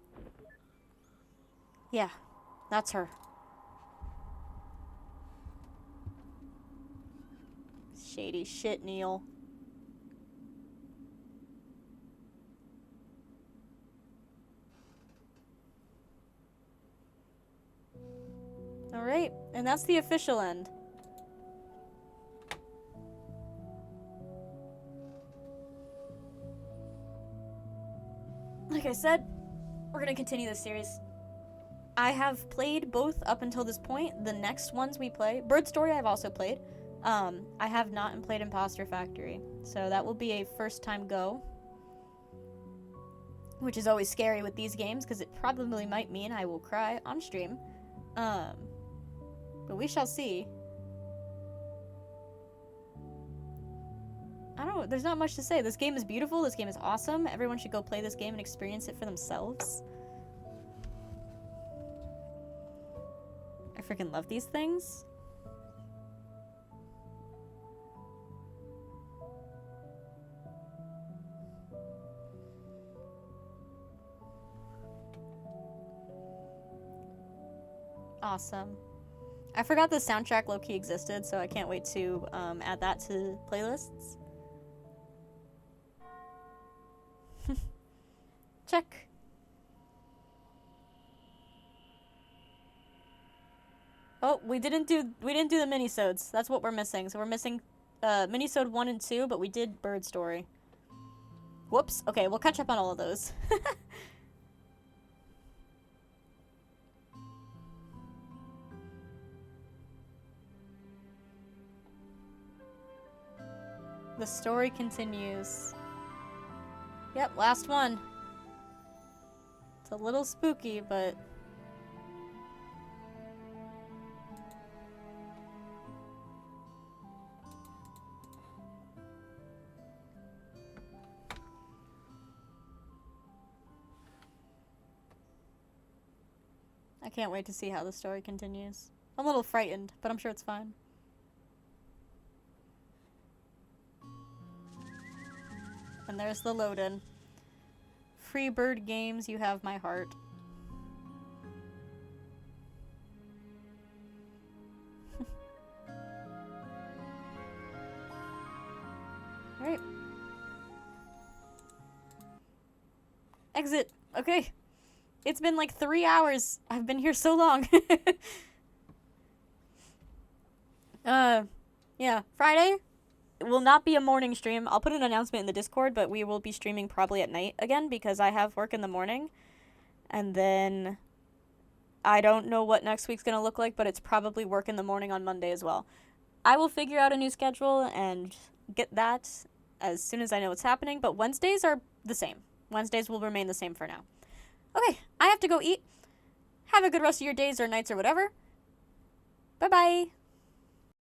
Yeah, that's her. Shady shit, Neil. Alright, and that's the official end. Like I said, we're gonna continue this series. I have played both up until this point. The next ones we play, Bird Story I've also played. I have not played Imposter Factory, so that will be a first time go. Which is always scary with these games, because it probably might mean I will cry on stream. But we shall see. There's not much to say. This game is beautiful, this game is awesome. Everyone should go play this game and experience it for themselves. I freaking love these things. Awesome. I forgot the soundtrack low-key existed, so I can't wait to add that to playlists. Check. Oh, we didn't do the minisodes. That's what we're missing. So we're missing minisode 1 and 2, but we did Bird Story. Whoops. Okay, we'll catch up on all of those. The story continues. Yep, last one. It's a little spooky, but... I can't wait to see how the story continues. I'm a little frightened, but I'm sure it's fine. And there's the load-in. Free Bird Games, you have my heart. Alright. Exit. Okay. It's been like 3 hours. I've been here so long. Yeah. Friday will not be a morning stream. I'll put an announcement in the Discord, but we will be streaming probably at night again because I have work in the morning. And then I don't know what next week's going to look like, but it's probably work in the morning on Monday as well. I will figure out a new schedule and get that as soon as I know what's happening, but Wednesdays are the same. Wednesdays will remain the same for now. Okay, I have to go eat. Have a good rest of your days or nights or whatever. Bye-bye.